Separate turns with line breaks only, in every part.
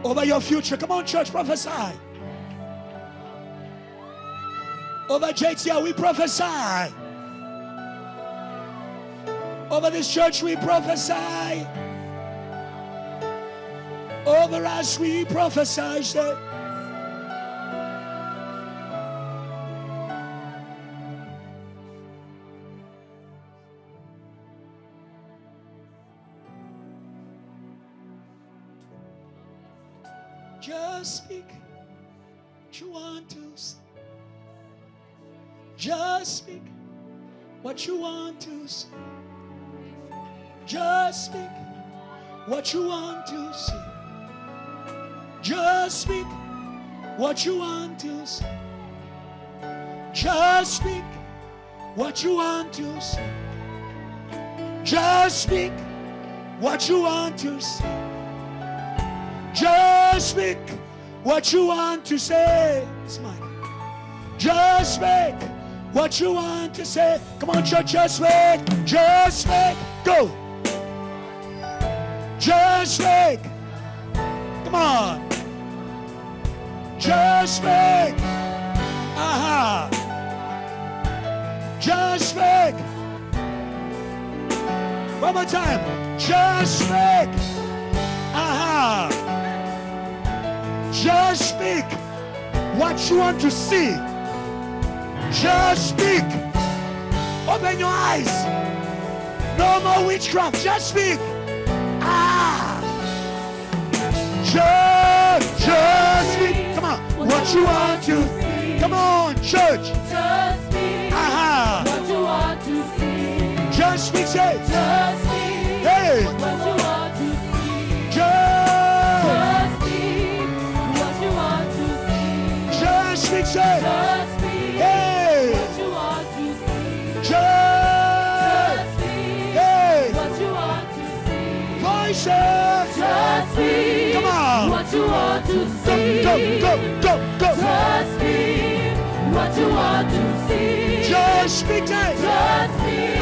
Over your future. Come on, church, prophesy. Over JTL, we prophesy. Over this church, we prophesy. Over us, we prophesy. Say. Just speak what you want to say. Just speak what you want to say. Just speak what you want to say. Just speak what you want to say. Just speak what you want to say. Just speak what you want to say. Just speak what you want to say. It's mine. Just speak what you want to say. Come on, church, just speak. Just speak. Go. Just speak. Come on. Just speak. Aha. Just speak. One more time. Just speak. Aha. Just speak what you want to see. Just speak. Open your eyes. No more witchcraft. Just speak. Ah. Just speak. Come on. What you want to see. Come on, church.
Just speak.
Aha.
What you want to see.
Just speak. Say.
Just speak.
Hey.
What you want to see.
Just
speak. What you want to see.
Just speak. Say.
Just speak.
Hey.
What you want to see.
Just
speak.
Hey.
What you want to see.
Voices.
Just speak.
Come on.
What you want to see.
Go.
Just speak. What you want to see.
Just speak. Say.
Just speak.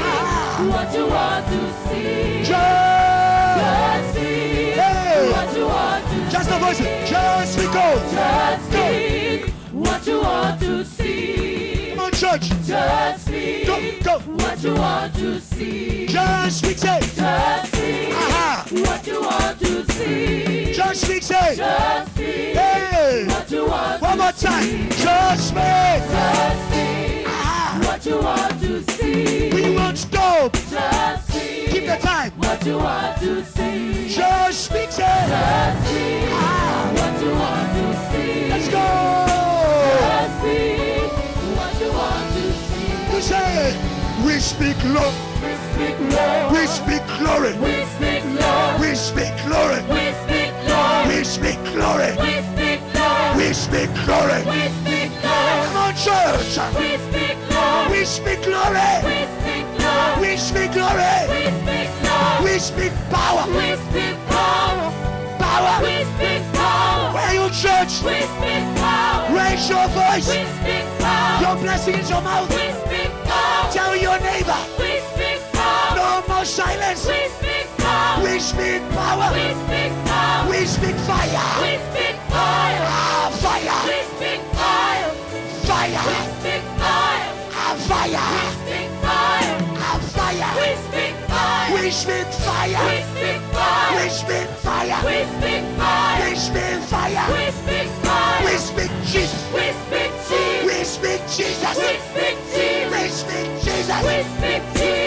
What you want to see.
Just
speak.
Hey.
What you want to see.
Just the voices. Just speak. Go.
Just speak. What you want to see.
Come on, church.
Just speak.
Go.
What you want to see.
Just speak. Say.
Just speak.
Aha.
What you want to see.
Just speak. Say.
Just speak.
Hey.
What you want
One
to
more
see.
time. Just speak.
Just speak. What you want to see.
We won't stop.
Just speak.
Keep the time.
What you want to see.
Just speak. Say.
Just speak. What you want to see.
Let's go.
Just speak. What you want to see.
You say. We speak love.
We speak love.
We speak glory.
We speak love.
We speak glory.
We speak love.
We speak glory.
We speak love.
We speak glory.
We speak love.
Come on, church.
We speak love.
We speak glory.
We speak love.
We speak glory.
We speak love.
We speak power.
We speak power.
Power.
We speak power.
Where are you, church?
We speak power.
Raise your voice.
We speak power.
Your blessing is your mouth.
We speak power.
Tell your neighbor.
We speak power.
No more silence.
We speak power.
We speak power.
We speak power.
We speak fire.
We speak fire.
Ah, fire.
We speak fire.
Fire.
We speak fire.
Ah, fire.
We speak fire.
Ah, fire.
We speak fire.
We speak fire.
We speak fire.
We speak fire.
We speak fire.
We speak fire.
We speak fire.
We speak Jesus.
We speak Jesus.
We speak Jesus.
We speak Jesus.
We speak Jesus.
We speak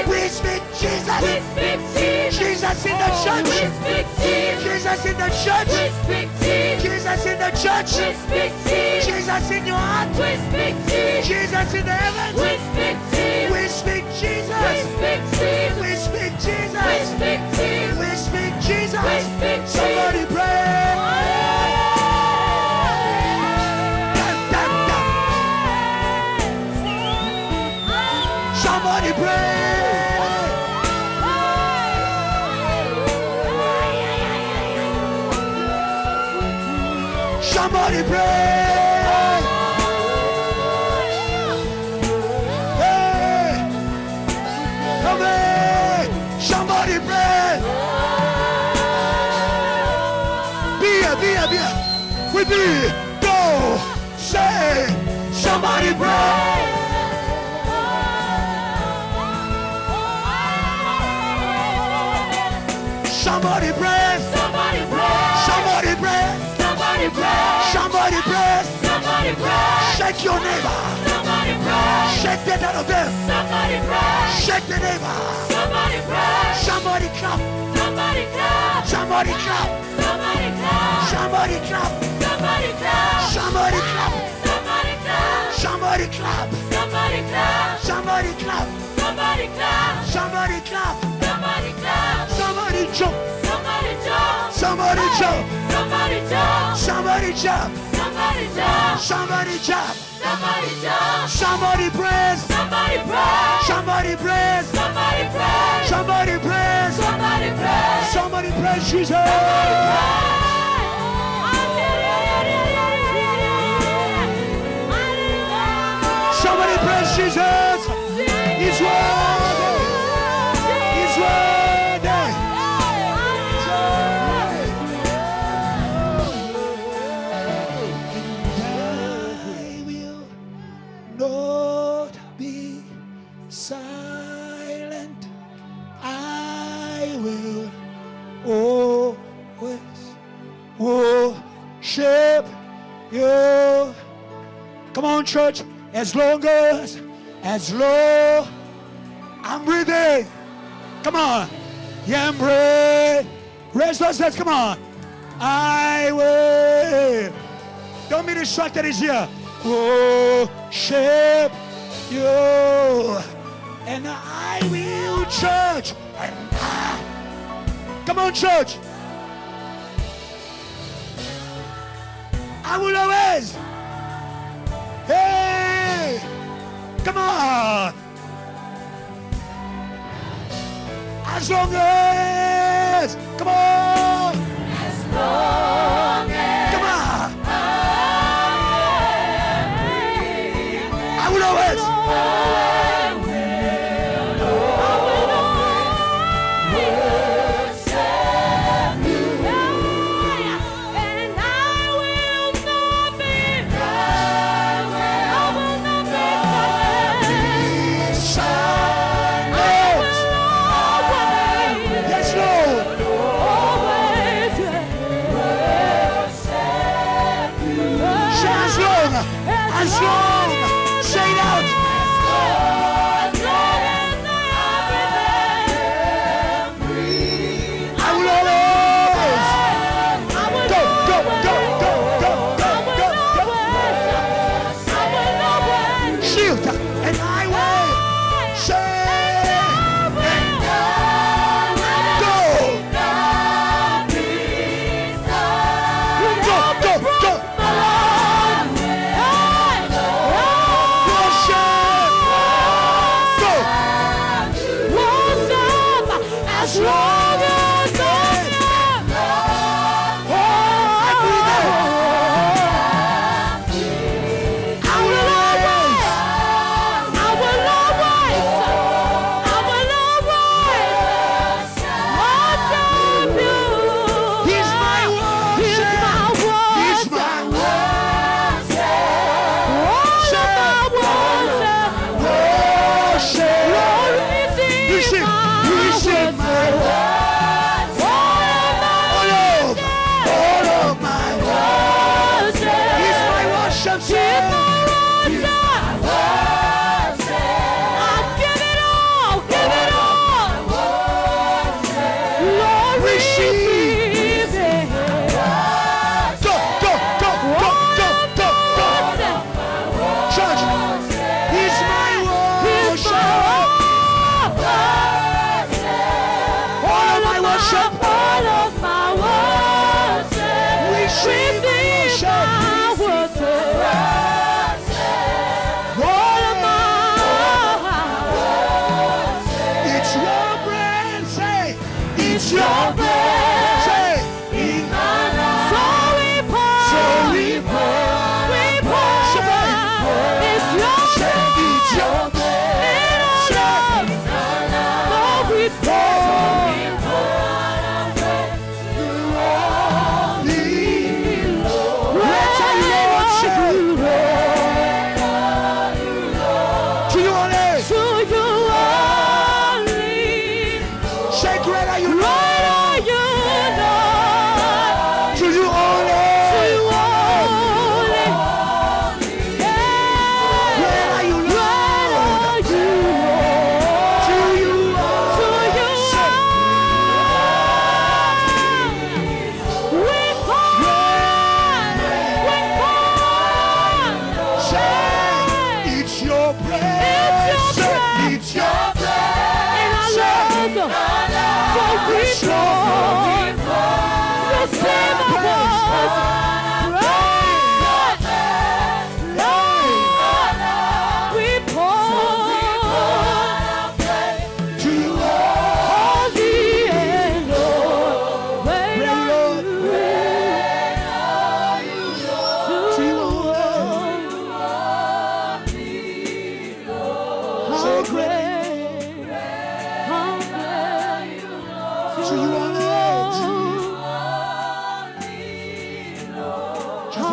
Jesus.
We speak Jesus.
We speak Jesus.
Jesus in the
We
church.
speak Jesus.
Jesus in the church.
We speak Jesus.
Jesus in the church.
We speak Jesus.
Jesus in your heart.
We speak Jesus.
Jesus in the heavens.
We speak Jesus.
We speak
We
Jesus.
speak Jesus.
We speak
We
Jesus.
speak Jesus.
We speak
We
Jesus.
speak Jesus.
Somebody pray. Dun, dun, dun. Somebody pray. Somebody pray. Hey. Come on. Somebody pray. Be here. with me. Go. Say. Somebody pray. Somebody pray.
Somebody pray.
Somebody pray.
Somebody pray.
Somebody pray.
Somebody pray.
Shake your neighbor.
Somebody pray.
Shake the out of them.
Somebody pray.
Shake the neighbor.
Somebody pray.
Somebody clap.
Somebody clap.
Somebody clap.
Somebody clap.
Somebody clap.
Somebody clap.
Somebody clap.
Somebody clap.
Somebody clap.
Somebody clap.
Somebody clap.
Somebody clap.
Somebody clap.
Somebody clap.
Somebody jump.
Somebody jump.
Somebody jump.
Somebody jump.
Somebody jump.
Somebody jump.
Somebody jump.
Somebody jump.
Somebody praise.
Somebody pray.
Somebody praise.
Somebody pray.
Somebody praise.
Somebody pray.
Somebody praise Jesus. Somebody praise Jesus. He's worthy. He's worthy. He's worthy. And I will not be silent. I will always worship you. Come on, church. As long I'm breathing. Come on. Yeah, I'm breathing. Raise those hands. Come on. I will. Don't be distracted. He's here. Worship you. And I will, church. Come on, church. I will always. Hey, come on. As long as, come on.
As long as
Come on.
I
I will always. As long, say it out. I will always. Go, go, go, go, go, go, go, go. Shield, and I will say, go. Go, go, go. As long as I am, I will always, worship you. He's my worship. He's my worship. Receive my all of my worship. He's my worship.
Give it all. Lord, receive it.
Go, go, go, go, go, go, go. Church, he's my worship. All of my worship. Receive my worship. All of it's your breath, say. It's your breath, say. So we pour. It's your breath.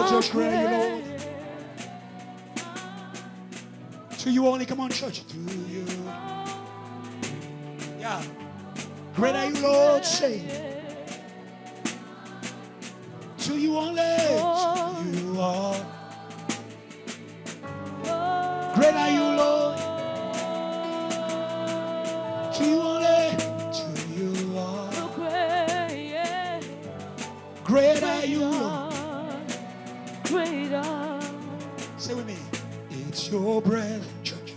Just great are you, Lord. To you only, come on, church. To you. Yeah. Great are you, Lord, say. To you only. To you are. Great are you, Lord. To you only. To you are. Great are you, Lord. Say with me. It's your breath, church.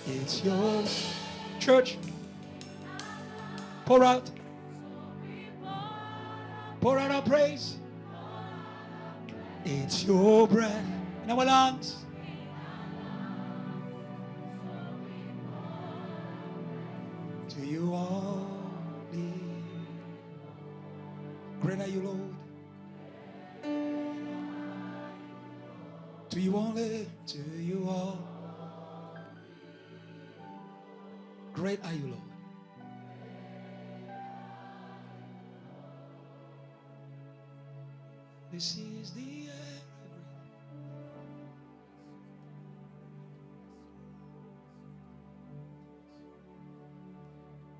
It's your church. Pour out. Pour out our praise. It's your breath in our lungs. To you only. Great are you, Lord. To you only, to you all. Great are you, Lord. This is the air I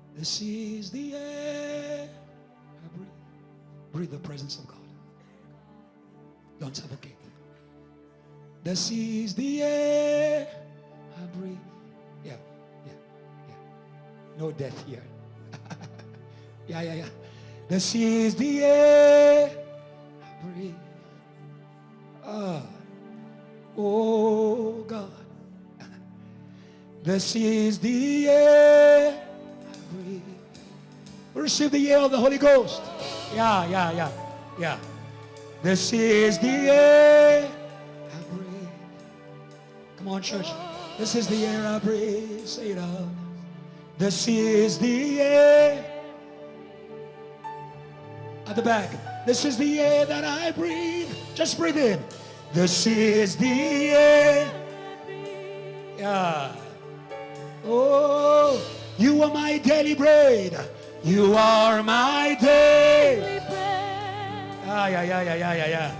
breathe. This is the air I breathe. Breathe the presence of God. Don't suffocate. This is the air I breathe. Yeah. No death here. Yeah. This is the air I breathe. Oh God. This is the air I breathe. Receive the air of the Holy Ghost. Yeah. This is the air I breathe. Come on, church. This is the air I breathe. Say it out. This is the air. At the back. This is the air that I breathe. Just breathe in. This is the air. Yeah. Oh, you are my daily bread. You are my daily bread. Yeah.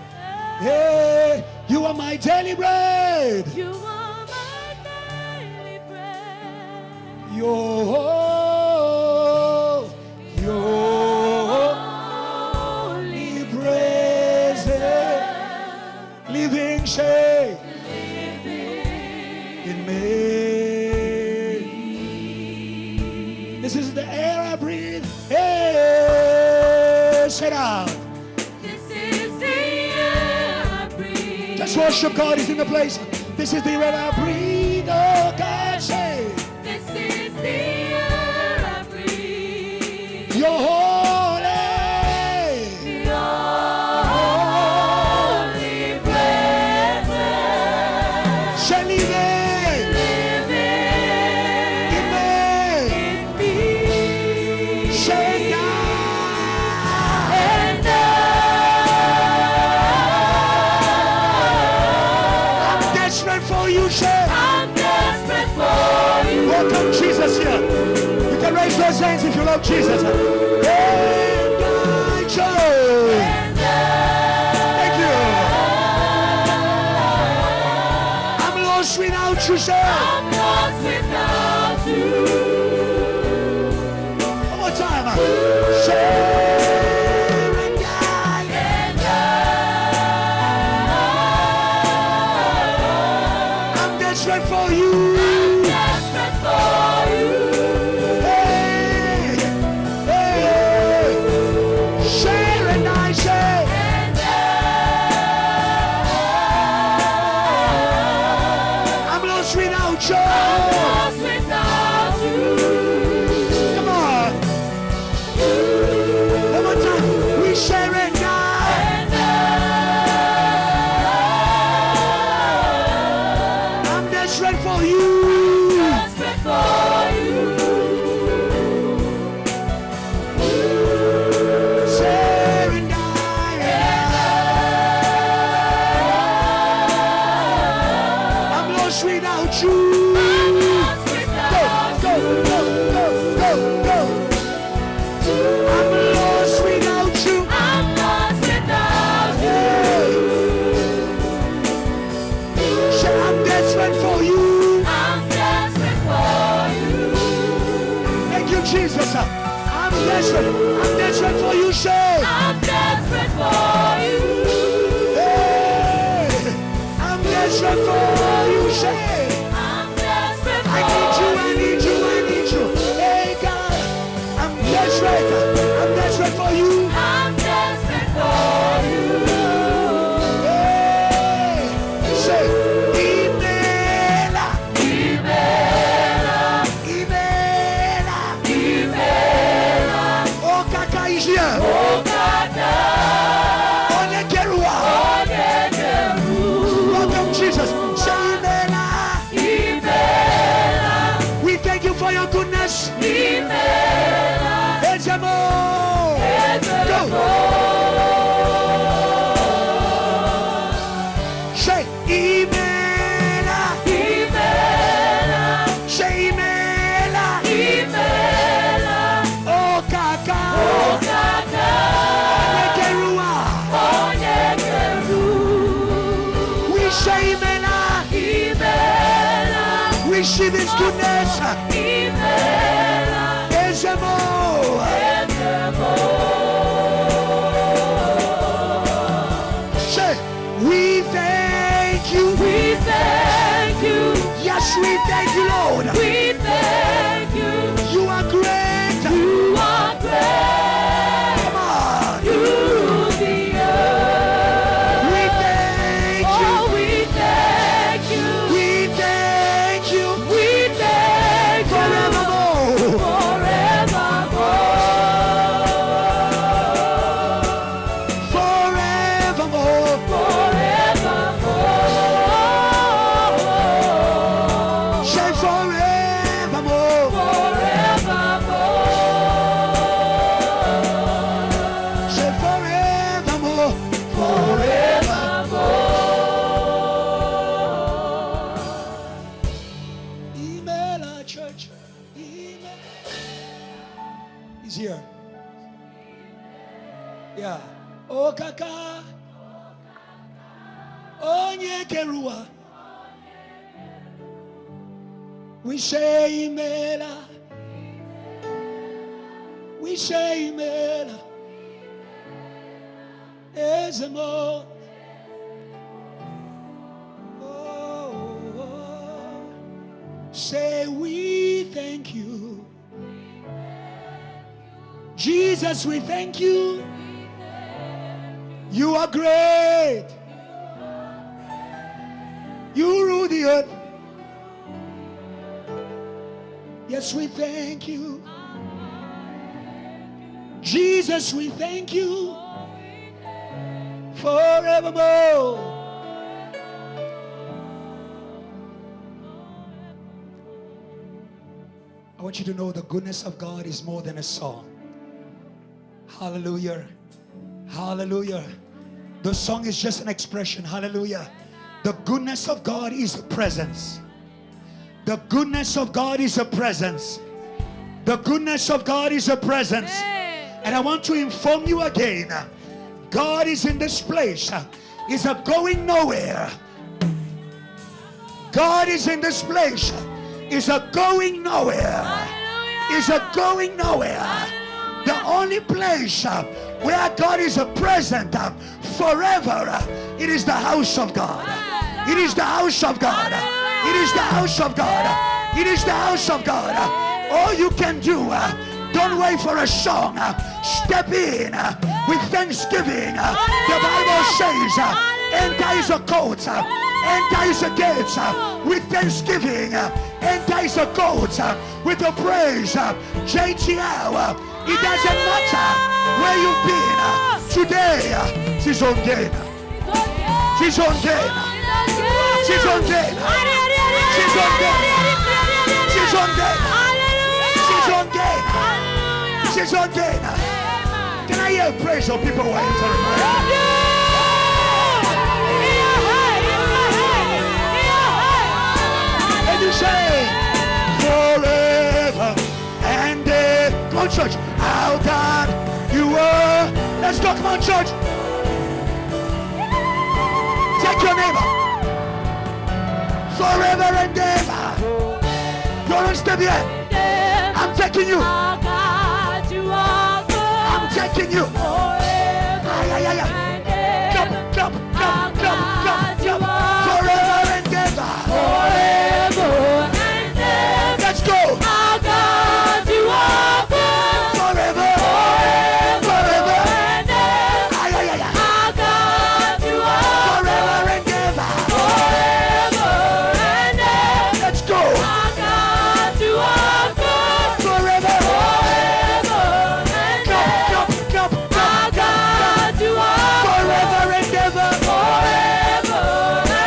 Hey, you are my daily bread.
You are my daily bread.
Your holy presence, living shade in me. This is the air I breathe. Hey, sit down.
This is the air I breathe.
Just worship God is in the place. This is the air I breathe. Oh, God, say.
This is the air I breathe.
Your holy
presence.
shall live in me. Shall die. I'm desperate for you, shall.
I'm desperate for you.
Welcome Jesus here. You can raise those hands if you love Jesus. And I chose. Thank you. I'm lost without you, sir.
I'm lost without you.
One more time. Share and die. I'm desperate for you.
Desperate for you.
Hey, hey. I'm desperate for you, say.
I'm desperate for you.
Hey, I'm desperate for you, say.
I'm desperate for
I need you. Hey God, I'm desperate for you.
I'm desperate for you.
Hey, say, Imela, oh Kaka is here. Onye Kerua. Welcome Jesus. Say Imela. We thank you for your goodness. Ezemo. Go. Say Imela. Say Imela. Oh Kaka. Onye Kerua. We say Imela. Receive his goodness. Ezemo. Say, we thank you. Yes, we thank you, Lord. You are great. Come on. We thank you. We thank you. Forevermore. Say forevermore. Say forevermore. Email our church. Email. He's here. Yeah. Oh Kaka. Onye Kerua. We say Imela. We say Imela. Ezemo. Oh. Say we thank you. Jesus, we thank you. You are great. You rule the earth. Yes, we thank you. Jesus, we thank you forevermore. I want you to know the goodness of God is more than a song. Hallelujah. Hallelujah. The song is just an expression. Hallelujah. The goodness of God is a presence. The goodness of God is a presence. The goodness of God is a presence. And I want to inform you again, God is in this place. Is a going nowhere. God is in this place. Is a going nowhere. Is a going nowhere. The only place where God is a present forever, it is the house of God. It is the house of God. It is the house of God. It is the house of God. All you can do, don't wait for a song. Step in with thanksgiving. The Bible says, enter is a court, enter is a gate with thanksgiving, enter is a court with a praise. JTL, it doesn't matter where you've been. Today, she's on game. She's on game. She's on game. She's on game. She's on game. She's on game. She's on game. Can I hear a praise of people who are entering? And you say, forever and ever. Come on, church. How God you are. Let's go. Come on, church. Take your neighbor. Forever and ever. Don't step yet. I'm taking you.
God, you are
shaking you.
Forever
Ay, ay, ay, ay.
and ever.
Jump, jump, jump, jump, jump, jump. Forever and ever.
Forever and ever.
Let's go.
Our God, you are good.
Forever. Forever.
And ever.
Ay, ay, ay, ay.
Our God, you are
Forever and ever.
forever and ever.
Let's go.
Our God, you are good.
Forever.
Forever and
Jump,
ever.
jump, jump,
Our
jump,
God, you are
forever and ever.
forever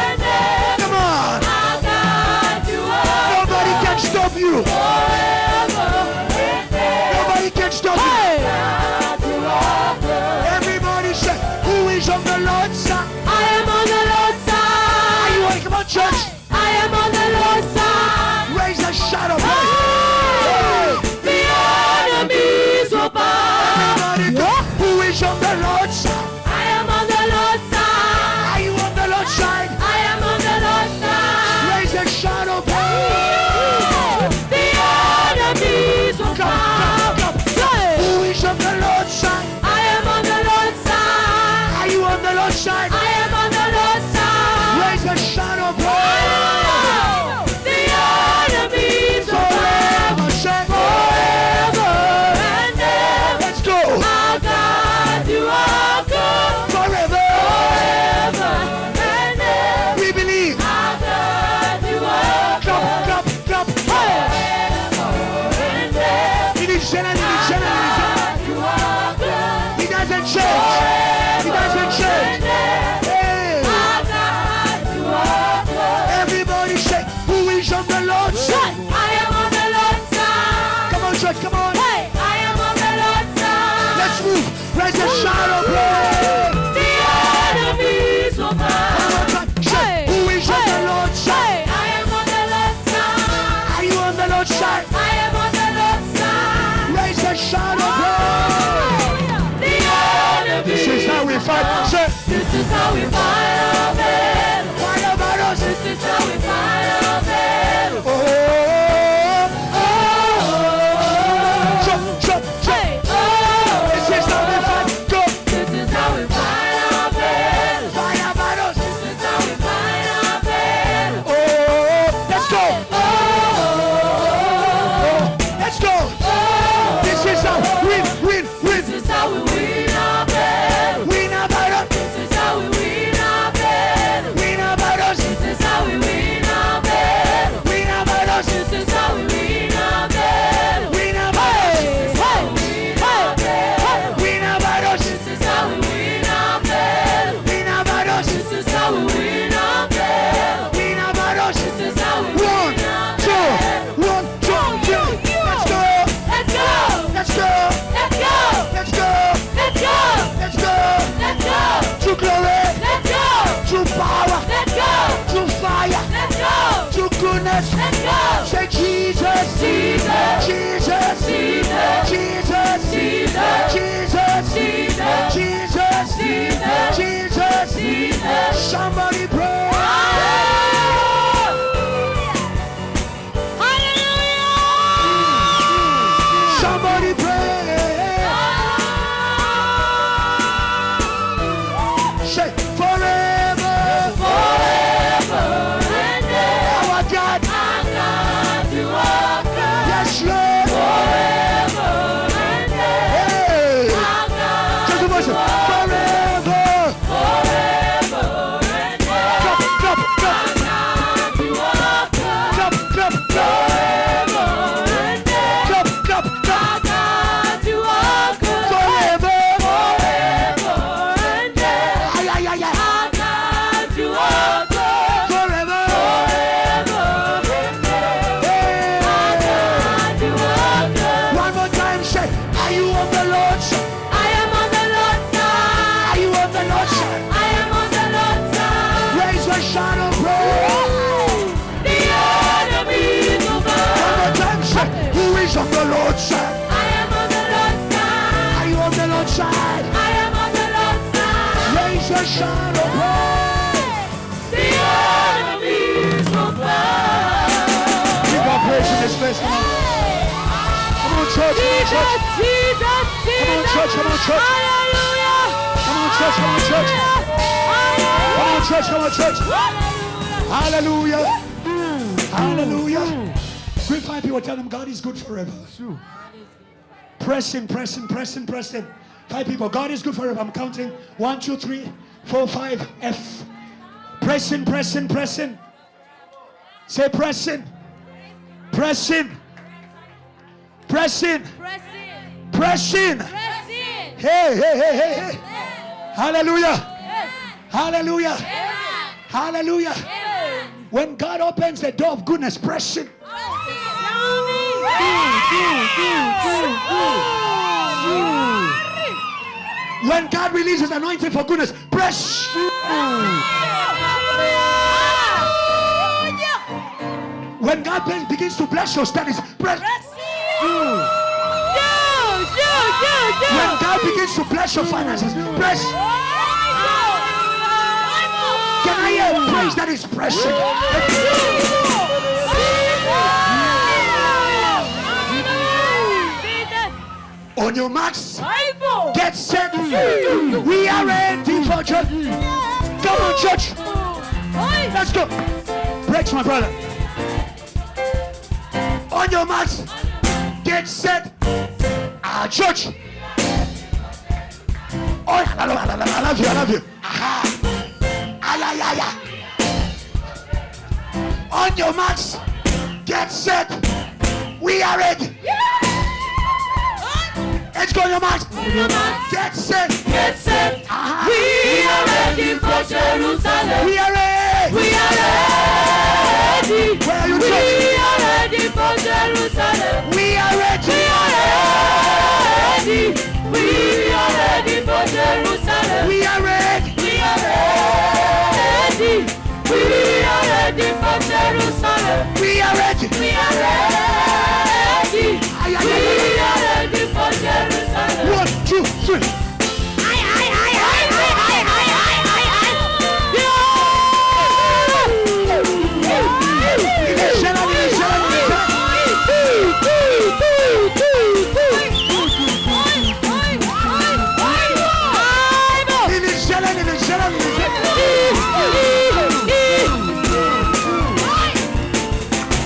and ever.
Come on.
Our God, you are
Nobody can stop you.
forever and ever.
Nobody can stop you.
God, you are good.
Everybody say, who is on the Lord's side?
I am on the Lord's
Are you
side.
ready? Come on, church.
I am on the Lord's side.
Raise a shout of
Oh,
praise.
the enemies will bow.
Everybody, who is on the Lord's side?
I am on the Lord's side.
Are you on the Lord's side?
I am on the Lord's side.
Raise a shout of praise.
The enemies will bow.
Who is on the Lord's side?
I am on the Lord's side.
Are you on the Lord's side?
I am on the Lord's side.
Raise a shout of praise.
The enemies will bow.
Forever, say,
Forever and ever.
let's go.
Our God, you are good.
Forever.
Forever and ever.
We believe.
Our God, you are
Jump,
good.
jump, jump.
Forever and ever.
He needs Jenna, he needs Jenna, he needs Jenna.
God, you are good.
He doesn't change. He doesn't change. Hey.
Our God, you are good.
Everybody say, who is on the Lord's side?
I am on the Lord's side.
Come on, church, come on.
Hey, I am on the Lord's side.
Let's move. Raise a shout of praise.
The enemies will bow.
One more time. Say, who is on the Lord's side?
I am on the Lord's side.
Are you on the Lord's side?
I am on the Lord's side.
Raise a shout of praise.
The enemies
This is how we fight. Say,
This is how we fight our battle.
fight about us.
This is how we fight our battle.
Oh, jump, jump, jump.
Hey, oh.
This is how we fight. Go.
This is how we fight our battle.
Fight about us.
This is how we fight our battle.
Oh, let's go.
Oh,
Let's go. This is how win, win,
this
win.
is how we win our battle.
Win about us.
This is how we win our battle.
Win about us.
This is how we win our battle.
Win about us.
This is how we win our battle.
Win about us.
Win our battle.
Win about us.
This is how we win our battle.
Win about us.
This is how we win our battle.
Win about us.
This is how we
One,
win our
two,
battle.
1, 2, 3. Let's go.
Let's go.
Let's go.
Let's go.
Let's go.
Let's go.
Let's go.
Let's go.
To glory.
Let's go.
To power.
Let's go.
To fire.
Let's go.
To goodness.
Let's go.
Say Jesus.
Jesus.
Jesus.
Jesus.
Jesus.
Jesus.
Jesus.
Jesus.
Jesus.
Jesus.
Jesus.
Jesus.
Somebody pray. Somebody pray. Say forever.
Forever and ever.
Our God.
Our God, you are good.
Yes, Lord.
Forever and ever.
Hey.
Our God,
Just a voice.
you are
Forever.
forever and ever.
Clap, clap, clap,
Our God, you are good.
clap, clap, clap,
Forever and ever.
clap, clap, clap.
Our God, you are good.
Forever.
Forever and ever.
Ay, ay, ay, ay.
Our God, you are good.
Forever.
Forever and ever.
Hey.
Our God, you are good.
One more time, say, are you on the Lord's side?
I am on the Lord's side.
Are you on the Lord's side?
I am on the Lord's side.
Raise a shout of praise.
The enemies will
One
bow.
more time, say, who is on the Lord's side?
I am on the Lord's side.
Are you on the Lord's side?
I am on the Lord's side.
Raise a shout of praise.
The enemies will bow.
Give God praise in this place. Come on. Come on, church. Come on, church.
Jesus, Jesus,
Come on, church. Come on, church. Come on, church. Come on, church. Come on, church. Come on, church. Hallelujah. Hallelujah. Great 5 people, tell them God is good forever. Press in, press in, press in, press in. 5 people, God is good forever. I'm counting 1, 2, 3, 4, 5. F. Press in, press in, press in. Say press in. Press in. Press in. Press in. Hey, hey, hey, hey, hey. Hallelujah. Hallelujah. Hallelujah. When God opens the door of goodness, press in. When God releases anointing for goodness, press. When God begins to bless your studies, press. When God begins to bless your finances, press. Can I hear a praise that is pressing? On your marks, get set. We are ready for church. Come on, church. Let's go. Breaks, my brother. On your marks, get set. Our church. Oh, I love you. I love you. Aha. On your marks, get set. We are ready. Let's go on your marks. Get set.
Get set. We are ready for Jerusalem.
We are ready.
We are ready.
Where are you,
We
church?
are ready for Jerusalem.
We are ready.
We are ready. We are ready for Jerusalem.
We are ready.
We are ready. We are ready for Jerusalem.
We are ready.
We are ready. We are ready for Jerusalem.
1, 2, 3.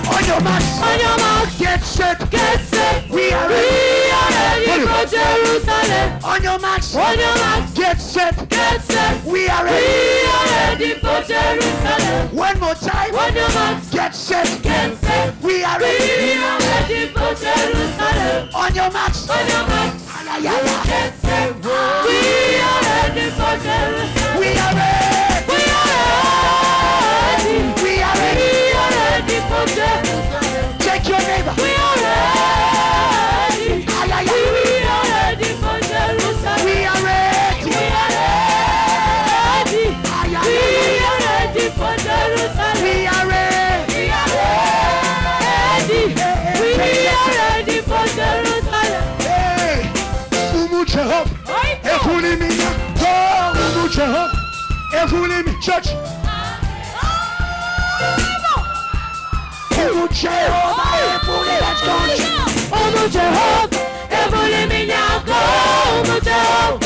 On your marks,
Get set.
get set.
We are
We
ready.
are ready for Jerusalem.
On your marks.
On your marks,
Get set.
get set.
We are
We
ready.
are ready for Jerusalem.
One more time.
On your marks,
Get set.
get set.
We are
We
ready.
are ready for Jerusalem.
On your marks.
On your marks, get set. We are ready for Jerusalem.
We are ready.
We are ready.
We are ready.
We are ready for Jerusalem.
Take your neighbor.
We are ready. We are ready for Jerusalem.
We are ready.
We are ready. We are ready for Jerusalem.
We are ready.
We are ready. We are ready for Jerusalem.
Hey, Umu Jehovah. Efuli minya. Oh, Umu Jehovah. Efuli mi church. Umu Jehovah. Efuli, let's go.
Omo Jehovah, evole minyago. Omo Jehovah,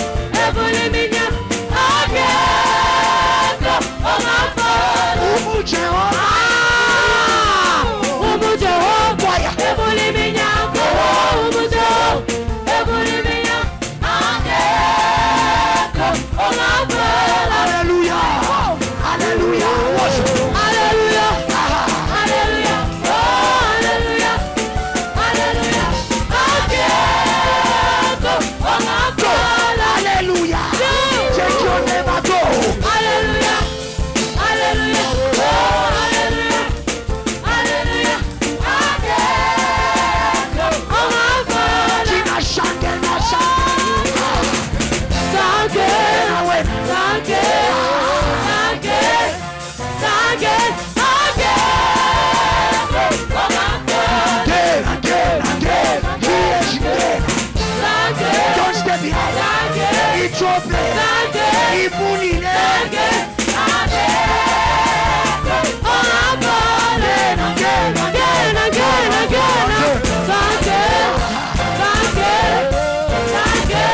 evole minyago. Ageko, omafo.
Umu Jehovah.
Omo Jehovah, evole minyago. Omo Jehovah, evole minyago. Ageko, omafo.
Hallelujah. Hallelujah. Worship.
Hallelujah. Hallelujah. Oh, hallelujah. Hallelujah. Ageko, omafo.
Hallelujah. Take your neighbor. Go.
Hallelujah. Hallelujah. Oh, hallelujah. Hallelujah. Ageko, omafo.
Tina Shange Nasha.
Sange,
Away.
sange, sange, sange, ageko, omafo.
Again, again, again. Yes, again.
Sange,
Don't step behind.
sange,
It's your place.
sange,
Ifunile.
sange, ageko, omafo.
Again, again,
Again, again, again, sange, sange, sange,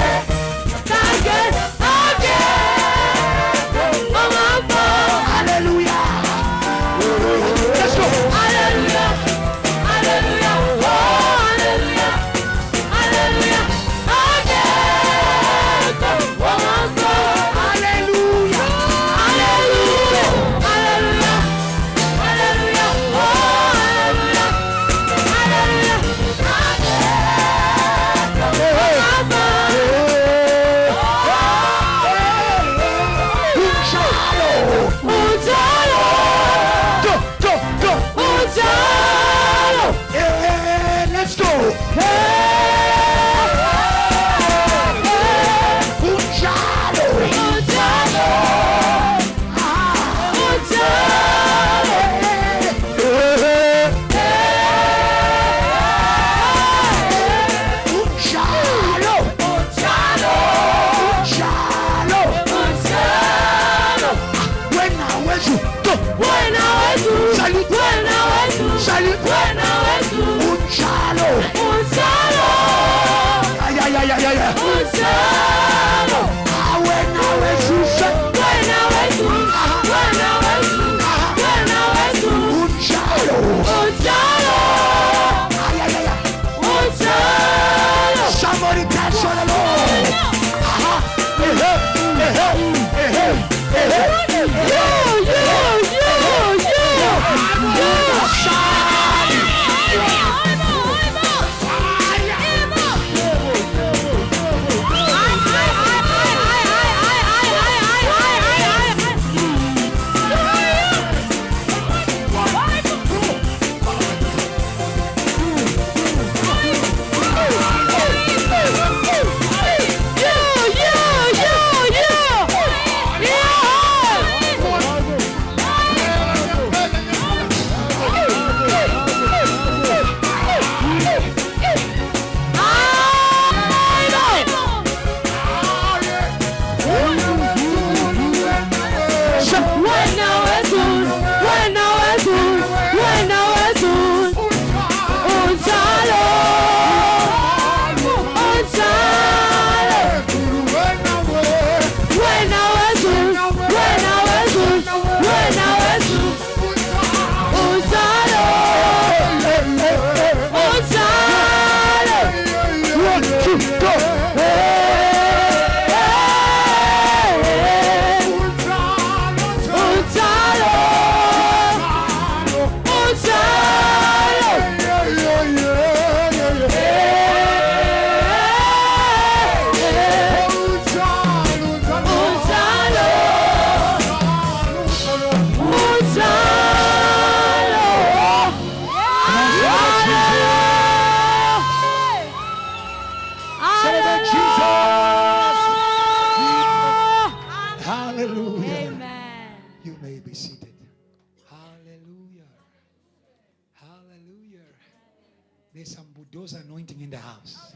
those anointing in the house.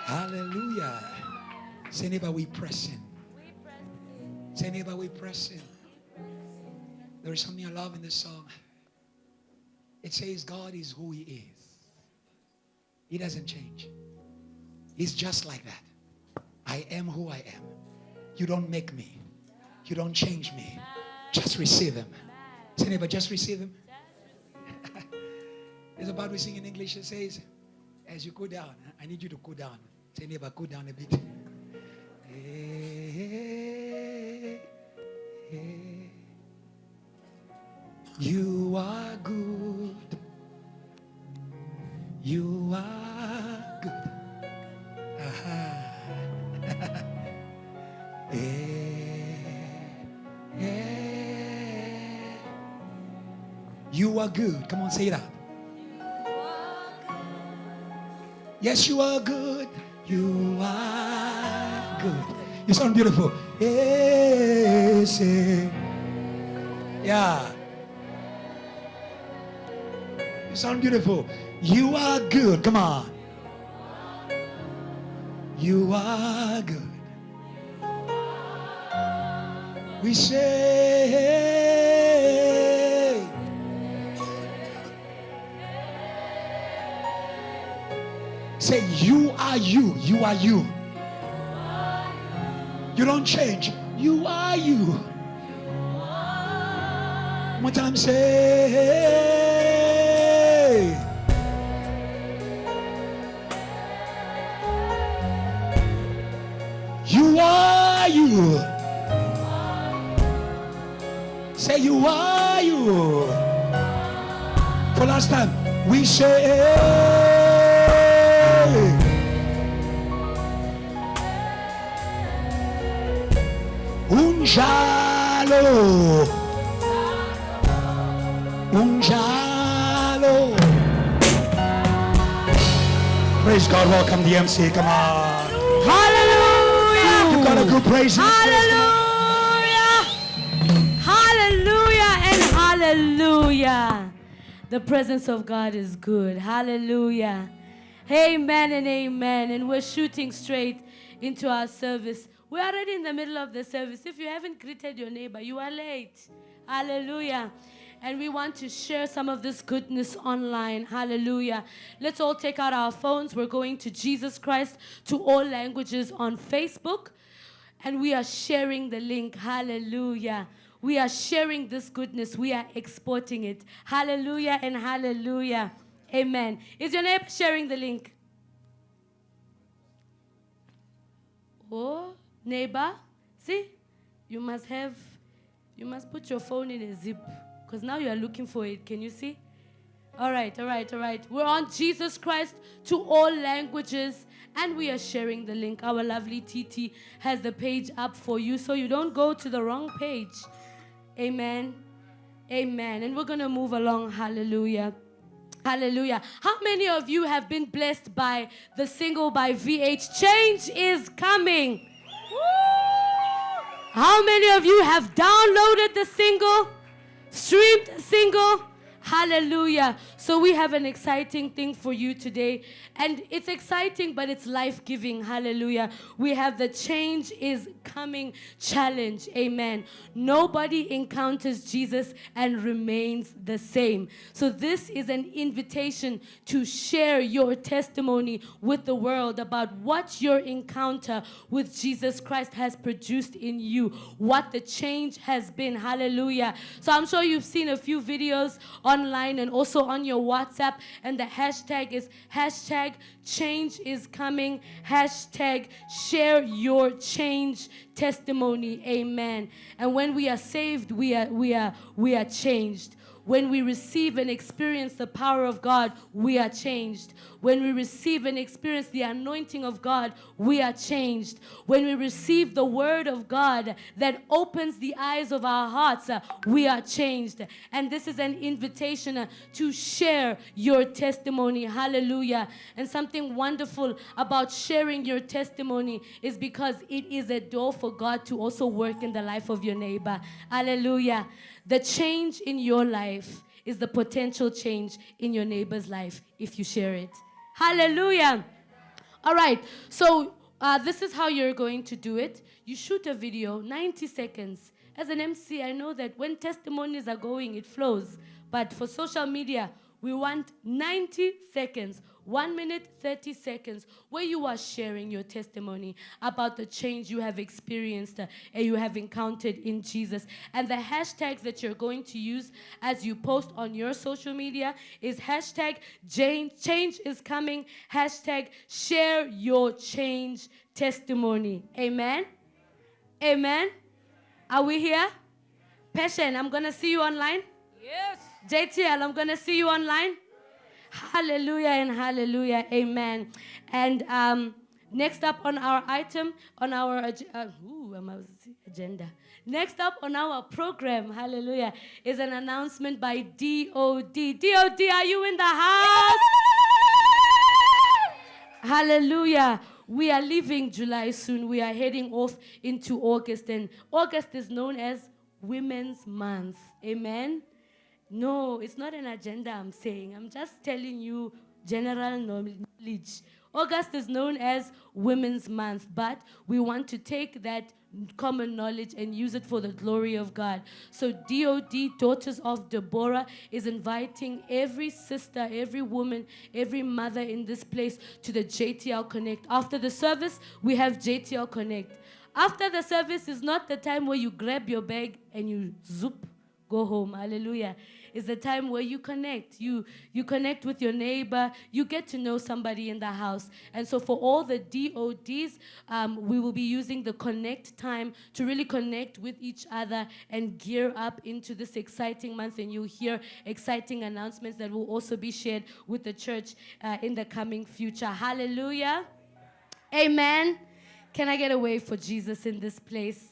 Hallelujah. Say neighbor, we pressing. Say neighbor, we pressing. There is something I love in this song. It says God is who he is. He doesn't change. He's just like that. I am who I am. You don't make me. You don't change me. Just receive him. Say neighbor, just receive him. There's a part we sing in English. It says, as you go down, I need you to go down. Say neighbor, go down a bit. You are good. You are good. You are good. Come on, say it out. Yes, you are good. You are good. You sound beautiful. Yes. Yeah. You sound beautiful. You are good. Come on. You are good. We say, say, you are you. You are you. You don't change. You are you. One more time, say, you are you. Say, you are you. For last time, we say, Unjalo. Unjalo. Praise God. Welcome the MC. Come on.
Hallelujah.
You got a good praise.
Hallelujah. Hallelujah and hallelujah. The presence of God is good. Hallelujah. Amen and amen. And we're shooting straight into our service. We're already in the middle of the service. If you haven't greeted your neighbor, you are late. Hallelujah. And we want to share some of this goodness online. Hallelujah. Let's all take out our phones. We're going to Jesus Christ to all languages on Facebook. And we are sharing the link. Hallelujah. We are sharing this goodness. We are exporting it. Hallelujah and hallelujah. Amen. Is your neighbor sharing the link? Oh, neighbor, see, you must put your phone in a zip, because now you are looking for it. Can you see? All right. We're on Jesus Christ to all languages, and we are sharing the link. Our lovely TT has the page up for you, so you don't go to the wrong page. Amen. Amen. And we're going to move along. Hallelujah. Hallelujah. How many of you have been blessed by the single by VH, Change is Coming? How many of you have downloaded the single, streamed the single? Hallelujah. So we have an exciting thing for you today. And it's exciting, but it's life-giving. Hallelujah. We have the Change is Coming challenge. Amen. Nobody encounters Jesus and remains the same. So this is an invitation to share your testimony with the world about what your encounter with Jesus Christ has produced in you, what the change has been. Hallelujah. So I'm sure you've seen a few videos online and also on your WhatsApp, and the hashtag is hashtag change is coming, hashtag share your change testimony. Amen. And when we are saved, we are changed. When we receive and experience the power of God, we are changed. When we receive and experience the anointing of God, we are changed. When we receive the word of God that opens the eyes of our hearts, we are changed. And this is an invitation to share your testimony. Hallelujah. And something wonderful about sharing your testimony is because it is a door for God to also work in the life of your neighbor. Hallelujah. The change in your life is the potential change in your neighbor's life if you share it. Hallelujah. All right. So this is how you're going to do it. You shoot a video, 90 seconds. As an MC, I know that when testimonies are going, it flows. But for social media, we want 90 seconds, 1 minute, 30 seconds, where you are sharing your testimony about the change you have experienced and you have encountered in Jesus. And the hashtags that you're going to use as you post on your social media is hashtag change is coming, hashtag share your change testimony. Amen? Amen? Are we here? Passion, I'm going to see you online.
Yes.
JTL, I'm going to see you online. Hallelujah and hallelujah. Amen. And next up on our item, on our agenda. Next up on our program, hallelujah, is an announcement by DOD. DOD, are you in the house? Hallelujah. We are leaving July soon. We are heading off into August. And August is known as Women's Month. Amen. No, it's not an agenda I'm saying. I'm just telling you general knowledge. August is known as Women's Month, but we want to take that common knowledge and use it for the glory of God. So DOD, Daughters of Deborah, is inviting every sister, every woman, every mother in this place to the JTL Connect. After the service, we have JTL Connect. After the service is not the time where you grab your bag and you zoop, go home. Hallelujah. It's the time where you connect. You connect with your neighbor. You get to know somebody in the house. And so for all the DODs, we will be using the connect time to really connect with each other and gear up into this exciting month. And you'll hear exciting announcements that will also be shared with the church in the coming future. Hallelujah. Amen. Can I get a wave for Jesus in this place?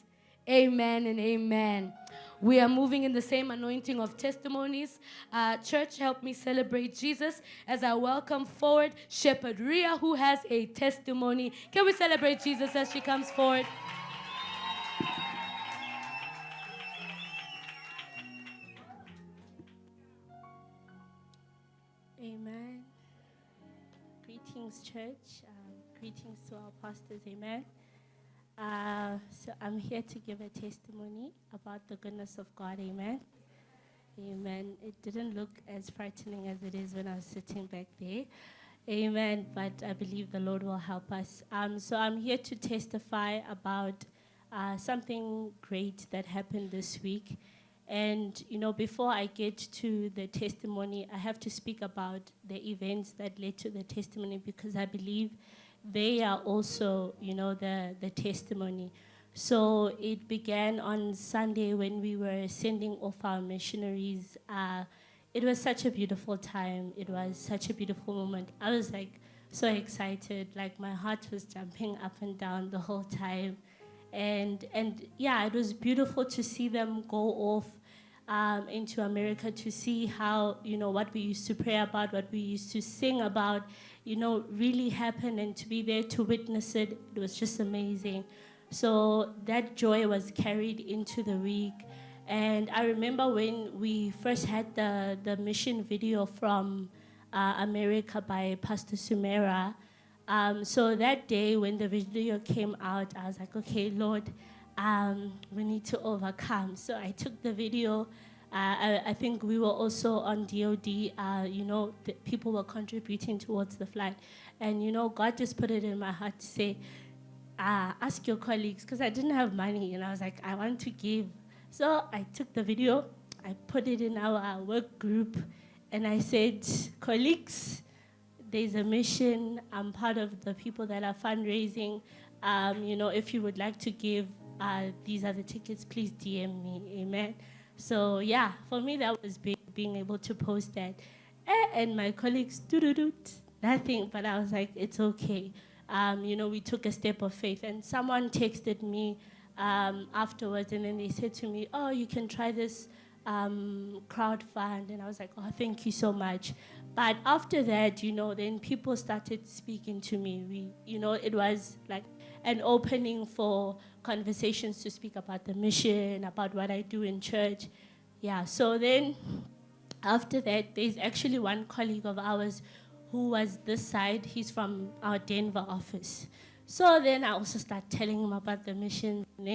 Amen and amen. We are moving in the same anointing of testimonies. Church, help me celebrate Jesus as I welcome forward Shepherd Ria, who has a testimony. Can we celebrate Jesus as she comes forward?
Amen. Greetings, church. Greetings to our pastors. Amen. So I'm here to give a testimony about the goodness of God. Amen. Amen. It didn't look as frightening as it is when I was sitting back there. Amen. But I believe the Lord will help us. So I'm here to testify about something great that happened this week. And, you know, before I get to the testimony, I have to speak about the events that led to the testimony, because I believe they are also, you know, the testimony. So it began on Sunday when we were sending off our missionaries. It was such a beautiful time. It was such a beautiful moment. I was like so excited, like my heart was jumping up and down the whole time. And yeah, it was beautiful to see them go off into America, to see how, you know, what we used to pray about, what we used to sing about, you know, really happened, and to be there to witness it, it was just amazing. So that joy was carried into the week. And I remember when we first had the mission video from America by Pastor Sumera. So that day when the video came out, I was like, okay, Lord, we need to overcome. So I took the video. I think we were also on DOD. You know, people were contributing towards the flight. And, you know, God just put it in my heart to say, ask your colleagues, because I didn't have money. And I was like, I want to give. So I took the video. I put it in our work group. And I said, colleagues, there's a mission. I'm part of the people that are fundraising. You know, if you would like to give, these are the tickets, please DM me. Amen. So yeah, for me that was big, being able to post that. And my colleagues, nothing, but I was like, it's okay. You know, we took a step of faith. And someone texted me afterwards, and then they said to me, oh, you can try this crowd fund. And I was like, oh, thank you so much. But after that, you know, then people started speaking to me. You know, it was like an opening for conversations to speak about the mission, about what I do in church. Yeah, so then after that, there's actually one colleague of ours who was this side. He's from our Denver office. So then I also started telling him about the mission. And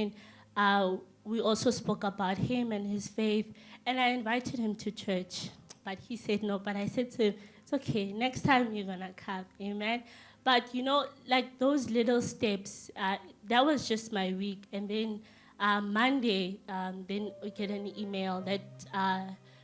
then we also spoke about him and his faith. And I invited him to church. But he said no. But I said to him, it's okay. Next time you're going to come. Amen. But, like those little steps, that was just my week. And then Monday, then we get an email that,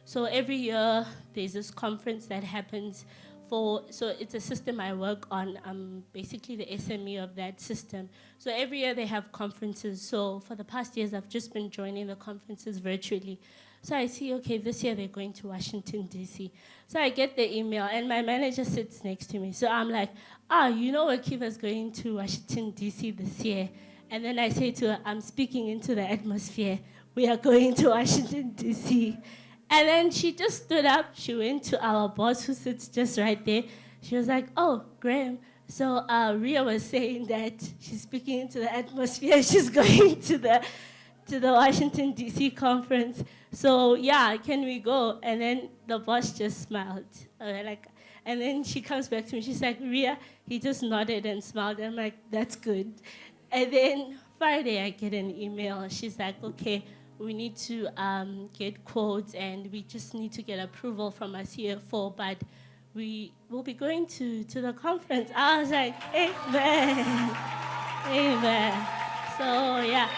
so every year there's this conference that happens so it's a system I work on. I'm basically the SME of that system. So every year they have conferences. So for the past years, I've just been joining the conferences virtually. So I see, okay, this year they're going to Washington, D.C. So I get the email, and my manager sits next to me. So I'm like, Akiva's going to Washington, D.C. this year. And then I say to her, I'm speaking into the atmosphere. We are going to Washington, D.C. And then she just stood up. She went to our boss, who sits just right there. She was like, oh, Graham. So Ria was saying that she's speaking into the atmosphere. She's going to the Washington, D.C. conference. So, yeah, can we go? And then the boss just smiled. And then she comes back to me. She's like, Ria, he just nodded and smiled. I'm like, that's good. And then Friday, I get an email. She's like, okay, we need to get quotes, and we just need to get approval from our CFO, but we will be going to the conference. I was like, amen, amen. So, yeah,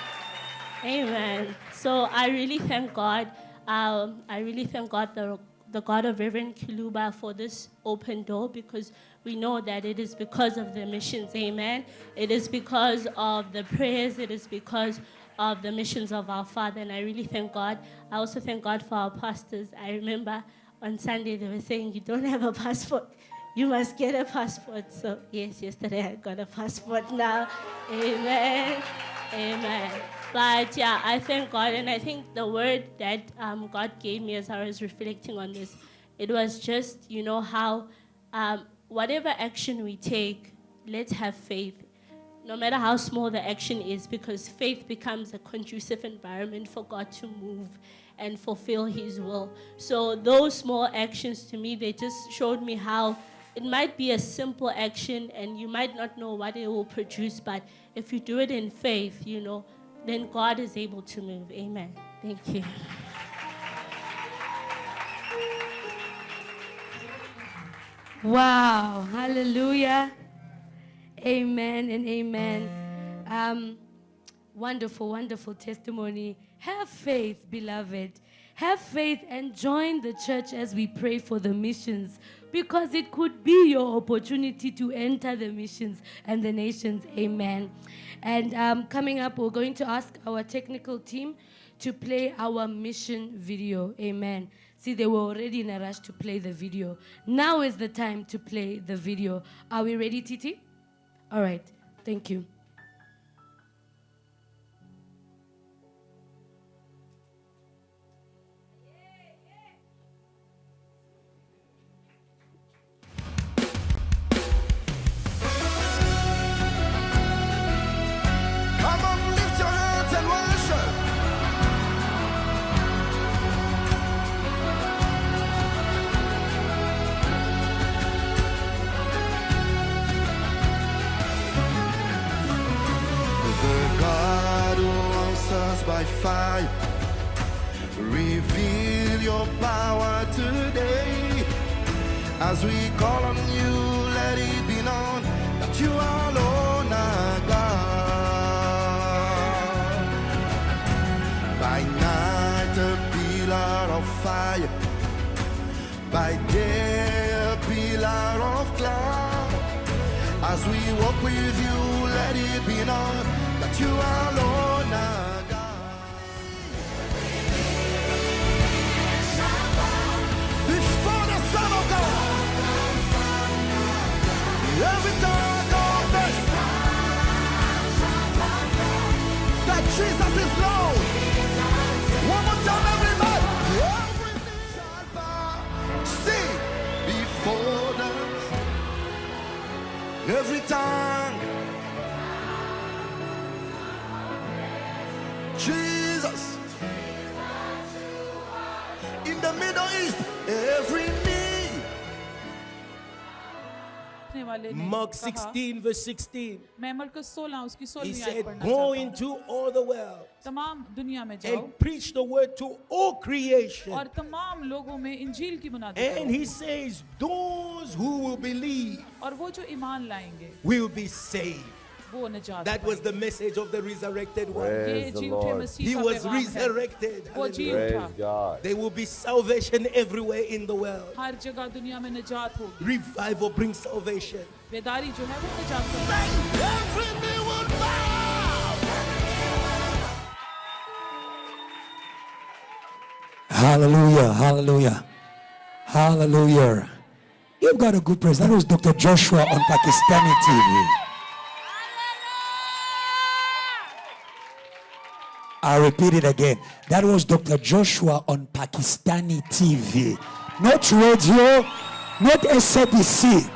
amen. So I really thank God. I really thank God, the God of Reverend Kiluba, for this open door, because we know that it is because of the missions, amen. It is because of the prayers. It is because of the missions of our Father, and I really thank God. I also thank God for our pastors. I remember on Sunday they were saying, you don't have a passport, you must get a passport. So yes, yesterday I got a passport now. Amen, amen. But yeah, I thank God, and I think the word that God gave me as I was reflecting on this, it was just, how whatever action we take, let's have faith. No matter how small the action is, because faith becomes a conducive environment for God to move and fulfill His will. So those small actions, to me, they just showed me how it might be a simple action and you might not know what it will produce, but if you do it in faith, then God is able to move. Amen. Thank you.
Wow. Hallelujah. Amen and amen. Wonderful, wonderful testimony. Have faith, beloved. Have faith and join the church as we pray for the missions, because it could be your opportunity to enter the missions and the nations. Amen. And coming up, we're going to ask our technical team to play our mission video. Amen. See, they were already in a rush to play the video. Now is the time to play the video. Are we ready, Titi? All right, thank you.
Come on, lift your hands and worship. The God who answers by fire, reveal your power today. As we call on you, let it be known that you alone are God. By night a pillar of fire, by day a pillar of cloud. As we walk with you, let it be known that you alone are God. Before the Son of God, every tongue confess that Jesus is Lord. One more time, everybody. Every knee shall bow. Sing before them. Every tongue. Jesus. In the Middle East, every knee
आने वाले ने
Mark
कहा,
16 verse 16.
मैं मरकस 16 उसकी
He
16वीं आयत
said,
पढ़ना
go
चाहता हूँ।
into all the world
तमाम दुनिया में जाओ
and preach the word to all creation.
और तमाम लोगों में इंजील की मुनादी
And
करो
he says, those who will believe
और वो जो ईमान लाएंगे
will be saved.
वो निजात
That was
पाएंगे।
the message of the resurrected one.
ये
Praise the
जी उठे
Lord.
मसीह
He
का
was
पैगाम है।
resurrected.
वो जी
Hallelujah.
उठा।
Praise God.
There will be salvation everywhere in the world.
हर जगह दुनिया में निजात होगी।
Revival brings salvation.
बेदारी जो है वो निजात का
Every knee will bow. Hallelujah, hallelujah, hallelujah. You've got a good praise. That was Dr. Joshua on Pakistani TV. I'll repeat it again. That was Dr. Joshua on Pakistani TV. Not radio, not SABC,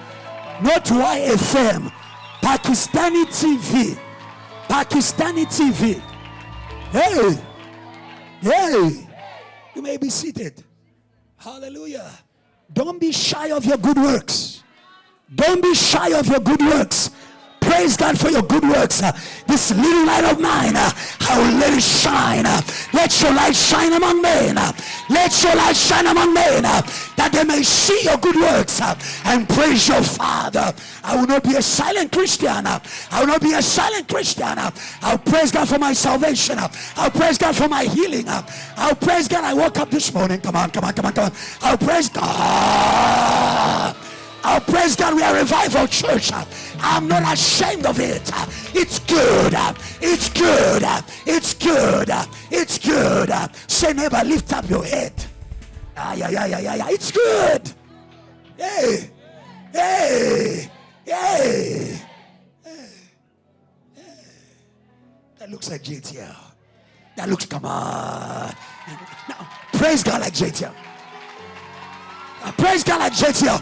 not YFM. Pakistani TV. Pakistani TV. Hey, hey, you may be seated. Hallelujah. Don't be shy of your good works. Don't be shy of your good works. Praise God for your good works. This little light of mine, I will let it shine. Let your light shine among men. Let your light shine among men, that they may see your good works and praise your Father. I will not be a silent Christian. I will not be a silent Christian. I'll praise God for my salvation. I'll praise God for my healing. I'll praise God. I woke up this morning. Come on, come on, come on, come on. I'll praise God. I'll praise God. We are a revival church. I'm not ashamed of it. It's good. It's good. It's good. It's good. Say, neighbor, lift up your head. Yeah. It's good. Hey. Hey. Hey. That looks like JTL. That looks, come on. Now, praise God like JTL. Praise God like JTL.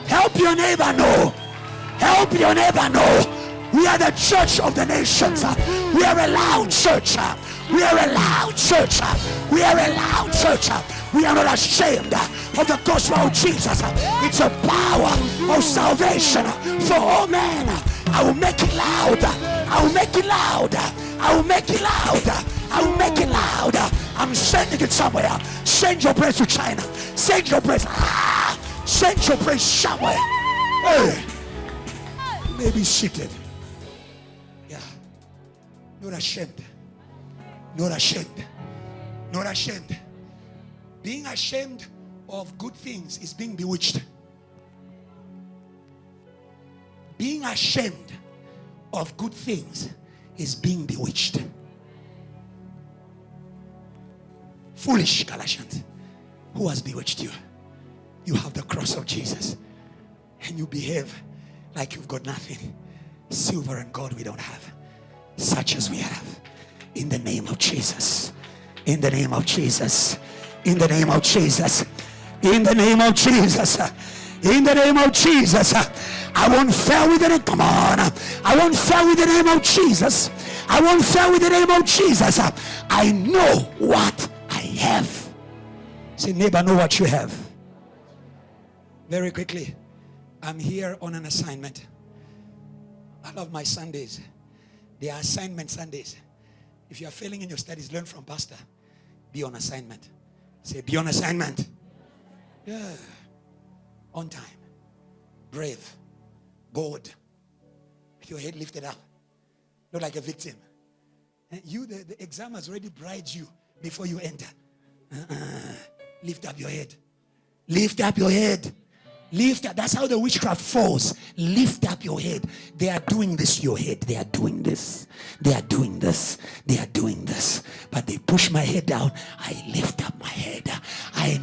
Help your neighbor know. Help your neighbor know. We are the church of the nations. We are a loud church. We are a loud church. We are a loud church. We are not ashamed of the gospel of Jesus. It's a power of salvation for all men. I will make it loud. I will make it loud. I will make it loud. I will make it loud. I'm sending it somewhere. Send your praise to China. Send your praise. Send your praise somewhere. Hey. You may be seated. Yeah. Not ashamed. Not ashamed. Not ashamed. Being ashamed of good things is being bewitched. Being ashamed of good things is being bewitched. Foolish Galatians. Who has bewitched you? You have the cross of Jesus and you behave like you've got nothing. Silver and gold we don't have, such as we have. In the name of Jesus. In the name of Jesus. In the name of Jesus. In the name of Jesus. In the name of Jesus. I won't fail with the name. Come on. I won't fail with the name of Jesus. I won't fail with the name of Jesus. I know what I have. Say, neighbor, know what you have. Very quickly, I'm here on an assignment. I love my Sundays. They are assignment Sundays. If you are failing in your studies, learn from Pastor. Be on assignment. Say, be on assignment. Yeah. On time. Brave. Bold. With your head lifted up. Not like a victim. And you, the exam has already bribed you before you enter. Lift up your head. Lift up your head. Lift up. That's how the witchcraft falls. Lift up your head. They are doing this to your head. They are doing this. They are doing this. They are doing this. But they push my head down. I lift up my head. I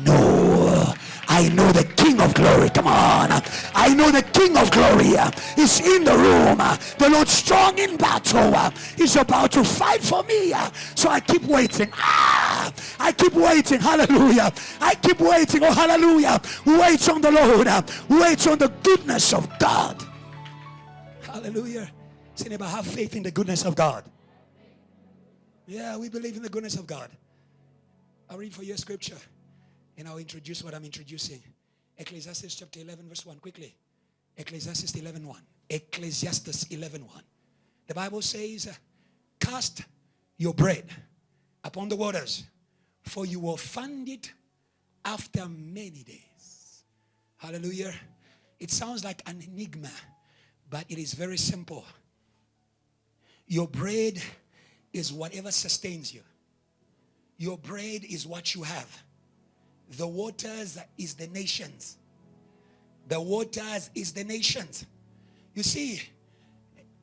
know the King of Glory. Come on. I know the King of Glory is in the room. The Lord strong in battle is about to fight for me. So I keep waiting. I keep waiting. Hallelujah. I keep waiting. Oh, hallelujah. Wait on the Lord. Wait on the goodness of God. Hallelujah. Say, neighbor, have faith in the goodness of God. Yeah, we believe in the goodness of God. I'll read for you a scripture and I'll introduce what I'm introducing. Ecclesiastes chapter 11 verse 1. Quickly. Ecclesiastes 11:1. Ecclesiastes 11:1. The Bible says, cast your bread upon the waters, for you will find it after many days. Hallelujah. It sounds like an enigma, but it is very simple. Your bread is whatever sustains you. Your bread is what you have. The waters is the nations. The waters is the nations. You see,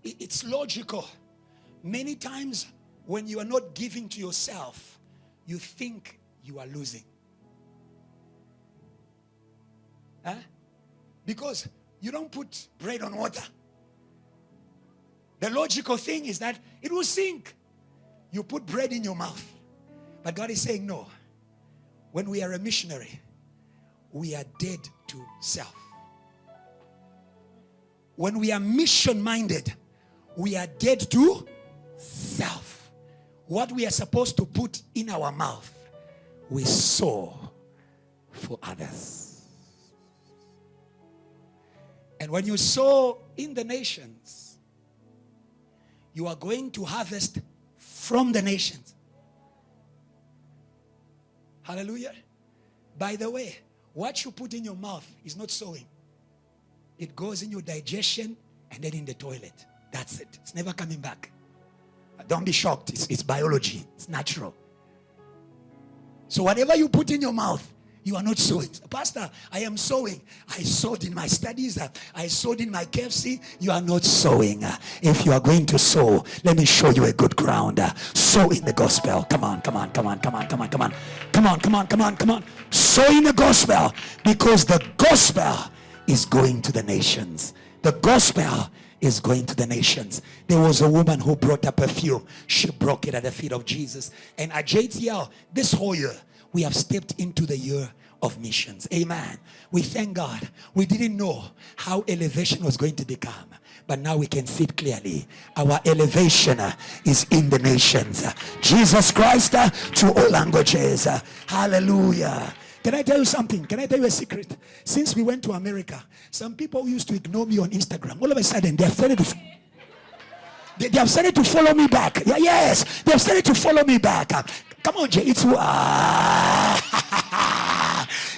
it's logical. Many times when you are not giving to yourself, you think you are losing. Huh? Because you don't put bread on water. The logical thing is that it will sink. You put bread in your mouth. But God is saying no. When we are a missionary, we are dead to self. When we are mission-minded, we are dead to self. What we are supposed to put in our mouth, we sow for others. And when you sow in the nations, you are going to harvest from the nations. Hallelujah. By the way, what you put in your mouth is not sowing. It goes in your digestion and then in the toilet. That's it. It's never coming back. Don't be shocked. It's biology. It's natural. So whatever you put in your mouth, you are not sowing. Pastor, I am sowing. I sowed in my studies. I sowed in my KFC. You are not sowing. If you are going to sow, let me show you a good ground. Sow in the gospel. Come on, come on, come on, come on, come on, come on. Come on, come on, come on, come on. Sow in the gospel, because the gospel is going to the nations. The gospel is going to the nations. There was a woman who brought a perfume. She broke it at the feet of Jesus. And at JTL, this whole year, we have stepped into the year of missions. Amen. We thank God. We didn't know how elevation was going to become, but now we can see it clearly. Our elevation is in the nations. Jesus Christ to all languages. Hallelujah. Can I tell you something? Can I tell you a secret? Since we went to America, some people used to ignore me on Instagram. All of a sudden, they have started to they have started to follow me back. Yeah, yes, they have started to follow me back. Come on, Jay. It's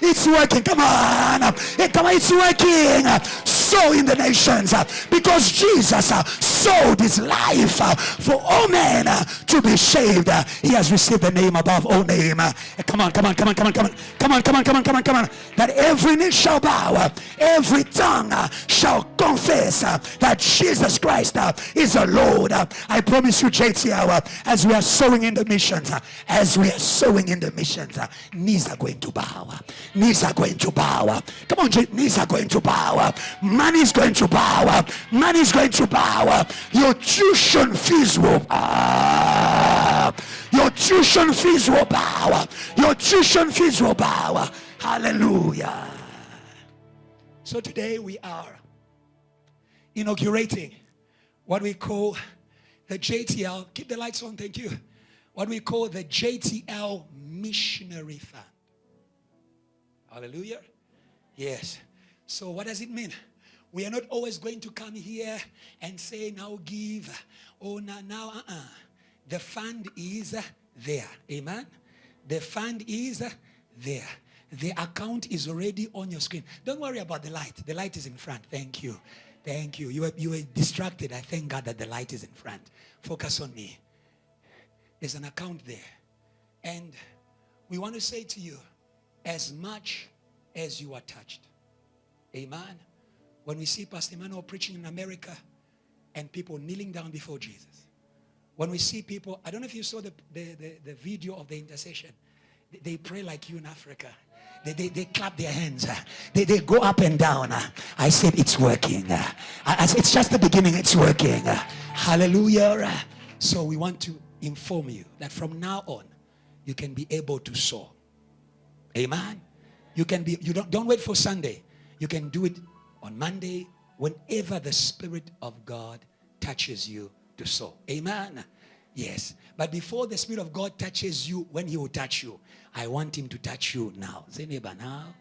it's working. Come on. Hey, come on. It's working. Sow in the nations, because Jesus sowed his life for all men to be saved. He has received the name above all name. Come on, come on, come on, come on, come on, come on, come on, come on, come on, come on. That every knee shall bow, every tongue shall confess that Jesus Christ is the Lord. I promise you, JTL, as we are sowing in the missions, as we are sowing in the missions, knees are going to bow. Knees are going to bow. Come on, knees are going to bow. Money is going to bow. Money is going to bow. Your tuition fees will bow. Your tuition fees will bow. Your tuition fees will bow. Hallelujah. So today we are inaugurating what we call the JTL. Keep the lights on, thank you. What we call the JTL Missionary Fund. Hallelujah. Yes. So what does it mean? We are not always going to come here and say, now give. Oh, now. The fund is there. Amen. The fund is there. The account is already on your screen. Don't worry about the light. The light is in front. Thank you. Thank you. You were distracted. I thank God that the light is in front. Focus on me. There's an account there. And we want to say to you, as much as you are touched. Amen. When we see Pastor Emmanuel preaching in America and people kneeling down before Jesus. When we see people, I don't know if you saw the video of the intercession. They pray like you in Africa. They clap their hands. They go up and down. I said it's working. It's just the beginning. It's working. Hallelujah. So we want to inform you that from now on, you can be able to sow. Amen. You don't wait for Sunday. You can do it on Monday, whenever the Spirit of God touches you to sow. Amen. Yes. But before the Spirit of God touches you, when he will touch you, I want him to touch you now. Say neighbor now.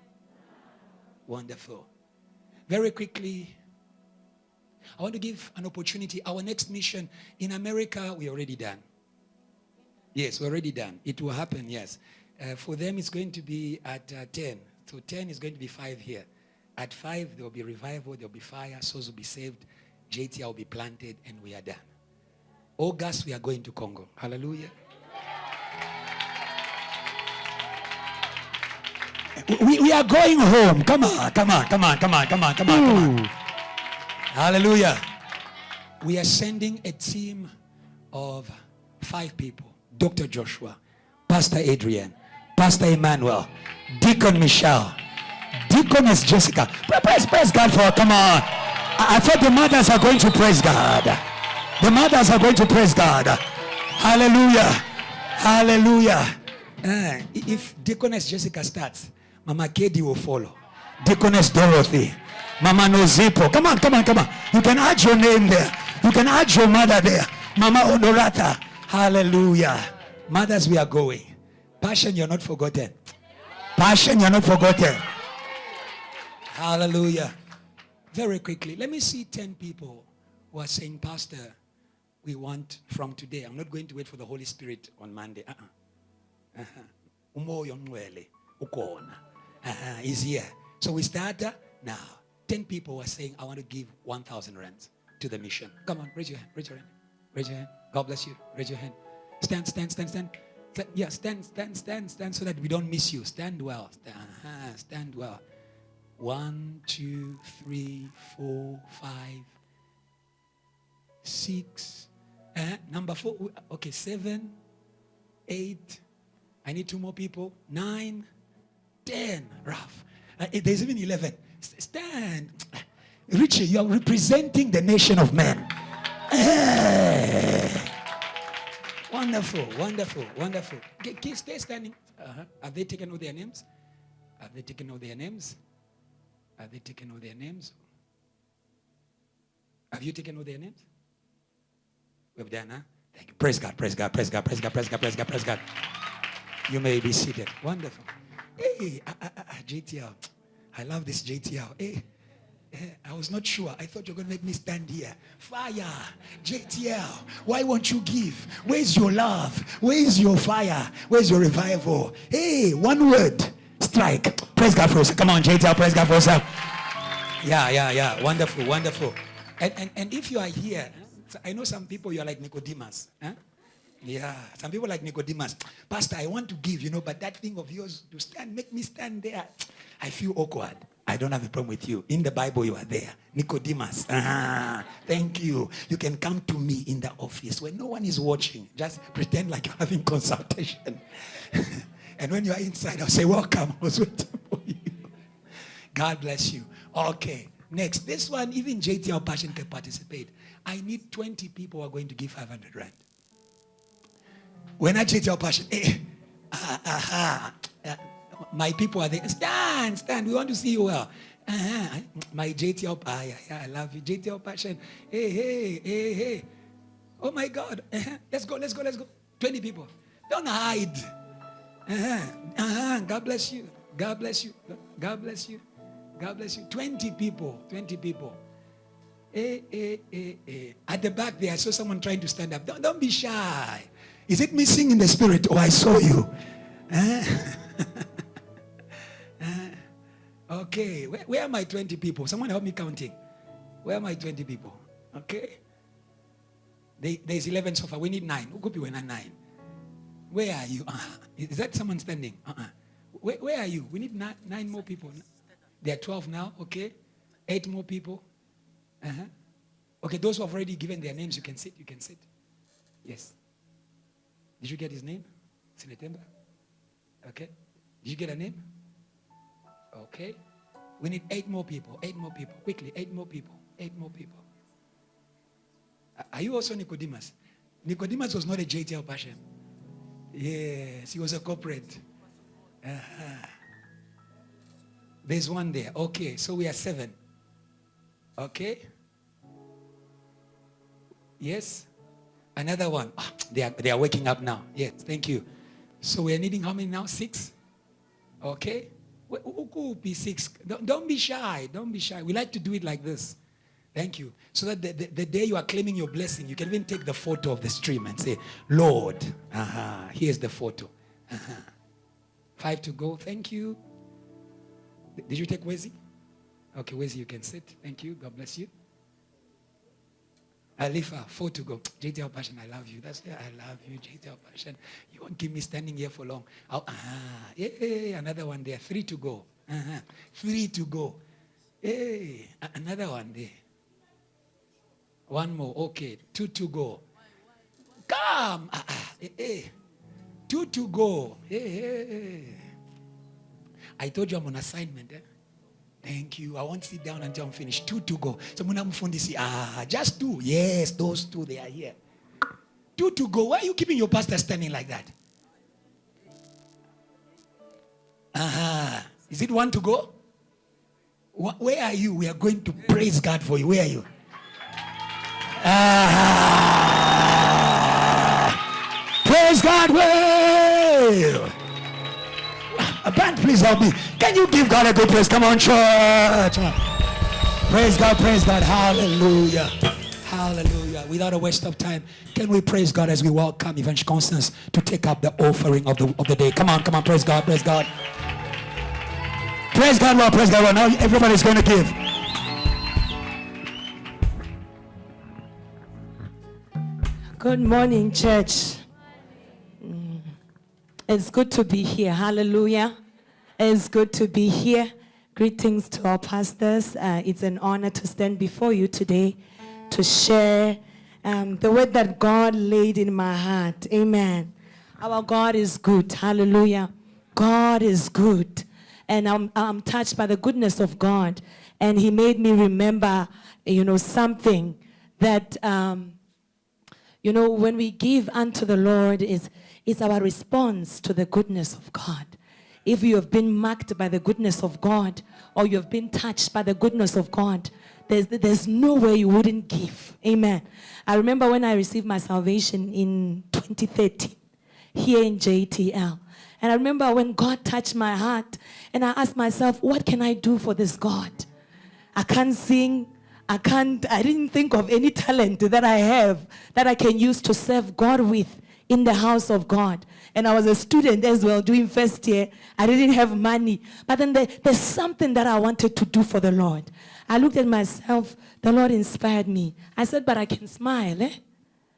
Wonderful. Very quickly, I want to give an opportunity. Our next mission in America, we're already done. Yes, we're already done. It will happen, yes. For them, it's going to be at 10. So 10 is going to be 5 here. At 5, there will be revival, there will be fire, souls will be saved, JTR will be planted, and we are done. August, we are going to Congo. Hallelujah. We are going home. Come on. Hallelujah. We are sending a team of 5 people. Dr. Joshua, Pastor Adrian, Pastor Emmanuel, Deacon Michelle, Deaconess Jessica. Praise God for her. Come on. I thought the mothers are going to praise God. The mothers are going to praise God. Hallelujah. Hallelujah. If Deaconess Jessica starts, Mama Kedi will follow. Deaconess Dorothy, Mama Nozipo. Come on. You can add your name there. You can add your mother there. Mama Honorata. Hallelujah. Mothers, we are going. Passion, you're not forgotten. Passion, you're not forgotten. Hallelujah. Very quickly, let me see 10 people who are saying, Pastor, we want from today. I'm not going to wait for the Holy Spirit on Monday. He's here. So we start now. 10 people were saying, I want to give 1,000 rands to the mission. Come on, raise your hand. Raise your hand. God bless you. Raise your hand. Stand. Yeah, stand so that we don't miss you. Stand well. Stand well. 1, 2, 3, 4, 5, 6. Number 4. Okay, 7, 8. I need 2 more people. 9, 10. Rough. There's even 11. Stand. Richie, you are representing the nation of men. Wonderful. Stay standing. Have they taken all their names? Have they taken all their names? Have you taken all their names? We've done, huh? Thank you. Praise God. You may be seated. Wonderful. Hey, JTL. I love this JTL. Hey, I was not sure. I thought you were going to make me stand here. Fire. JTL. Why won't you give? Where's your love? Where's your fire? Where's your revival? Hey, one word. Strike. Praise God for us. Come on, JTL. Praise God for us. Yeah. Wonderful. And if you are here, I know some people, you are like Nicodemus. Huh? Yeah, some people like Nicodemus. Pastor, I want to give, but that thing of yours to stand, make me stand there. I feel awkward. I don't have a problem with you. In the Bible, you are there. Nicodemus. Thank you. You can come to me in the office when no one is watching. Just pretend like you're having consultation. And when you are inside, I'll say, welcome. I was waiting for you. God bless you. Okay. Next. This one, even JTL Passion can participate. I need 20 people who are going to give 500 rand. When I JTL Passion, my people are there. Stand. We want to see you well. My JTL, I love you. JTL Passion. Hey. Oh my God. Let's go. 20 people. Don't hide. God bless you. 20 people. At the back there, I saw someone trying to stand up. Don't be shy. Is it missing in the spirit? Oh, I saw you. Okay. Where are my 20 people? Someone help me counting. Where are my 20 people? Okay. There's 11 so far. We need 9. Who could be when I'm 9? Where are you? Is that someone standing? Where are you? We need 9 more people. There are 12 now. Okay. 8 more people. Okay, those who have already given their names, you can sit. Yes. Did you get his name? Sinetemba? Okay. Did you get a name? Okay. We need 8 more people. Quickly, 8 more people. Are you also Nicodemus? Nicodemus was not a JTL Passion. Yes, he was a corporate. There's one there. Okay, so we are 7. Okay. Yes. Another one. They are waking up now. Yes, thank you. So we are needing how many now? 6. Okay. Who could be 6? Don't be shy. We like to do it like this. Thank you. So that the day you are claiming your blessing, you can even take the photo of the stream and say, Lord, here's the photo. 5 to go. Thank you. Did you take Wezi? Okay, Wezi, you can sit. Thank you. God bless you. Alifa, 4 to go. JT Passion, I love you. That's it. I love you, JT Passion. You won't keep me standing here for long. Yeah, another one there. 3 to go. 3 to go. Hey, another one there. One more. Okay, 2 to go. Come. 2 to go. Hey. I told you I'm on assignment. Thank you. I won't sit down until I'm finished. 2 to go. So just 2. Yes, those 2, they are here. 2 to go. Why are you keeping your pastor standing like that? Is it 1 to go? Where are you? We are going to praise God for you. Where are you? Praise God. Well. Band, please help me. Can you give God a good praise? Come on, church. Praise God, praise God. Hallelujah. Hallelujah. Without a waste of time, can we praise God as we welcome Evangelist Constance to take up the offering of the day? Come on, praise God, praise God. Praise God, Lord, praise God, Lord. Now everybody's going to give.
Good morning, church. It's good to be here. Hallelujah. It's good to be here. Greetings to our pastors. It's an honor to stand before you today to share the word that God laid in my heart. Amen. Our God is good. Hallelujah. God is good. And I'm touched by the goodness of God. And he made me remember, something that, when we give unto the Lord is our response to the goodness of God. If you have been marked by the goodness of God, or you have been touched by the goodness of God, there's no way you wouldn't give. Amen. I remember when I received my salvation in 2013 here in JTL. And I remember when God touched my heart and I asked myself, what can I do for this God? I can't sing. I didn't think of any talent that I have that I can use to serve God with in the house of God. And I was a student as well, doing first year. I didn't have money. But then there's something that I wanted to do for the Lord. I looked at myself. The Lord inspired me. I said, but I can smile.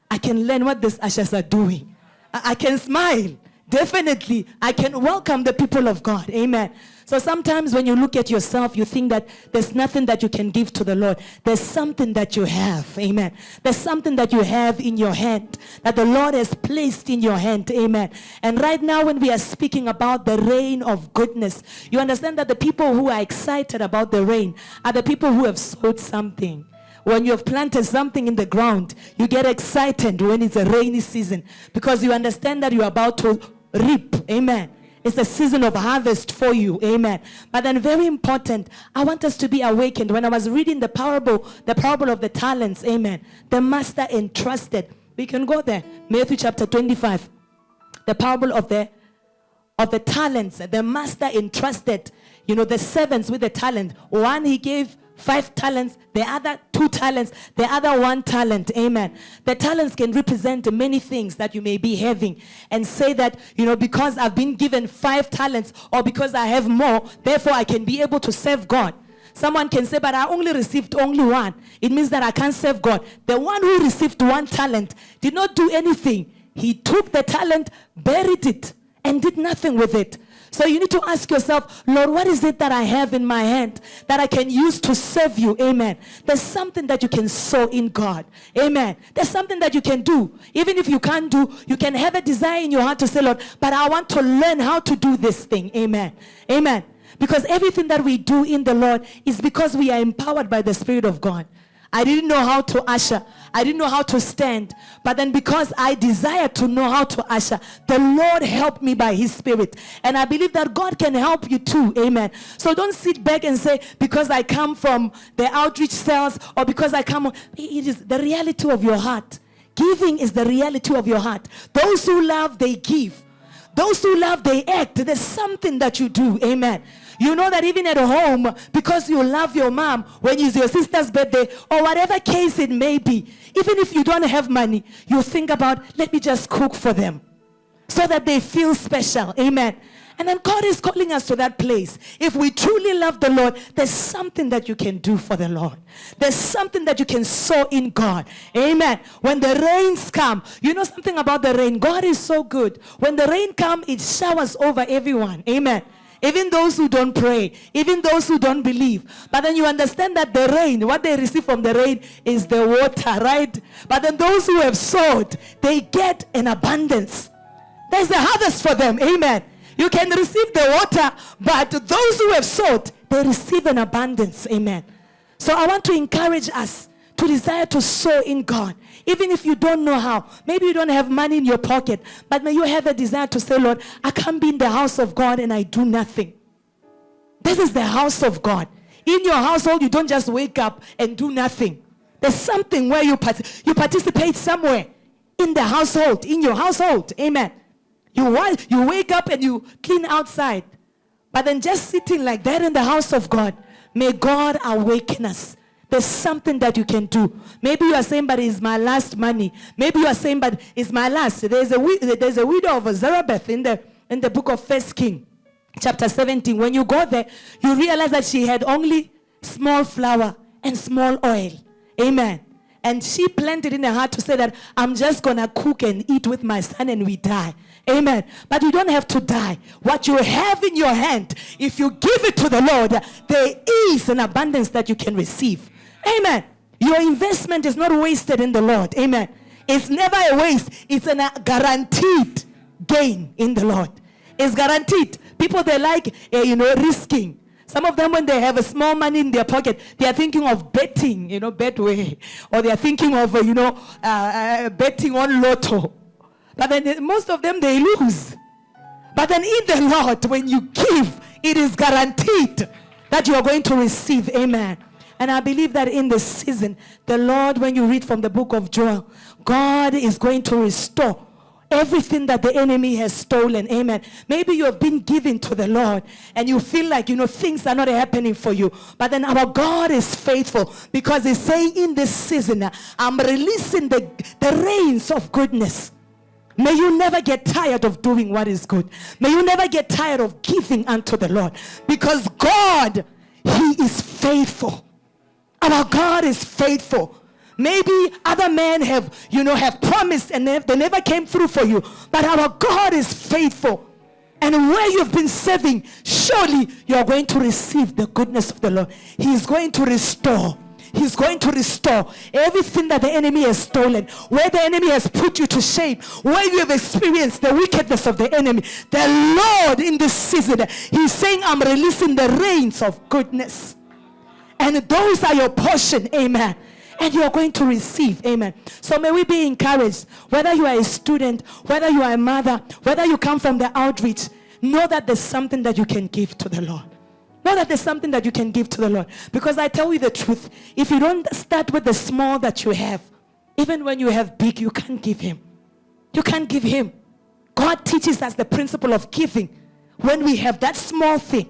I can learn what these ushers are doing. I can smile. Definitely, I can welcome the people of God. Amen. So sometimes when you look at yourself, you think that there's nothing that you can give to the Lord. There's something that you have. Amen. There's something that you have in your hand that the Lord has placed in your hand. Amen. And right now when we are speaking about the rain of goodness, you understand that the people who are excited about the rain are the people who have sowed something. When you have planted something in the ground, you get excited when it's a rainy season because you understand that you're about to reap. Amen. It's a season of harvest for you. Amen. But then very important, I want us to be awakened. When I was reading the parable of the talents, amen, the master entrusted. We can go there. Matthew chapter 25. The parable of the talents. The master entrusted, the servants with the talent. One he gave 5 talents, the other 2 talents, the other 1 talent. Amen. The talents can represent many things that you may be having and say that, because I've been given 5 talents or because I have more, therefore I can be able to serve God. Someone can say, but I only received only 1. It means that I can't serve God. The one who received 1 talent did not do anything. He took the talent, buried it, and did nothing with it. So you need to ask yourself, Lord, what is it that I have in my hand that I can use to serve you? Amen. There's something that you can sow in God. Amen. There's something that you can do. Even if you can't do, you can have a desire in your heart to say, Lord, but I want to learn how to do this thing. Amen. Amen. Because everything that we do in the Lord is because we are empowered by the Spirit of God. I didn't know how to usher. I didn't know how to stand. But then because I desired to know how to usher, the Lord helped me by His Spirit. And I believe that God can help you too. Amen. So don't sit back and say, because I come from the outreach cells or because I come. It is the reality of your heart. Giving is the reality of your heart. Those who love, they give. Those who love, they act. There's something that you do. Amen. You know that even at home, because you love your mom, when it's your sister's birthday, or whatever case it may be, even if you don't have money, you think about, let me just cook for them so that they feel special. Amen. And then God is calling us to that place. If we truly love the Lord, there's something that you can do for the Lord. There's something that you can sow in God. Amen. When the rains come, you know something about the rain. God is so good. When the rain comes, it showers over everyone. Amen. Even those who don't pray, even those who don't believe. But then you understand that the rain, what they receive from the rain is the water, right? But then those who have sowed, they get an abundance. There's a harvest for them. Amen. You can receive the water, but those who have sowed, they receive an abundance. Amen. So I want to encourage us to desire to sow in God. Even if you don't know how. Maybe you don't have money in your pocket, but may you have a desire to say, Lord, I can't be in the house of God and I do nothing. This is the house of God. In your household, you don't just wake up and do nothing. There's something where you participate somewhere in the household, in your household. Amen. You wake up and you clean outside. But then just sitting like that in the house of God, may God awaken us. There's something that you can do. Maybe you are saying, but it's my last money. Maybe you are saying, but it's my last. There's a widow of Zarephath in the book of 1 Kings, chapter 17. When you go there, you realize that she had only small flour and small oil. Amen. And she planted in her heart to say that I'm just going to cook and eat with my son and we die. Amen. But you don't have to die. What you have in your hand, if you give it to the Lord, there is an abundance that you can receive. Amen. Your investment is not wasted in the Lord. Amen. It's never a waste. It's a guaranteed gain in the Lord. It's guaranteed. People, they like, risking. Some of them, when they have a small money in their pocket, they are thinking of betting, Betway. Or they are thinking of, betting on lotto. But then most of them, they lose. But then in the Lord, when you give, it is guaranteed that you are going to receive. Amen. And I believe that in this season, the Lord, when you read from the book of Joel, God is going to restore everything that the enemy has stolen. Amen. Maybe you have been given to the Lord and you feel like, things are not happening for you. But then our God is faithful because he's saying in this season, I'm releasing the rains of goodness. May you never get tired of doing what is good. May you never get tired of giving unto the Lord. Because God, he is faithful. Our God is faithful. Maybe other men have promised and they never came through for you. But our God is faithful. And where you've been serving, surely you are going to receive the goodness of the Lord. He is going to restore. He's going to restore everything that the enemy has stolen, where the enemy has put you to shame, where you have experienced the wickedness of the enemy. The Lord in this season, he's saying, I'm releasing the rains of goodness. And those are your portion. Amen. And you are going to receive. Amen. So may we be encouraged, whether you are a student, whether you are a mother, whether you come from the outreach, know that there's something that you can give to the Lord. Know that there's something that you can give to the Lord. Because I tell you the truth, if you don't start with the small that you have, even when you have big, you can't give him. You can't give him. God teaches us the principle of giving when we have that small thing,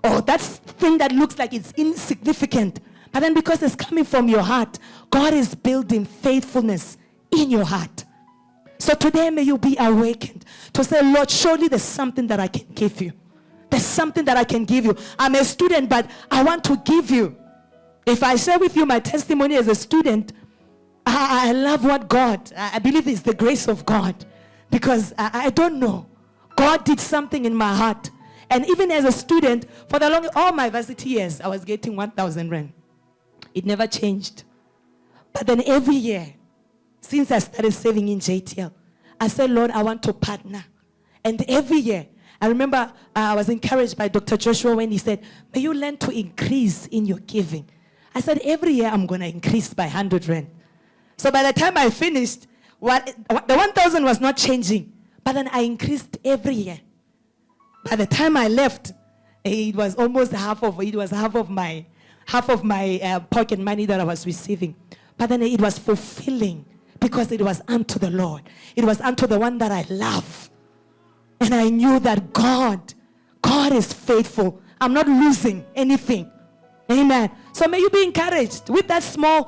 or that thing that looks like it's insignificant, but then because it's coming from your heart, God is building faithfulness in your heart. So today may you be awakened to say, Lord, surely there's something that I can give you. There's something that I can give you. I'm a student, but I want to give you. If I share with you my testimony as a student, I love what God, I believe it's the grace of God. Because I don't know. God did something in my heart. And even as a student, for all my varsity years, I was getting 1,000 rand. It never changed. But then every year, since I started saving in JTL, I said, Lord, I want to partner. And every year, I remember I was encouraged by Dr. Joshua when he said, may you learn to increase in your giving. I said, every year I'm going to increase by 100 rand. So by the time I finished, the 1,000 was not changing. But then I increased every year. By the time I left, it was almost half of my pocket money that I was receiving. But then it was fulfilling because it was unto the Lord. It was unto the one that I love. And I knew that God God is faithful. I'm not losing anything. Amen. So may you be encouraged with that small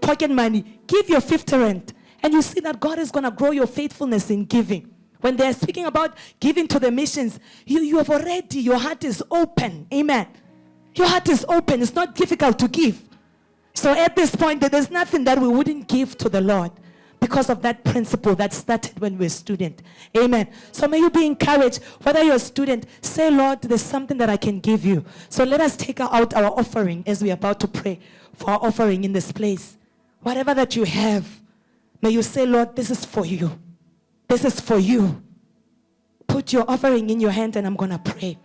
pocket money. Give your 50 rand. And you see that God is going to grow your faithfulness in giving. When they're speaking about giving to the missions, you have already, your heart is open. Amen. Your heart is open. It's not difficult to give. So at this point, there's nothing that we wouldn't give to the Lord because of that principle that started when we were a student. Amen. So may you be encouraged. Whether you're a student, say, Lord, there's something that I can give you. So let us take out our offering as we're about to pray for our offering in this place. Whatever that you have, may you say, Lord, this is for you. This is for you. Put your offering in your hand and I'm going to pray.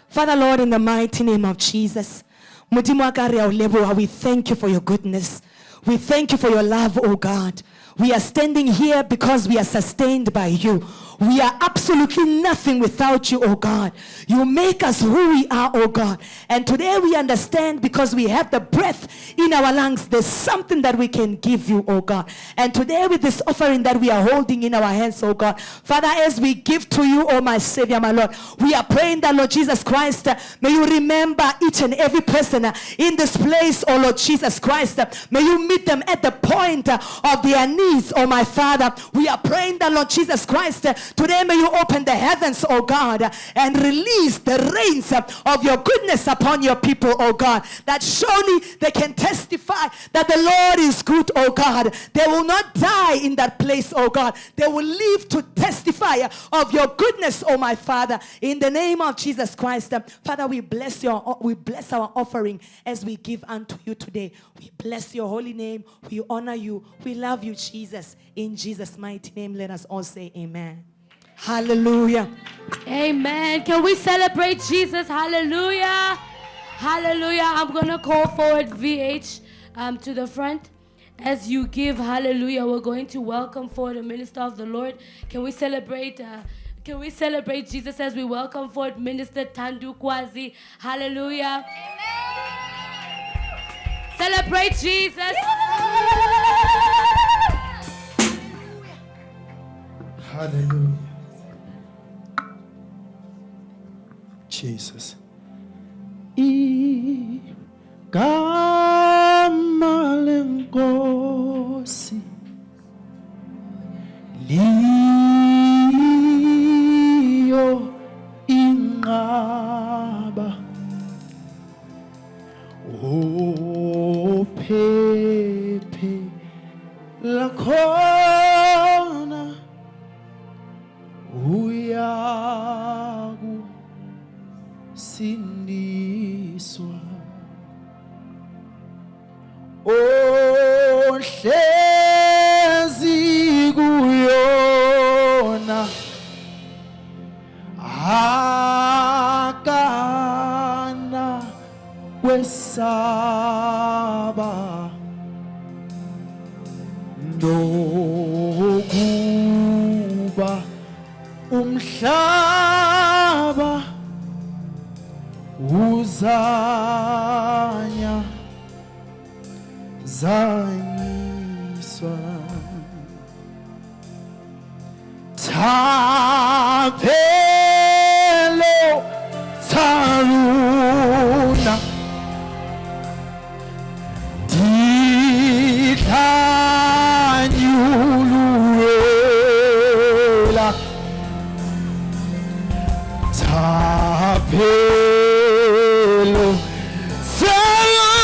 Father, Lord, in the mighty name of Jesus, we thank you for your goodness. We thank you for your love, oh God. We are standing here because we are sustained by you. We are absolutely nothing without you, oh God. You make us who we are, oh God. And today we understand because we have the breath in our lungs, there's something that we can give you, oh God. And today with this offering that we are holding in our hands, oh God, Father, as we give to you, oh my Savior, my Lord, we are praying that, Lord Jesus Christ, may you remember each and every person in this place, oh Lord Jesus Christ. May you meet them at the point of their needs, oh my Father. We are praying that, Lord Jesus Christ, today may you open the heavens, oh God, and release the rains of your goodness upon your people, oh God, that surely they can testify that the Lord is good, oh God. They will not die in that place, oh God. They will live to testify of your goodness, oh my Father. In the name of Jesus Christ, Father, we bless our offering as we give unto you today. We bless your holy name. We honor you. We love you, Jesus. In Jesus' mighty name, let us all say amen. Hallelujah.
Amen. Can we celebrate Jesus? Hallelujah. Hallelujah. I'm going to call forward VH to the front. As you give, hallelujah, we're going to welcome forward the minister of the Lord. Can we celebrate Jesus as we welcome forward Minister Tandu Kwazi? Hallelujah. Amen. Celebrate Jesus.
Hallelujah. Jesus. Igama lenkosi liyo inqaba ophephe lakhona uyakusindiswa ohlezi kuyona akana kwesaba nokuba umhlaba uzanya zanyiswa Thapelo Taruna Dithanyuluela Thapelo Taruna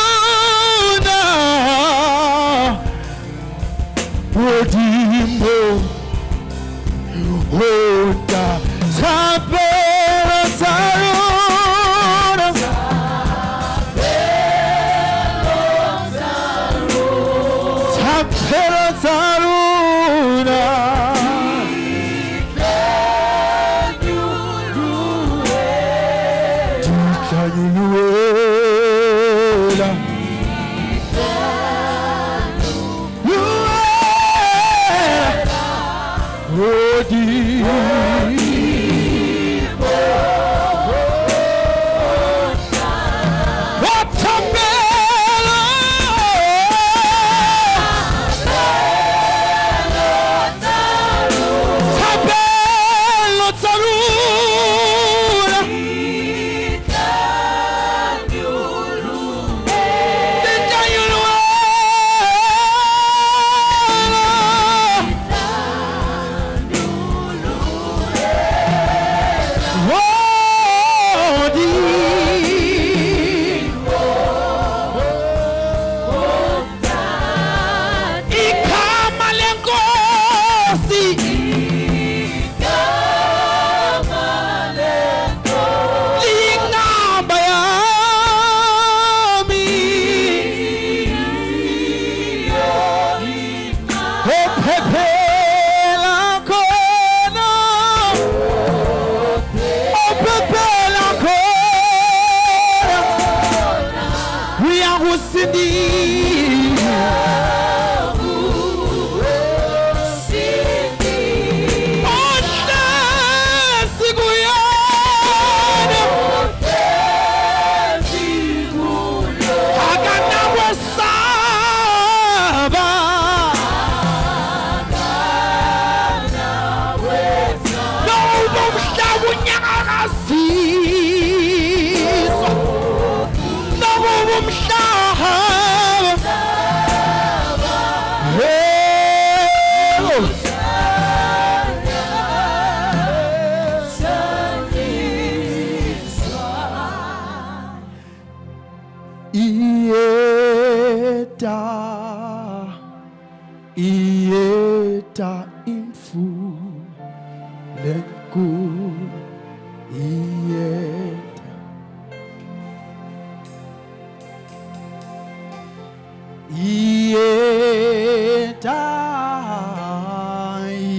Odimbo Oda Thapelo Taruna Thapelo Taruna Dithanyuluela Thapelo Taruna imfule nkulu iyeta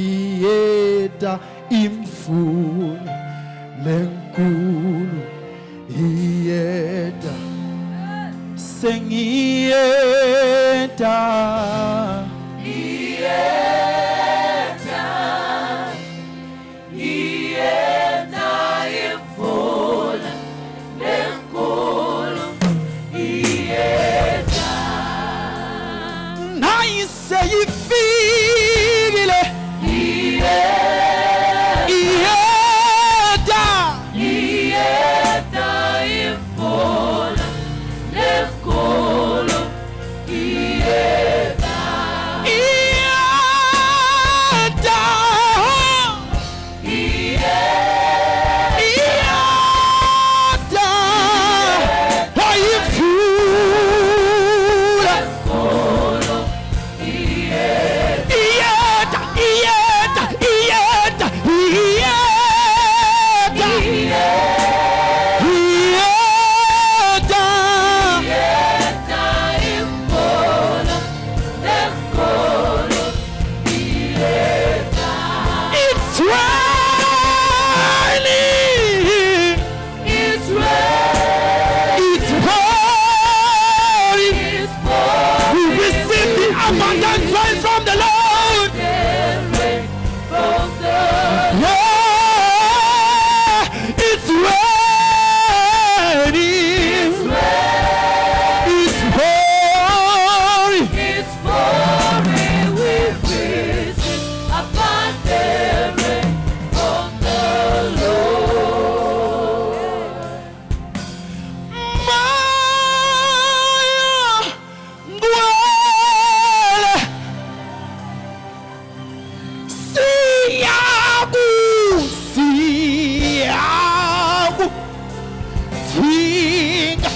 iyeta imfule lenkulu iyeta sengiyeta seyifikile iyeta
imfula lenkulu iyeta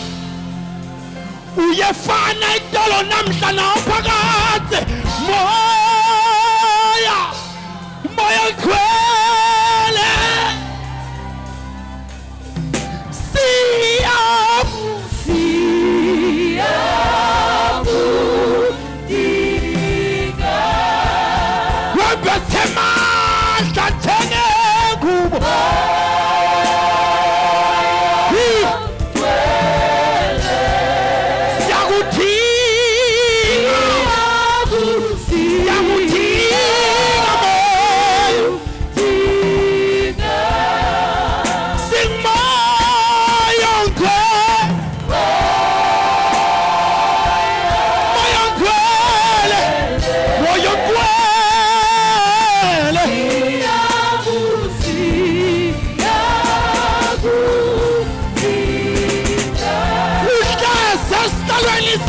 uyefana idolo namhla nawuphakathi moya khwele siyabudinga webethe mandla njengengubo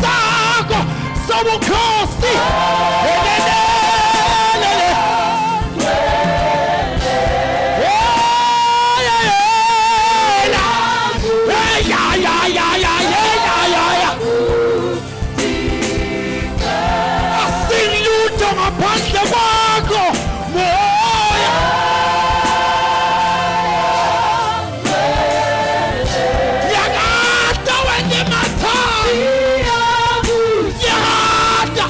sakho sobukhosi asilutho ngaphandle kwakho moya yakade wena mathanda yakade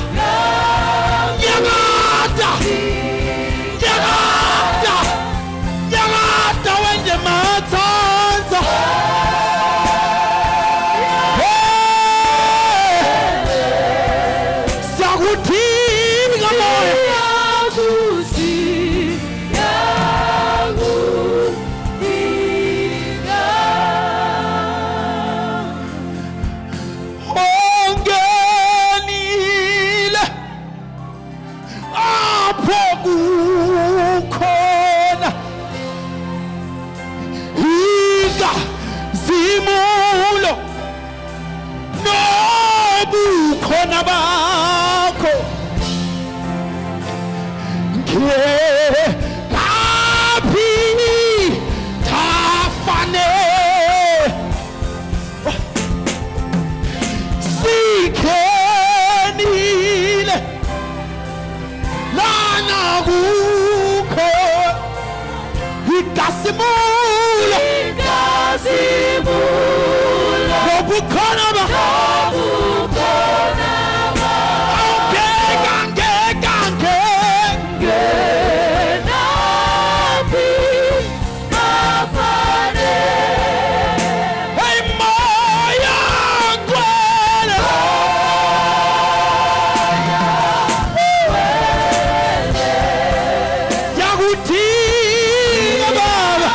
Siyakudinga Baba.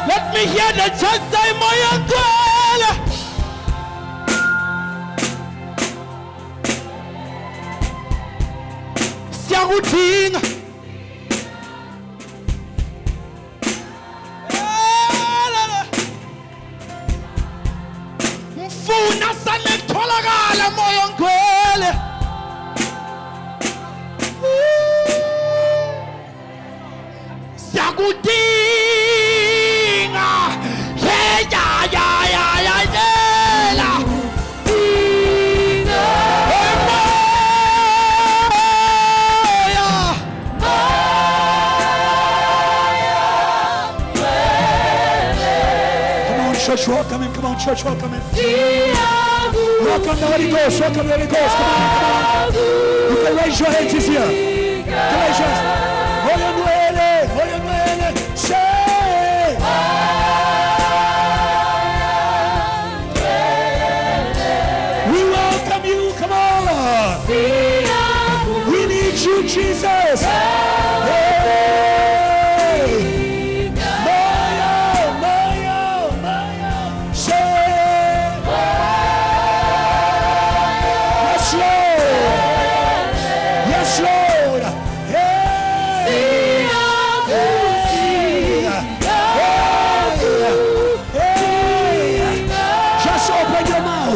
Let me hear the church say moya ngcwele. Siyakudinga. Mfuna sanetholakala moya ngcwele. Siyakudinga. Yeah.
Church, welcome him. Come on, church, welcome him. Welcome the Holy Ghost. Welcome the Holy Ghost. Come on, come on. You can raise your hands. He's here. You can raise your hands. Moya ngcwele, moya ngcwele. Say. We welcome you. Come on. We need you, Jesus.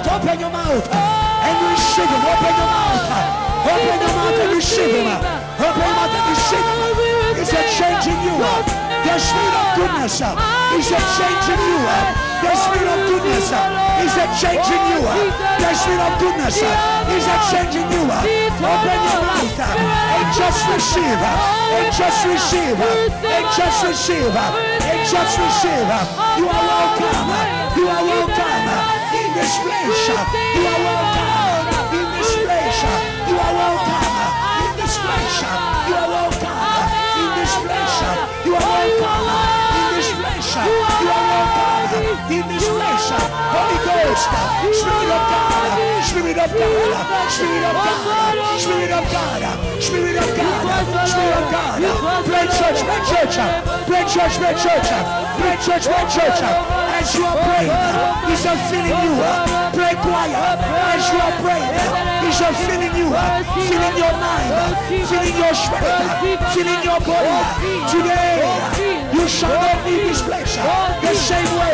Open your mouth and receive him. Open your mouth. Open your mouth and receive him. Open your mouth and receive him. He's changing you. The spirit of goodness is changing you. The spirit of goodness is changing you. The spirit of goodness is changing you. Open your mouth and just receive. And just receive. And just receive. And just receive. You are welcome. You are welcome. In this place, you are welcome. In this place, you are welcome. In this place, you are welcome. In this place, you are welcome. In this place, you are welcome. In this place, Holy Ghost, Spirit of God, Spirit of God, Spirit of God, Spirit of God, Spirit of God, Spirit of God. Pray church, pray church, pray church, pray church, pray church, pray church. As you are praying, He's filling you up. Pray choir. As you are praying, He's filling you up. Filling your mind, filling your spirit, filling your body. Today, you shall not leave this place the same way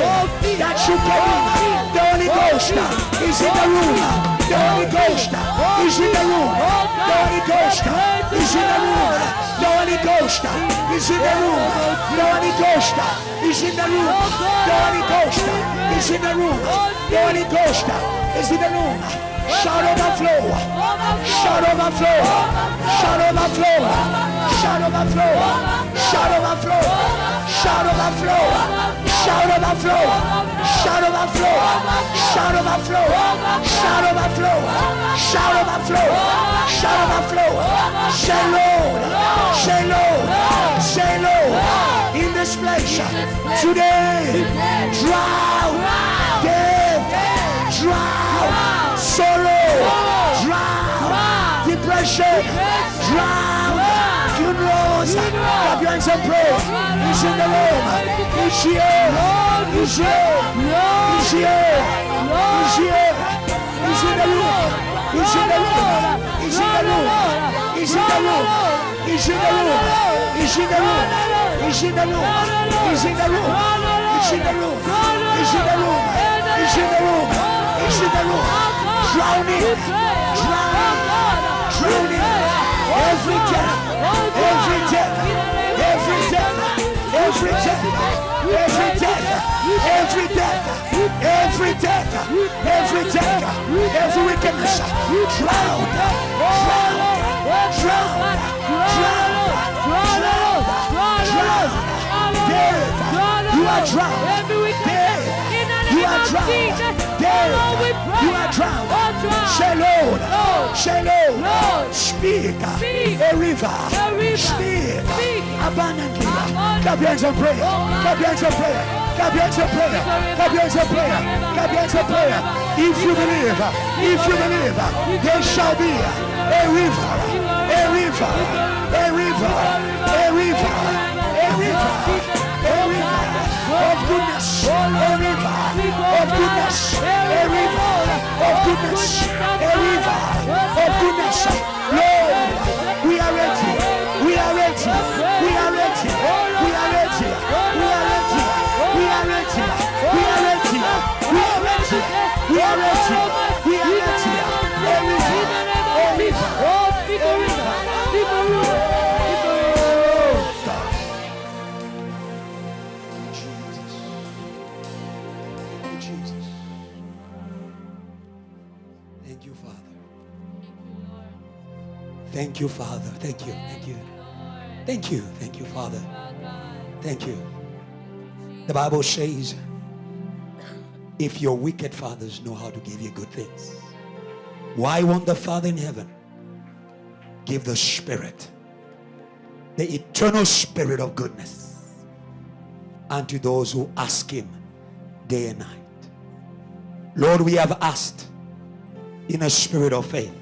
that you came in. The Holy Ghost is in the room. The Holy Ghost is in the room. The Holy Ghost is in the room. The Holy Ghost is in the room. The Holy Ghost is in the room. The Holy Ghost is in the room. The Holy Ghost is in the room. Shout overflow. Shout overflow. Shout overflow. Shout overflow. Shout overflow. Shout overflow. Shout overflow. Shout overflow. Shout overflow. Shout overflow. Shout overflow. Shout overflow. Say Lord. Say Lord. Say Lord. In this place today, drown death, drown sorrow, drown depression, drown funerals. Clap your hands and pray. He's in the room. He's here. He's here. He's here. He's here. He's in the room. He's in the room. He's in the room. He's in the room. He's in the room. He's in the room. He's in the room. He's in the room. He's in the room. He's in the room. He's in the room. He's in the room. Drowning. Drowning. Drowning. Every death. Every death. Every death. Every death. Every death. Every death. Every death. Every death. Every wickedness. Drowned. Drowned. Drowned. Drowned. Drowned. Death. You are drowned. Death. You are are
of
drowned.
Jesus.
Dead.
Oh, Lord, we pray.
You are drowned.
Oh, drown.
Say, Lord.
Lord.
Say, Lord.
Lord.
Speak.
Speak.
A river.
A river.
Speak.
Speak.
Abundantly.
Abundantly.
Clap your hands and prayer. Clap your hands and prayer. Clap your hands and prayer. Clap your hands and prayer. Clap your hands and prayer. If you believe, there shall be a river, a river, a river, a river, a river, a river of goodness, a river of goodness, a river of goodness, a river of goodness. Lord, we are ready, we are ready, we are ready, we are ready, we are ready, we are ready, we are ready, we are ready, we are ready, we are ready. A river, a river, a river, Jesus. Thank you, Father. Thank you, Father. Thank you. Thank you. Thank you. Thank you, Father. Thank you. The Bible says, if your wicked fathers know how to give you good things, why won't the Father in heaven give the Spirit, the eternal Spirit of goodness, unto those who ask Him day and night? Lord, we have asked in a spirit of faith.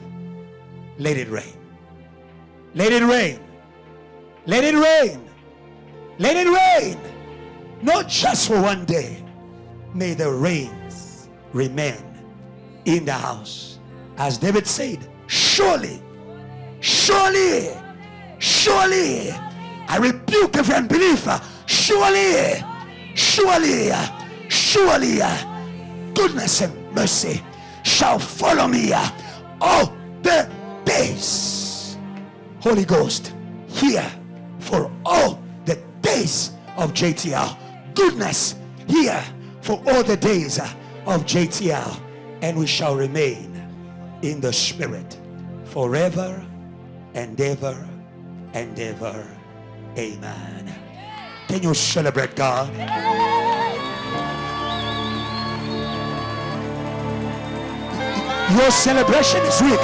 Let it rain. Let it rain. Let it rain. Let it rain. Not just for one day. May the rains remain in the house. As David said, surely, surely, surely, I rebuke every unbeliever. Surely, surely, surely, goodness and mercy shall follow me all the days. Holy Ghost, here for all the days of JTL. Goodness here for all the days of JTL. And we shall remain in the Spirit forever and ever and ever. Amen. Can you celebrate God? Your celebration is weak.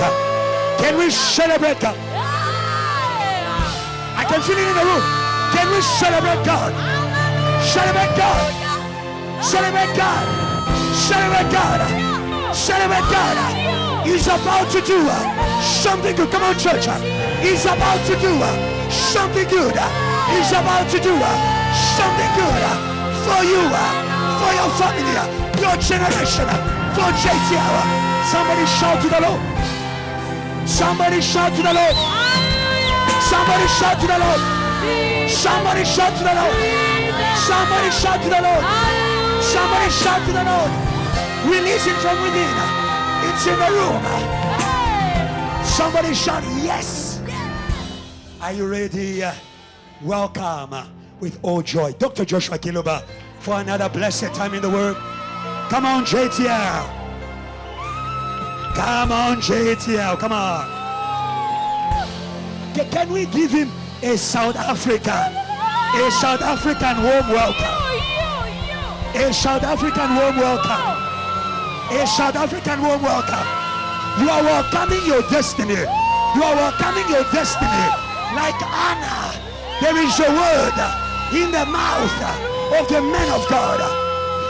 Can we celebrate God? I can feel it in the room. Can we celebrate God? Celebrate God. Celebrate God. Celebrate God. Celebrate God. He's about to do something good. Come on, church. He's about to do something good. He's about to do something good for you, for your family, your generation, for JTL. Somebody shout to the Lord. Somebody shout to the Lord. Somebody shout to the Lord. Somebody shout to the Lord. Somebody shout to the Lord. Somebody shout to the Lord. Release it from within. It's in the room. Somebody shout yes. Are you ready? Welcome with all joy, Dr. Joshua Kiluba, for another blessed time in the Word. Come on, JTL. Come on, JTL. Come on. Can we give him a South African warm welcome? A South African warm welcome. A South African warm welcome. You are welcoming your destiny. You are welcoming your destiny. Like Anna, there is a word in the mouth of the man of God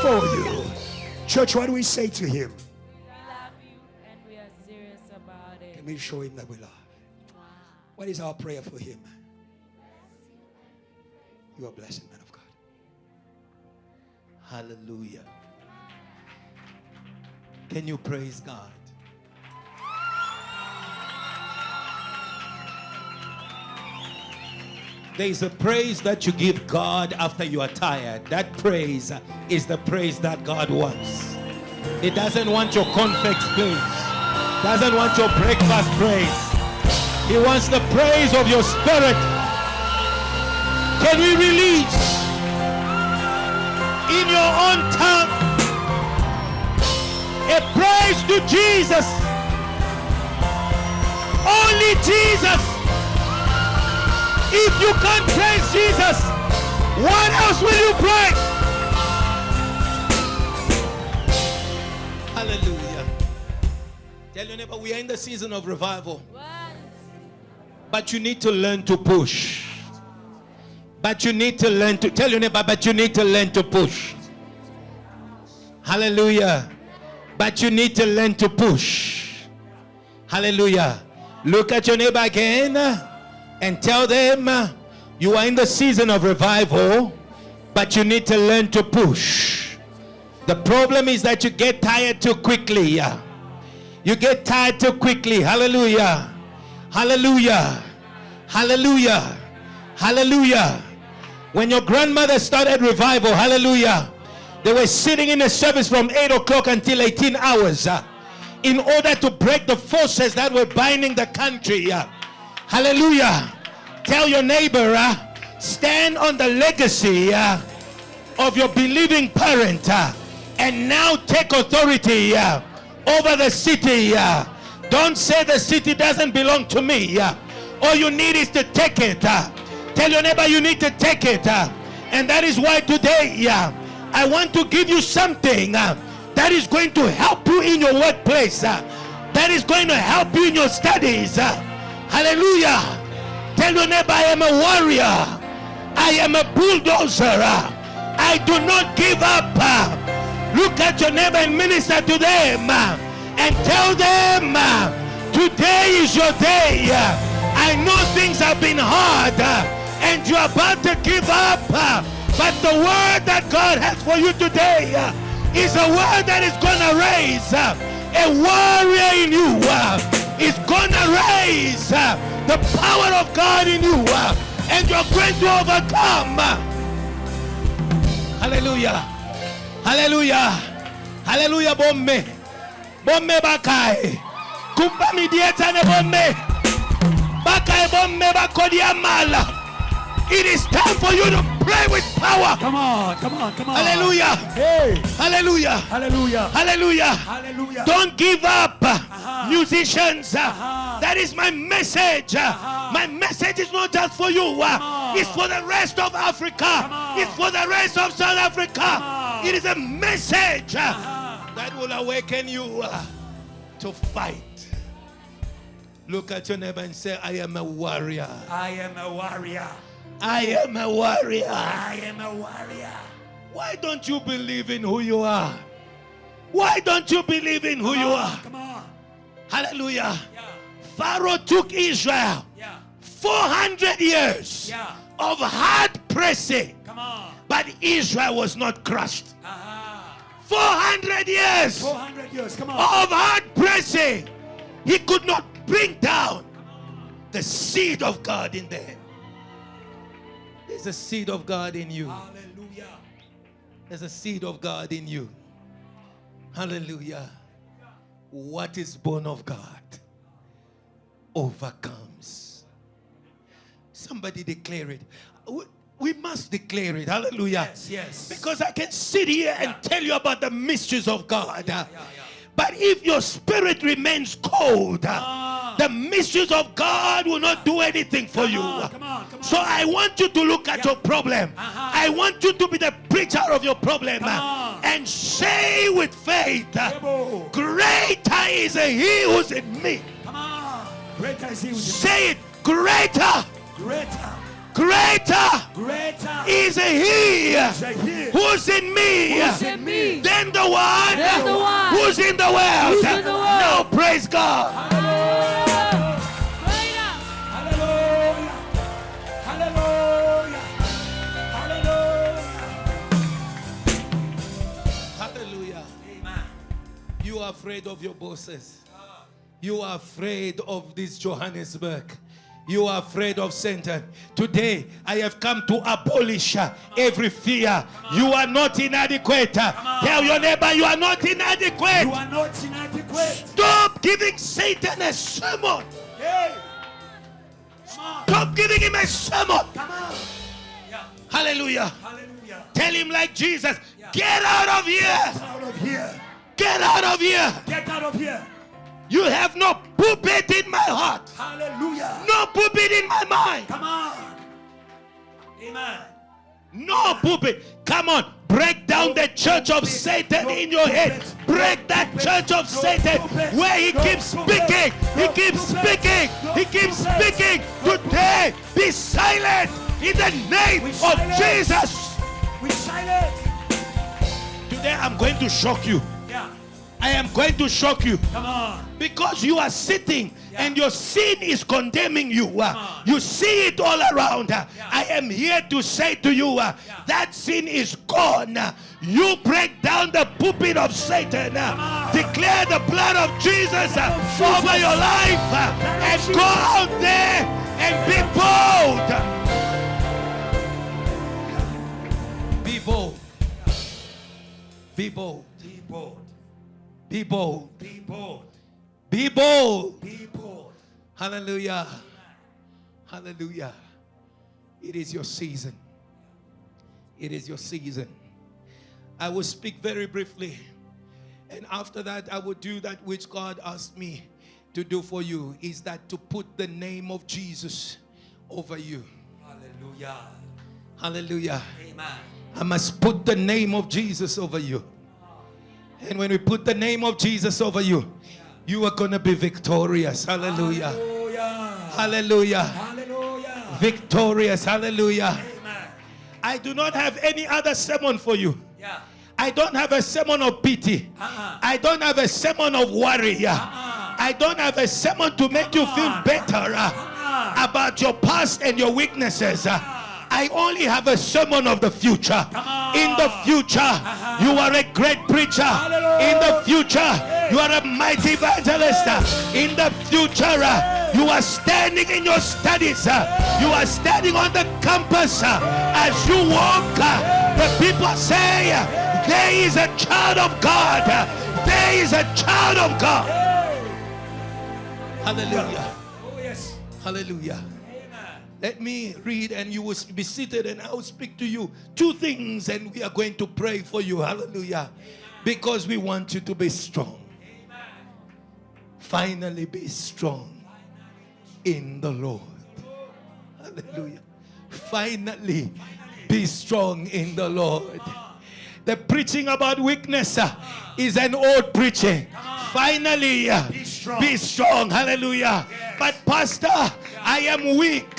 for you. Church, what do we say to him?
We love you and we are serious about it.
Can we show him that we love? What is our prayer for him? You are blessed, man of God.
Hallelujah. Can you praise God? There is a praise that you give God after you are tired. That praise is the praise that God wants. He doesn't want your cornflakes praise. Doesn't want your breakfast praise. He wants the praise of your spirit. Can we release in your own tongue a praise to Jesus? Only Jesus. If you can't praise Jesus, what else will you praise? Tell your neighbor, we are in the season of revival. But you need to learn to push. But you need to learn to, tell your neighbor, but you need to learn to push. Hallelujah. But you need to learn to push. Hallelujah. Look at your neighbor again and tell them you are in the season of revival, but you need to learn to push. The problem is that you get tired too quickly. You get tired too quickly. Hallelujah. Hallelujah. Hallelujah. Hallelujah. When your grandmother started revival, hallelujah, they were sitting in the service from 8 o'clock until 18 hours in order to break the forces that were binding the country. Hallelujah. Tell your neighbor, stand on the legacy of your believing parent and now take authority over the city. Don't say the city doesn't belong to me. All you need is to take it. Tell your neighbor you need to take it. And that is why today I want to give you something that is going to help you in your workplace. That is going to help you in your studies. Hallelujah. Tell your neighbor, I am a warrior. I am a bulldozer. I do not give up. Look at your neighbor and minister to them and tell them today is your day. I know things have been hard and you're about to give up, but the word that God has for you today is a word that is going to raise a warrior in you. Is going to raise the power of God in you, and you're going to overcome. Hallelujah. Hallelujah. Hallelujah. Bomme. Bomme bakai. Kumpa midieta ne bomme. Bakai bomme bakodia mala. It is time for you to pray with power.
Come on, come on, come on.
Hallelujah.
Hey.
Hallelujah.
Hallelujah.
Hallelujah.
Hallelujah.
Don't give up. Musicians, that is my message. My message is not just for you. It's for the rest of Africa. It's for the rest of South Africa. It is a message that will awaken you to fight. Look at your neighbor and say, I am a warrior.
I am a warrior.
I am a warrior.
I am a warrior.
Why don't you believe in who you are? Why don't you believe in who you are?
Come on.
Hallelujah.
Yeah.
Pharaoh took Israel 400 years of hard pressing.
Come on.
But Israel was not crushed. 400 years
400 years. Come on.
of hard pressing. He could not bring down the seed of God in them. There's a seed of God in you.
Hallelujah.
There's a seed of God in you. Hallelujah. What is born of God overcomes. Somebody declare it. We must declare it. Hallelujah.
Yes, yes.
Because I can sit here and tell you about the mysteries of God. But if your spirit remains cold, the mysteries of God will not do anything for you.
Come on.
So I want you to look at your problem. I want you to be the preacher of your problem and say with faith, greater is he who's in me.
Come on. Greater is he who's in me.
Say it, greater.
Greater.
Greater
Greater
is he
he
who's in me
Who's in me?
than the one
Than the one
who's in the world.
who's in the world.
Now praise God.
Hallelujah. Hallelujah. Hallelujah.
Hallelujah.
Amen.
You are afraid of your bosses. You are afraid of this Johannesburg. You are afraid of Satan. Today, I have come to abolish every fear. You are not inadequate. Tell your neighbor, you are not inadequate.
You are not inadequate.
Stop giving Satan a sermon.
Hey. Come on.
Stop giving him a sermon.
Come on. Yeah.
Hallelujah.
Hallelujah.
Tell him like Jesus, get out of here.
Get out of here.
Get out of here.
Get out of here.
You have no pulpit in my heart.
Hallelujah.
No pulpit in my mind.
Come on. Amen.
No pulpit. Come on. break down the church of Satan in your head. Break that church of Satan where he keeps speaking. He keeps speaking. He keeps speaking. Today, be silent in the name of Jesus.
We silence.
Today, I'm going to shock you.
Yeah.
I am going to shock you.
Come on.
Because you are sitting and your sin is condemning you.
on.
You see it all around. I am here to say to you that sin is gone. You break down the pulpit of Satan. Declare the blood of Jesus over your life and go out there and be bold. Be bold. Be bold.
Be bold.
Be bold.
Be bold.
Be bold.
Be bold.
Hallelujah. Hallelujah. It is your season. It is your season. I will speak very briefly. And after that, I will do that which God asked me to do for you. Is that to put the name of Jesus over you.
Hallelujah.
Hallelujah.
Amen.
I must put the name of Jesus over you. And when we put the name of Jesus over you, you are going to be victorious. Hallelujah.
Hallelujah.
Hallelujah.
Hallelujah.
Victorious. Hallelujah.
Amen.
I do not have any other sermon for you.
Yeah.
I don't have a sermon of pity. I don't have a sermon of worry. I don't have a sermon to make you feel better about your past and your weaknesses. I only have a sermon of the future. In the future, you are a great preacher. In the future, you are a mighty evangelist. In the future, you are standing in your studies. You are standing on the campus. As you walk, the people say, there is a child of God. There is a child of God. Hallelujah.
Oh, yes.
Hallelujah. Let me read and you will be seated and I will speak to you two things and we are going to pray for you. Hallelujah. Because we want you to be strong. Finally be strong in the Lord. Hallelujah. Finally be strong in the Lord. The preaching about weakness is an old preaching. Finally be strong. Hallelujah. But Pastor, I am weak.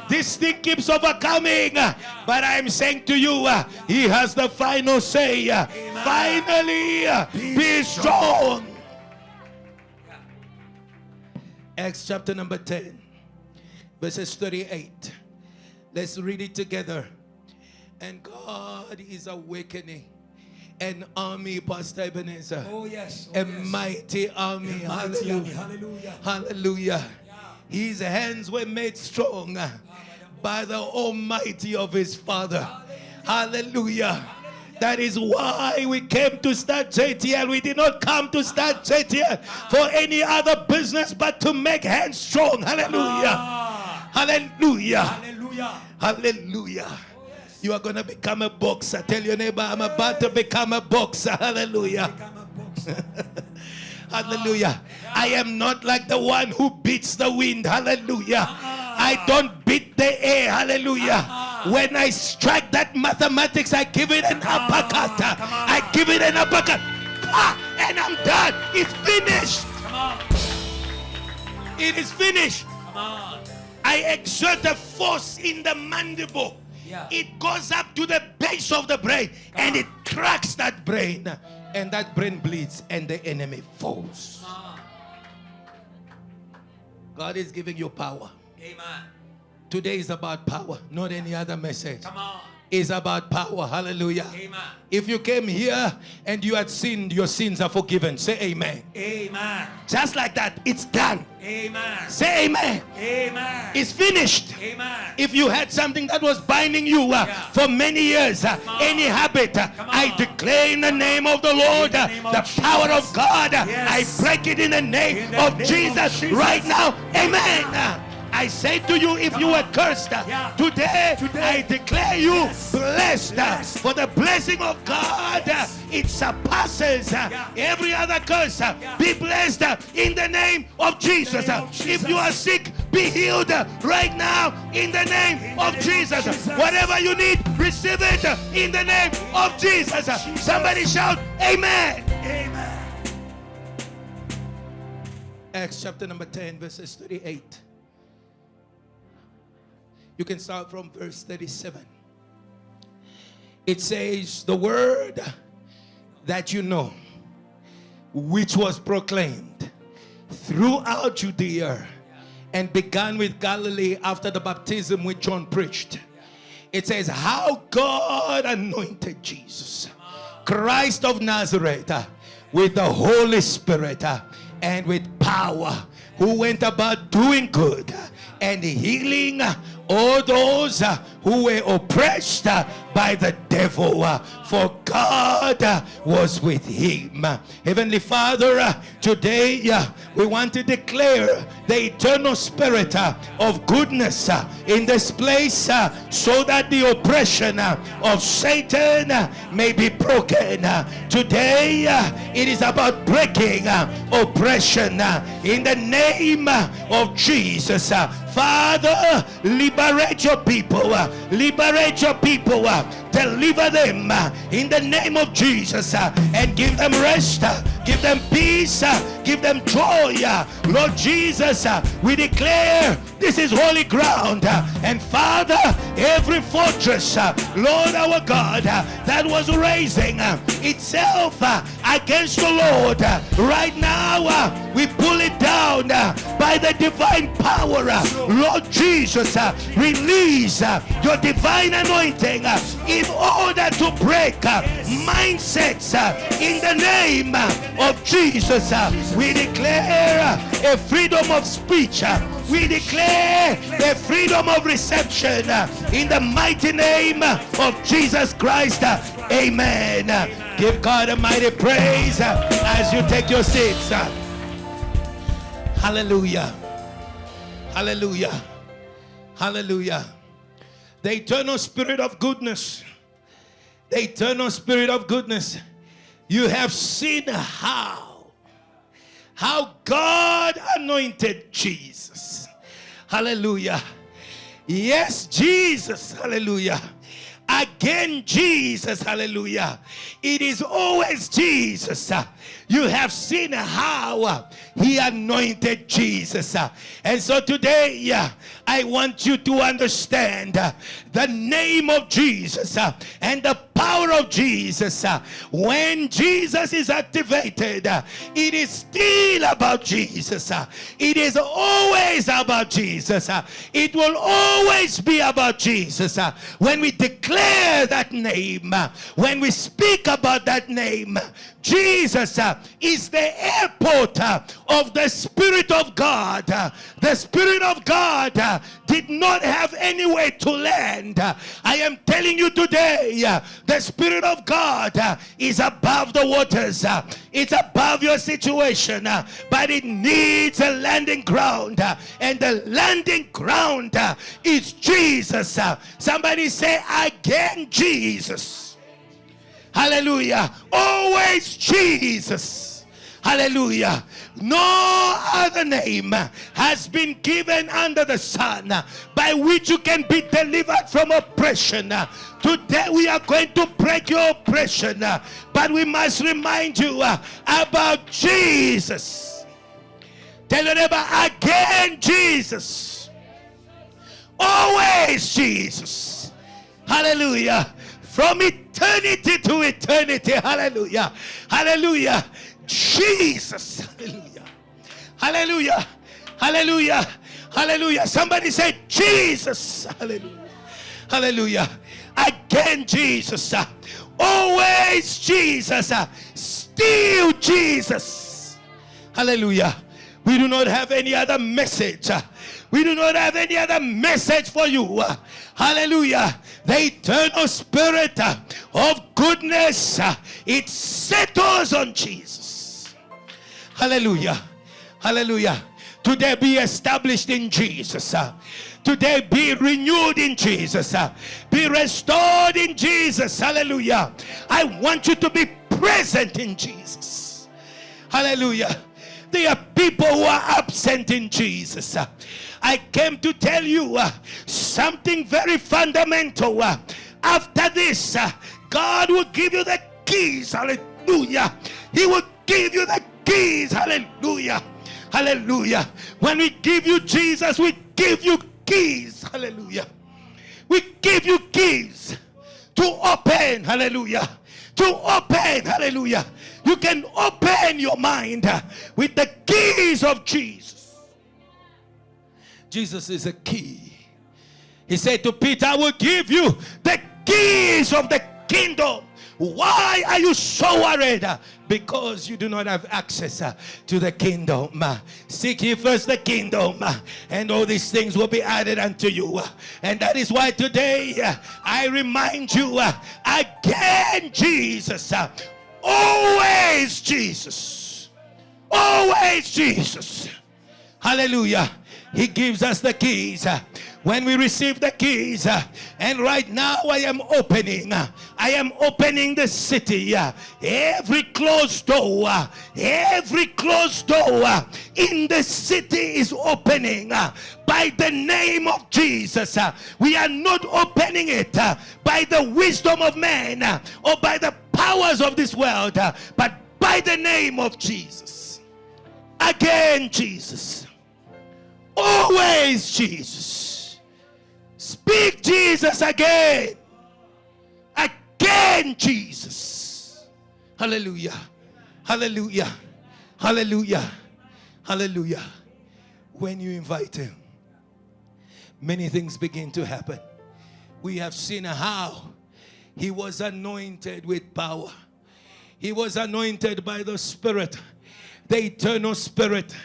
This thing keeps overcoming. But I'm saying to you, he has the final say. Finally, be strong. Acts chapter number 10, verses 38. Let's read it together. And God is awakening an army, Pastor Ebenezer.
Oh, yes.
A mighty army. Hallelujah.
Hallelujah.
Hallelujah. His hands were made strong by the Almighty of his Father. Hallelujah. That is why we came to start JTL. We did not come to start JTL for any other business but to make hands strong. Hallelujah. Hallelujah.
Hallelujah.
Hallelujah. You are going to become a boxer. Tell your neighbor, I'm about to become a boxer. Hallelujah. Hallelujah. I am not like the one who beats the wind. Hallelujah. I don't beat the air. Hallelujah. When I strike that mathematics, I give it an uppercut. I give it an uppercut. And I'm done. It's finished. It is finished. I exert a force in the mandible. It goes up to the base of the brain and it cracks that brain. And that brain bleeds and the enemy falls. God is giving you power.
Amen.
Today is about power, not any other message.
Come on.
It's about power. Hallelujah.
Amen.
If you came here and you had sinned, your sins are forgiven. Say amen.
Amen.
Just like that, it's done.
Amen.
Say amen.
Amen.
It's finished.
Amen.
If you had something that was binding you for many years, any habit, I declare in the name of the Lord, the power of God, I break it in the name of Jesus right now. Amen. I say to you, if you were cursed, today I declare you blessed. For the blessing of God, it surpasses every other curse. Be blessed in the name of Jesus. If you are sick, be healed right now in the name of Jesus. Whatever you need, receive it in the name of Jesus. Somebody shout, Amen.
Amen.
Acts chapter number 10, verses 38. You can start from verse 37. It says, the word that you know, which was proclaimed throughout Judea and began with Galilee after the baptism which John preached. It says, how God anointed Jesus, Christ of Nazareth, with the Holy Spirit and with power, who went about doing good and healing all those who were oppressed by the devil, for God was with him. Heavenly Father, today we want to declare the eternal spirit of goodness in this place, so that the oppression of Satan may be broken. Today it is about breaking oppression in the name of Jesus. Father, liberate your people, deliver them in the name of Jesus, and give them rest, give them peace, give them joy. Lord Jesus, we declare this is holy ground, and Father, every fortress, Lord our God, that was raising itself against the Lord, right now we pull it down by the divine power. Lord Jesus, release your divine anointing in order to break mindsets in the name of Jesus. We declare a freedom of speech. We declare the freedom of reception in the mighty name of Jesus Christ. Amen. Give God a mighty praise as you take your seats. Hallelujah. Hallelujah. Hallelujah. The eternal spirit of goodness. The eternal spirit of goodness. You have seen how God anointed Jesus. Hallelujah. Yes, Jesus. Hallelujah. Again, Jesus. Hallelujah. It is always Jesus. You have seen how he anointed Jesus. And so today, I want you to understand the name of Jesus and the power of Jesus. When Jesus is activated, it is still about Jesus. It is always about Jesus. It will always be about Jesus. When we declare that name, when we speak about that name, Jesus is the airport of the Spirit of God. The Spirit of God did not have anywhere to land. I am telling you today, the Spirit of God is above the waters. It's above your situation, but it needs a landing ground. And the landing ground is Jesus. Somebody say again, Jesus. Hallelujah. Always Jesus. Hallelujah. No other name has been given under the sun by which you can be delivered from oppression. Today we are going to break your oppression, but we must remind you about Jesus. Tell your neighbor, again Jesus. Always Jesus. Hallelujah. From eternity to eternity. Hallelujah. Hallelujah. Jesus. Hallelujah. Hallelujah. Hallelujah. Hallelujah. Somebody say Jesus. Hallelujah. Hallelujah. Again Jesus. Always Jesus. Still Jesus. Hallelujah. We do not have any other message. We do not have any other message for you. Hallelujah. The eternal spirit of goodness, it settles on Jesus. Hallelujah. Hallelujah. Today be established in Jesus. Today be renewed in Jesus. Be restored in Jesus. Hallelujah. I want you to be present in Jesus. Hallelujah. there are people who are absent in Jesus, I came to tell you something very fundamental. After this, God will give you the keys. Hallelujah. He will give you the keys. Hallelujah. Hallelujah. When we give you Jesus, we give you keys. Hallelujah. We give you keys to open. Hallelujah. To open. Hallelujah. You can open your mind with the keys of Jesus. Jesus is a key. He said to Peter, I will give you the keys of the kingdom. Why are you so worried? Because you do not have access to the kingdom. Seek ye first the kingdom, and all these things will be added unto you. And that is why today I remind you again, Jesus. Always Jesus. Always Jesus. Hallelujah. He gives us the keys. When we receive the keys, and right now I am opening the city. Every closed door in the city is opening by the name of Jesus. We are not opening it by the wisdom of man or by the powers of this world, but by the name of Jesus. Again, Jesus. Always Jesus. Speak Jesus again. Again Jesus. Hallelujah. Hallelujah. Hallelujah. Hallelujah. When you invite him, many things begin to happen. We have seen how he was anointed with power. He was anointed by the Spirit, the eternal Spirit.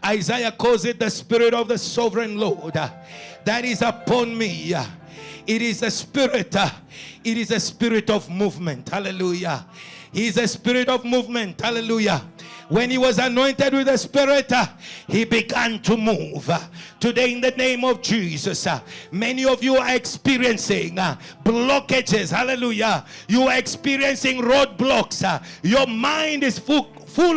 Isaiah calls it the Spirit of the Sovereign Lord that is upon me. It is a spirit. It is a spirit of movement. Hallelujah. He is a spirit of movement. Hallelujah. When he was anointed with the Spirit, he began to move. Today, in the name of Jesus, many of you are experiencing blockages. Hallelujah. You are experiencing roadblocks. Your mind is full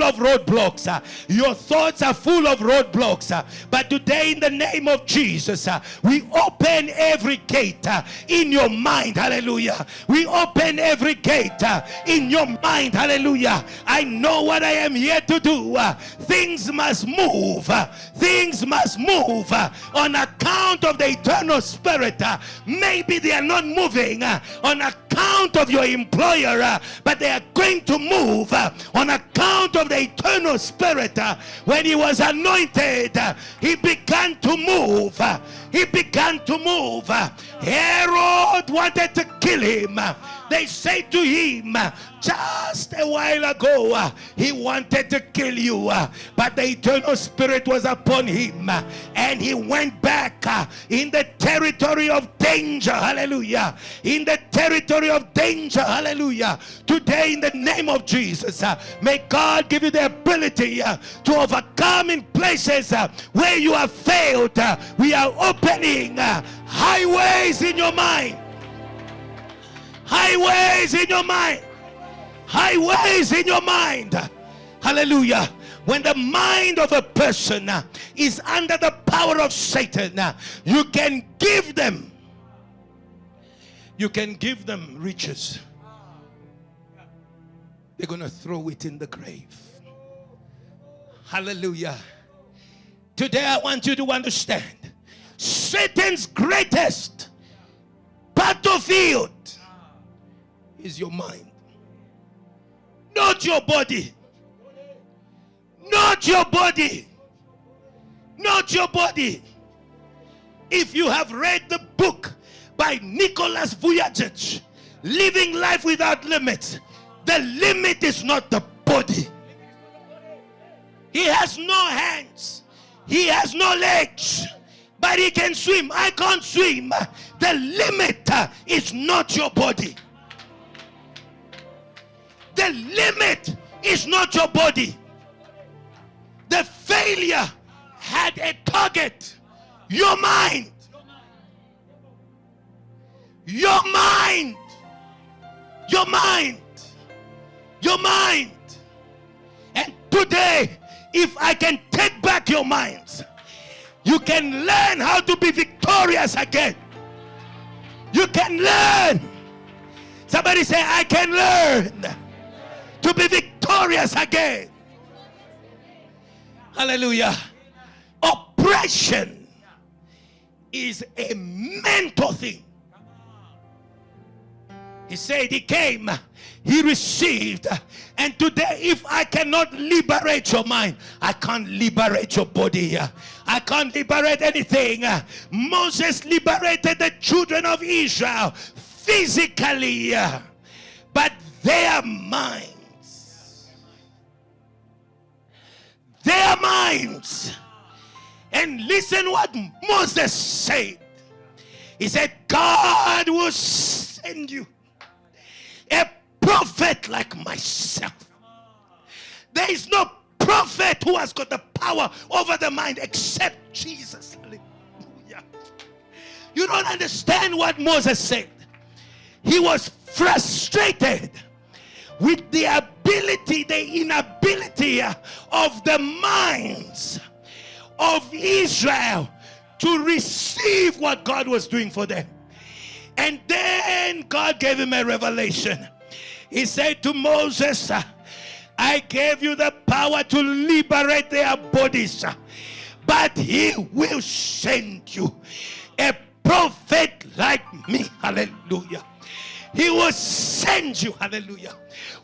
of roadblocks. Your thoughts are full of roadblocks. But today, in the name of Jesus, we open every gate in your mind. Hallelujah. We open every gate in your mind. Hallelujah. I know what I am here to do. Things must move. Things must move on account of the eternal Spirit. Maybe they are not moving on account of your employer, but they are going to move on account of the eternal Spirit. When he was anointed, he began to move. He began to move. Herod wanted to kill him. They say to him, just a while ago, he wanted to kill you, but the eternal Spirit was upon him, and he went back in the territory of danger. Hallelujah. In the territory of danger. Hallelujah. Today, in the name of Jesus, may God give you the ability to overcome in places where you have failed. We are opening highways in your mind. Highways in your mind. Highways in your mind. Hallelujah. When the mind of a person is under the power of Satan, you can give them riches. They're going to throw it in the grave. Hallelujah. Today I want you to understand, Satan's greatest battlefield is your mind. Not your body. Not your body. Not your body. If you have read the book by Nicholas Vujicic, Living Life Without Limits, the limit is not the body. He has no hands. He has no legs. But he can swim. I can't swim. The limit is not your body. The limit is not your body. The failure had a target. Your mind. Your mind. Your mind. Your mind. And today,
if I can take back your minds, you can learn how to be victorious again. You can learn. Somebody say, I can learn to be victorious again. Hallelujah. Oppression is a mental thing. He said he came, he received, and today if I cannot liberate your mind, I can't liberate your body. I can't liberate anything. Moses liberated the children of Israel physically, but their minds. Their minds. And listen what Moses said. He said, God will send you a prophet like myself. There is no prophet who has got the power over the mind except Jesus. Hallelujah. You don't understand what Moses said. He was frustrated with the ability, the inability of the minds of Israel to receive what God was doing for them. And then God gave him a revelation. He said to Moses, I gave you the power to liberate their bodies, but he will send you a prophet like me. Hallelujah. He will send you. Hallelujah.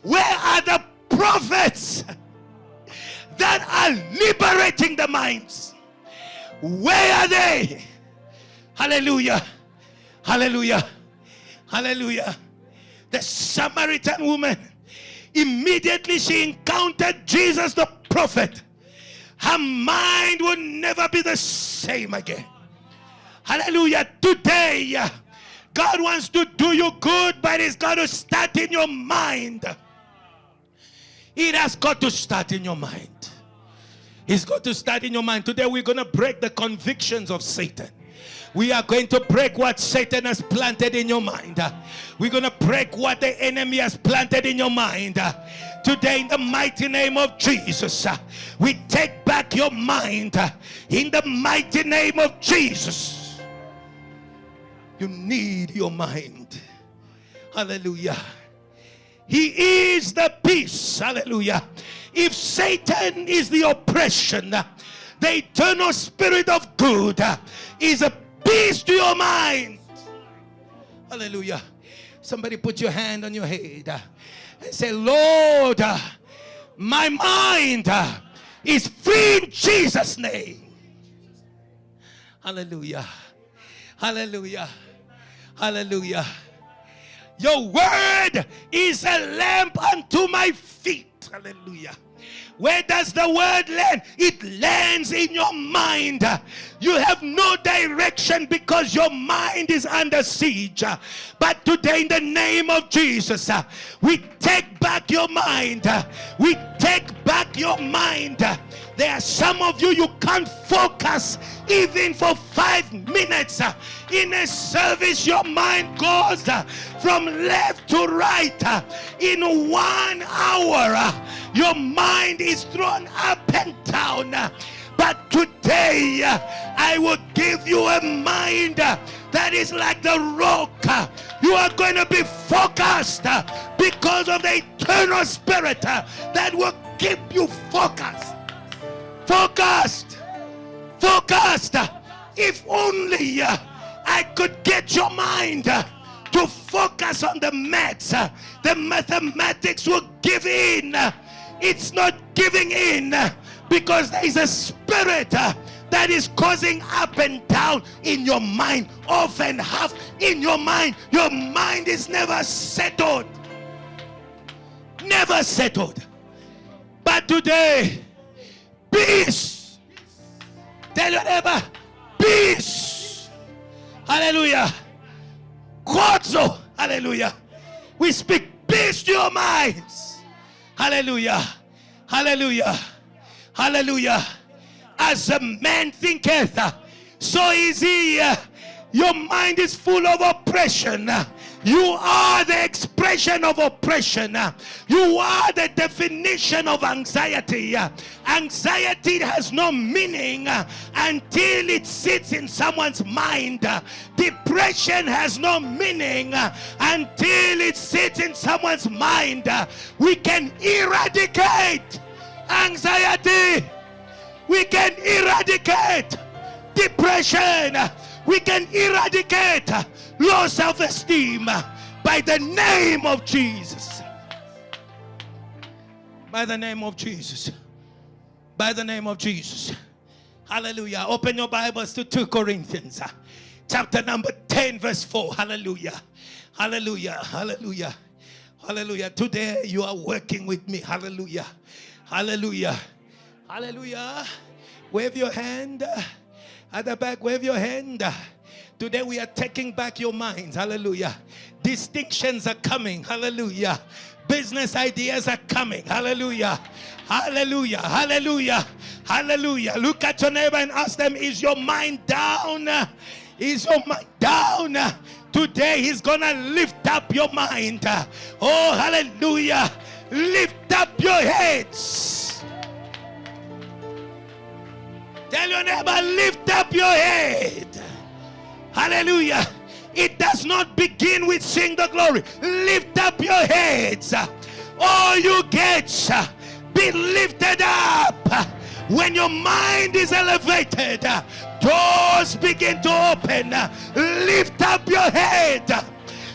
Where are the prophets that are liberating the minds? Where are they? Hallelujah. Hallelujah. Hallelujah. The Samaritan woman, immediately she encountered Jesus the prophet, her mind would never be the same again. Hallelujah. Today, God wants to do you good, but it's got to start in your mind. It has got to start in your mind. It's got to start in your mind. Today we're going to break the convictions of Satan. We are going to break what Satan has planted in your mind. We're going to break what the enemy has planted in your mind. Today, in the mighty name of Jesus, we take back your mind. In the mighty name of Jesus. You need your mind. Hallelujah. He is the peace. Hallelujah. If Satan is the oppression, the eternal spirit of good is a peace to your mind. Hallelujah. Somebody put your hand on your head and say, Lord, my mind is free in Jesus' name. Hallelujah. Hallelujah. Hallelujah. Your word is a lamp unto my feet. Hallelujah. Where does the word land? It lands in your mind. You have no direction because your mind is under siege. But today, in the name of Jesus, we take back your mind. We take back your mind. There are some of you, you can't focus even for 5 minutes. In a service, your mind goes from left to right. In 1 hour, your mind is thrown up and down. But today, I will give you a mind that is like the rock. You are going to be focused because of the eternal spirit that will keep you focused. Focused. Focused. If only I could get your mind to focus on the maths, the mathematics will give in. It's not giving in because there is a spirit that is causing up and down in your mind, off and half in your mind. Your mind is never settled. Never settled. But today, peace. Tell your neighbor, peace. Hallelujah. Kodzo. Hallelujah. We speak peace to your minds. Hallelujah. Hallelujah. Hallelujah. As a man thinketh, so is he. Your mind is full of oppression. You are the expression of oppression. You are the definition of anxiety. Anxiety has no meaning until it sits in someone's mind. Depression has no meaning until it sits in someone's mind. We can eradicate anxiety. We can eradicate depression. We can eradicate low self-esteem by the name of Jesus. By the name of Jesus. By the name of Jesus. Hallelujah. Open your Bibles to 2 Corinthians chapter number 10 verse 4. Hallelujah. Hallelujah. Hallelujah. Hallelujah. Today you are working with me. Hallelujah. Hallelujah. Hallelujah. Wave your hand. At the back, wave your hand. Today we are taking back your minds. Hallelujah. Distinctions are coming. Hallelujah. Business ideas are coming. Hallelujah. Hallelujah. Hallelujah. Hallelujah. Look at your neighbor and ask them, is your mind down? Is your mind down? Today he's gonna lift up your mind. Oh, hallelujah. Lift up your heads. Tell your neighbor, lift up your head. Hallelujah. It does not begin with sing the glory. Lift up your heads. All you gates, be lifted up. When your mind is elevated, doors begin to open. Lift up your head.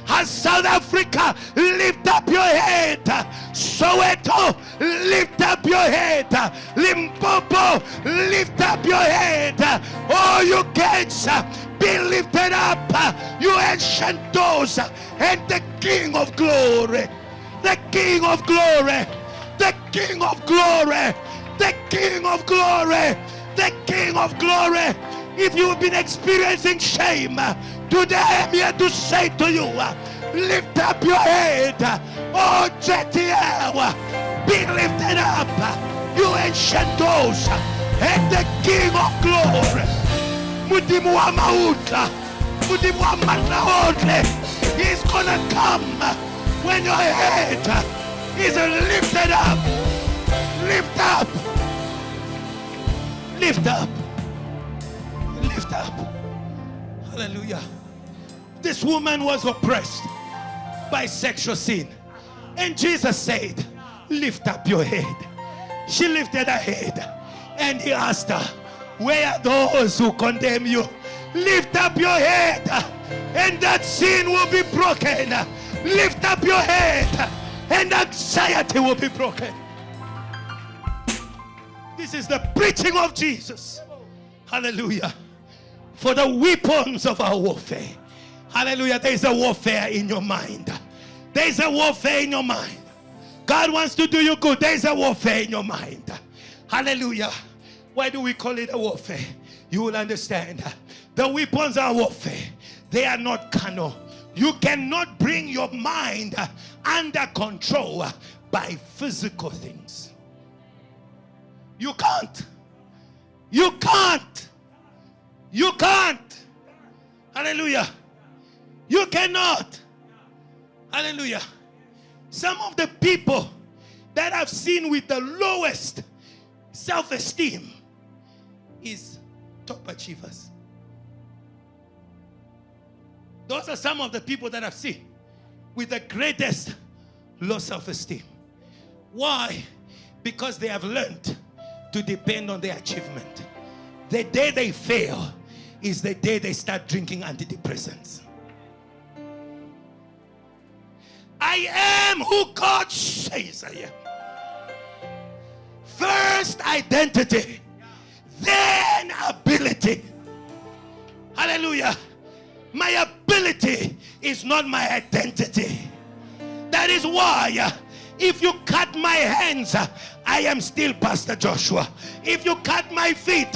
As South Africa, lift up your head. Soweto, lift up your head. Limpopo, lift up your head. All you gates, be lifted up. You ancient doors, and the King of glory, the King of glory, the King of glory, the King of glory, the King of glory. If you've been experiencing shame, today I'm here to say to you, lift up your head. Oh, JTL, be lifted up. You ancient doors, and the King of glory. Mudimu wa mauta, mudimu wa manaodle. He's gonna come when your head is lifted up. Lift up. Lift up. Lift up. Hallelujah. This woman was oppressed by sexual sin. And Jesus said, lift up your head. She lifted her head. And he asked her, where are those who condemn you? Lift up your head. And that sin will be broken. Lift up your head. And anxiety will be broken. This is the preaching of Jesus. Hallelujah. For the weapons of our warfare. Hallelujah. There is a warfare in your mind. There is a warfare in your mind. God wants to do you good. There is a warfare in your mind. Hallelujah. Why do we call it a warfare? You will understand. The weapons are warfare. They are not carnal. You cannot bring your mind under control by physical things. You can't. You can't. You can't. Hallelujah. You cannot. Hallelujah. Some of the people that I've seen with the lowest self-esteem is top achievers. Those are some of the people that I've seen with the greatest low self-esteem. Why? Because they have learned to depend on their achievement. The day they fail is the day they start drinking antidepressants. I am who God says I am. First identity, then ability. Hallelujah. My ability is not my identity. That is why if you cut my hands, I am still Pastor Joshua. If you cut my feet,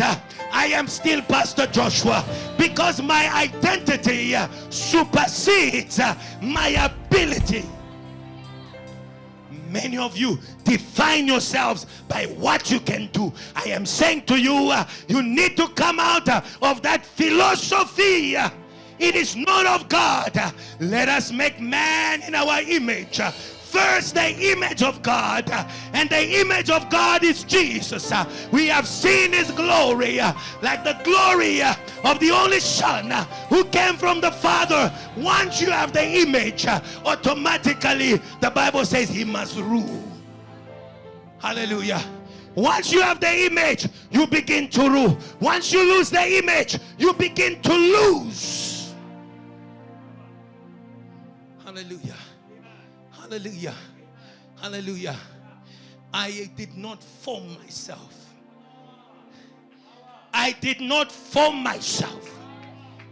I am still Pastor Joshua. Because my identity supersedes my ability. Many of you define yourselves by what you can do. I am saying to you, you need to come out of that philosophy It is not of God. Let us make man in our image. First, the image of God, and the image of God is Jesus. We have seen his glory, like the glory of the only Son who came from the Father. Once you have the image, automatically the Bible says he must rule. Hallelujah. Once you have the image, you begin to rule. Once you lose the image, you begin to lose. Hallelujah. Hallelujah. Hallelujah. I did not form myself. I did not form myself.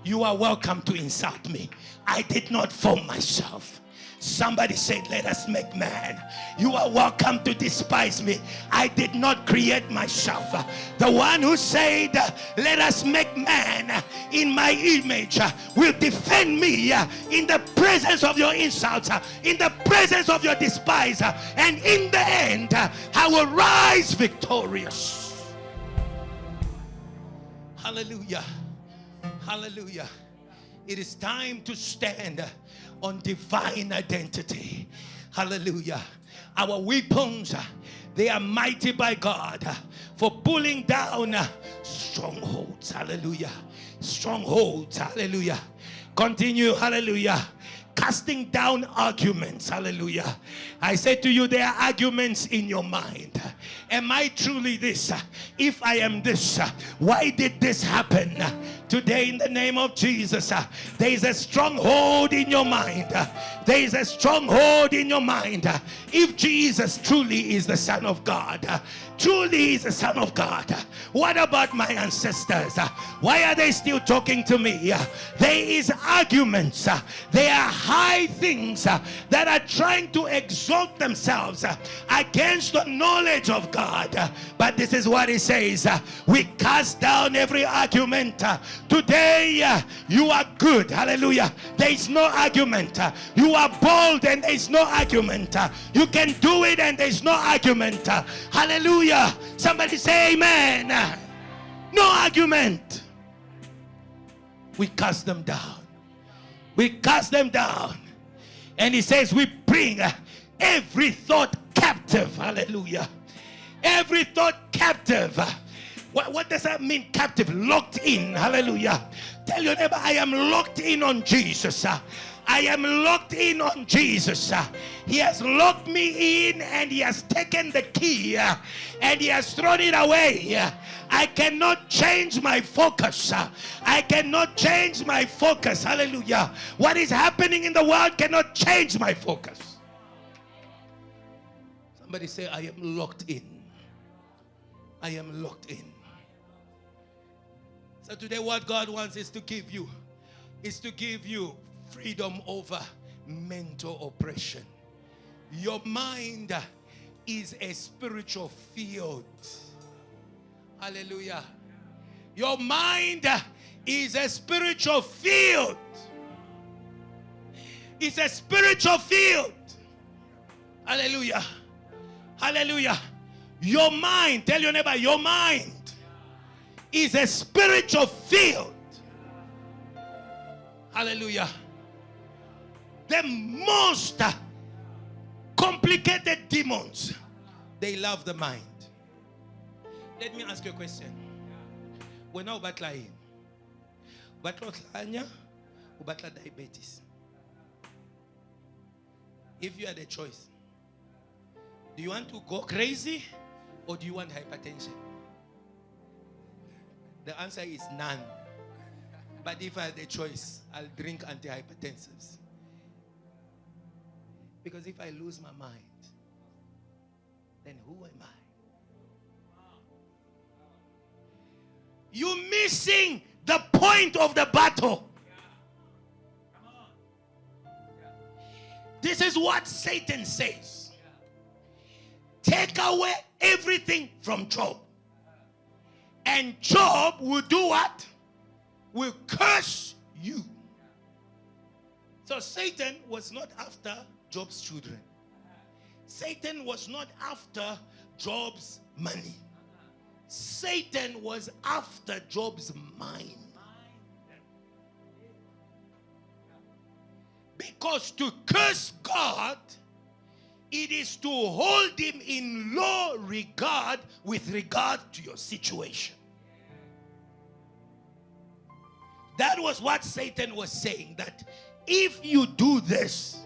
You are welcome to insult me. I did not form myself. Somebody said, let us make man. You are welcome to despise me. I did not create myself. The one who said, let us make man in my image, will defend me in the presence of your insults, in the presence of your despise, and in the end, I will rise victorious. Hallelujah. Hallelujah. It is time to stand on divine identity. Hallelujah. Our weapons, they are mighty by God for pulling down strongholds. Hallelujah. Strongholds. Hallelujah. Continue. Hallelujah. Casting down arguments. Hallelujah. I say to you, there are arguments in your mind. Am I truly this? If I am this, why did this happen? Today, in the name of Jesus, there is a stronghold in your mind. There is a stronghold in your mind. If Jesus truly is the Son of God, truly is the Son of God, what about my ancestors? Why are they still talking to me? There is arguments. There are high things that are trying to exalt themselves against the knowledge of God. But this is what he says. We cast down every argument. Today you are good. Hallelujah. There is no argument. You are bold and there is no argument. You can do it and there is no argument. Hallelujah. Somebody say amen. No argument. We cast them down. We cast them down. And he says we bring every thought captive. Hallelujah. Every thought captive. What does that mean, captive? Locked in. Hallelujah. Tell your neighbor, I am locked in on Jesus. I am locked in on Jesus. He has locked me in and he has taken the key and he has thrown it away. I cannot change my focus. I cannot change my focus. Hallelujah. What is happening in the world cannot change my focus. Somebody say, I am locked in. I am locked in. So today what God wants is to give you freedom over mental oppression. Your mind is a spiritual field. Hallelujah. Your mind is a spiritual field. It's a spiritual field. Hallelujah. Hallelujah. Your mind, tell your neighbor, your mind is a spiritual field. Hallelujah. The most complicated demons, they love the mind. Let me ask you a question. When I batla diabetes. If you had a choice, do you want to go crazy or do you want hypertension? The answer is none. But if I had a choice, I'll drink antihypertensives. Because if I lose my mind, then who am I? You're missing the point of the battle. This is what Satan says. Take away everything from Job. And Job will do what? Will curse you. So Satan was not after Job's children. Satan was not after Job's money. Satan was after Job's mind.
Because to curse God, it is to hold him in low regard with regard to your situation. That was what Satan was saying, that if you do this,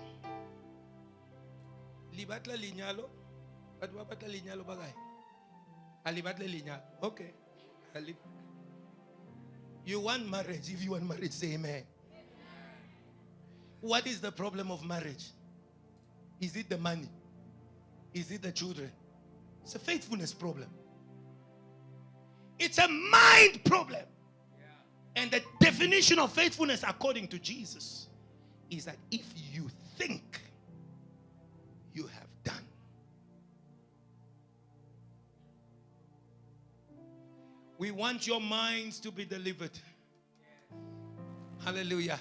libatla linyalo, but wabatla linyalo bagay. Alibatla linyalo. Okay. You want marriage. If you want marriage, say amen. What is the problem of marriage? Is it the money? Is it the children? It's a faithfulness problem. It's a mind problem. And the definition of faithfulness according to Jesus is that if you think you have done. We want your minds to be delivered. Hallelujah.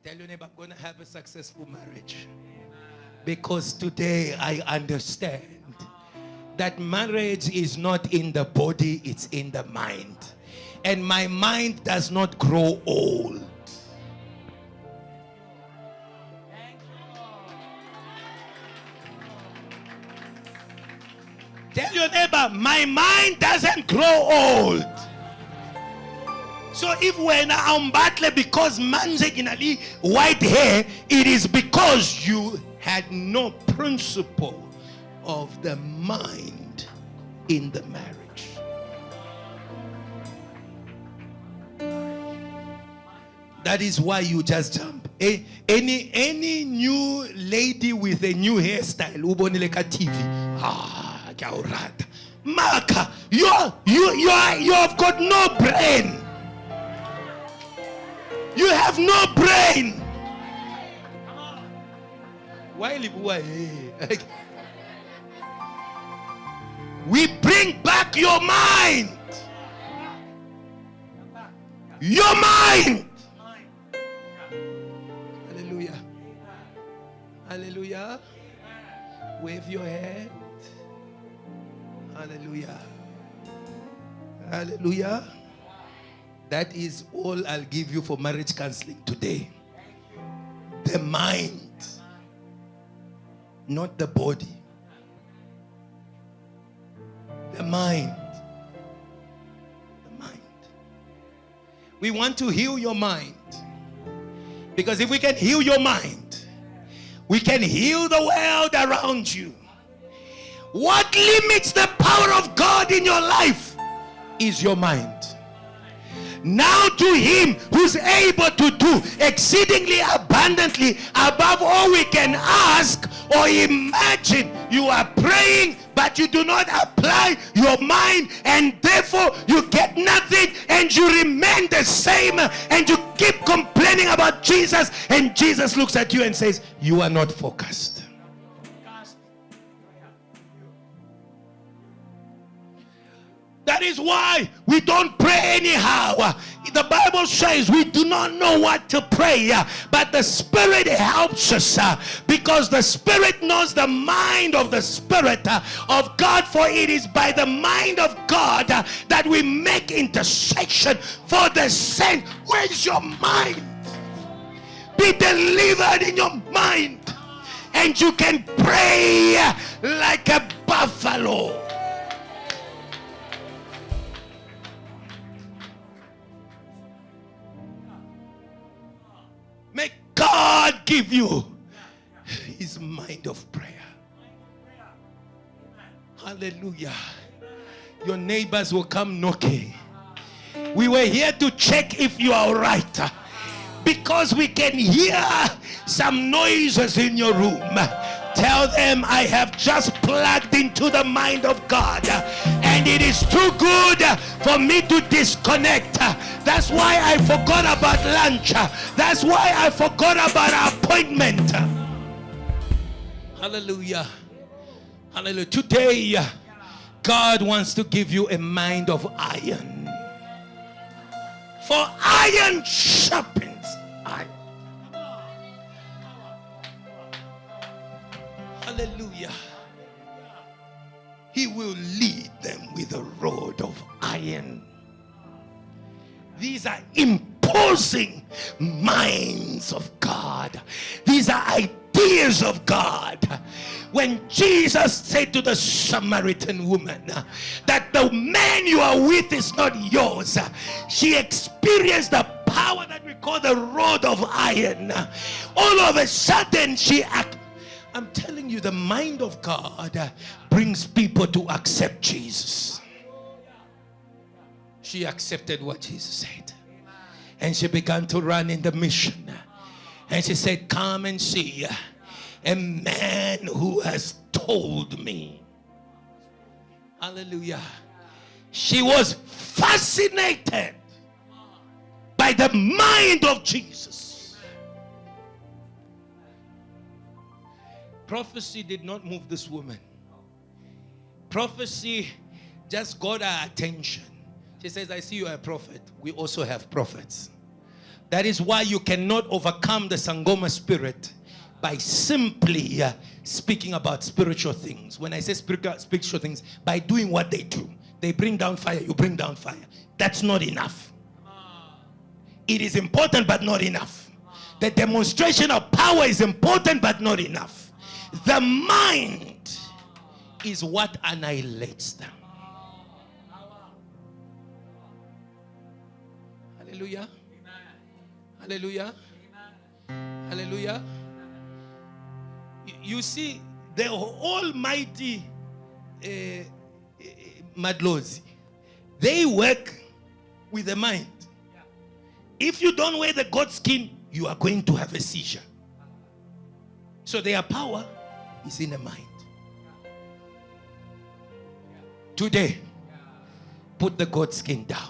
Tell your neighbor, I'm going to have a successful marriage. Because today I understand that marriage is not in the body, it's in the mind. And my mind does not grow old. Tell your neighbor, my mind doesn't grow old. So if we're now battle because man's white hair, it is because you had no principle of the mind in the marriage. That is why you just jump. Any new lady with a new hairstyle, ubonileka TV. Maka, you have got no brain. You have no brain. Why we bring back your mind. Your mind. Hallelujah. Hallelujah. Wave your hand. Hallelujah. Hallelujah. That is all I'll give you for marriage counseling today. The mind, not the body. The mind. The mind. We want to heal your mind. Because if we can heal your mind, we can heal the world around you. What limits the power of God in your life is your mind. Now to him who's able to do exceedingly abundantly above all we can ask or imagine. You are praying, but you do not apply your mind, and therefore you get nothing, and you remain the same, and you keep complaining about Jesus, and Jesus looks at you and says, you are not focused. That is why we don't pray anyhow. The Bible says we do not know what to pray, but the Spirit helps us because the Spirit knows the mind of the Spirit of God, for it is by the mind of God that we make intercession for the saint. Where's your mind? Be delivered in your mind, and you can pray like a buffalo. May God give you his mind of prayer. Hallelujah. Your neighbors will come knocking. We were here to check if you are all right, because we can hear some noises in your room. Tell them I have just plugged into the mind of God, and it is too good for me to disconnect. That's why I forgot about lunch. That's why I forgot about our appointment. Hallelujah. Hallelujah. Today, God wants to give you a mind of iron. For iron sharpens iron. Hallelujah. He will lead them with a rod of iron. These are imposing minds of God. These are ideas of God. When Jesus said to the Samaritan woman that the man you are with is not yours, she experienced the power that we call the rod of iron. All of a sudden she I'm telling you, the mind of God brings people to accept Jesus. She accepted what Jesus said. And she began to run in the mission. And she said, come and see a man who has told me. Hallelujah. She was fascinated by the mind of Jesus. Prophecy did not move this woman. Prophecy just got her attention. She says, I see you are a prophet. We also have prophets. That is why you cannot overcome the Sangoma spirit by simply speaking about spiritual things. When I say spiritual things, by doing what they do. They bring down fire, you bring down fire. That's not enough. It is important, but not enough. The demonstration of power is important, but not enough. The mind is what annihilates them. Hallelujah. Hallelujah. Hallelujah. You see, the almighty Madlozi, they work with the mind. If you don't wear the goat skin, you are going to have a seizure. So their power is in the mind. Today, put the goat skin down.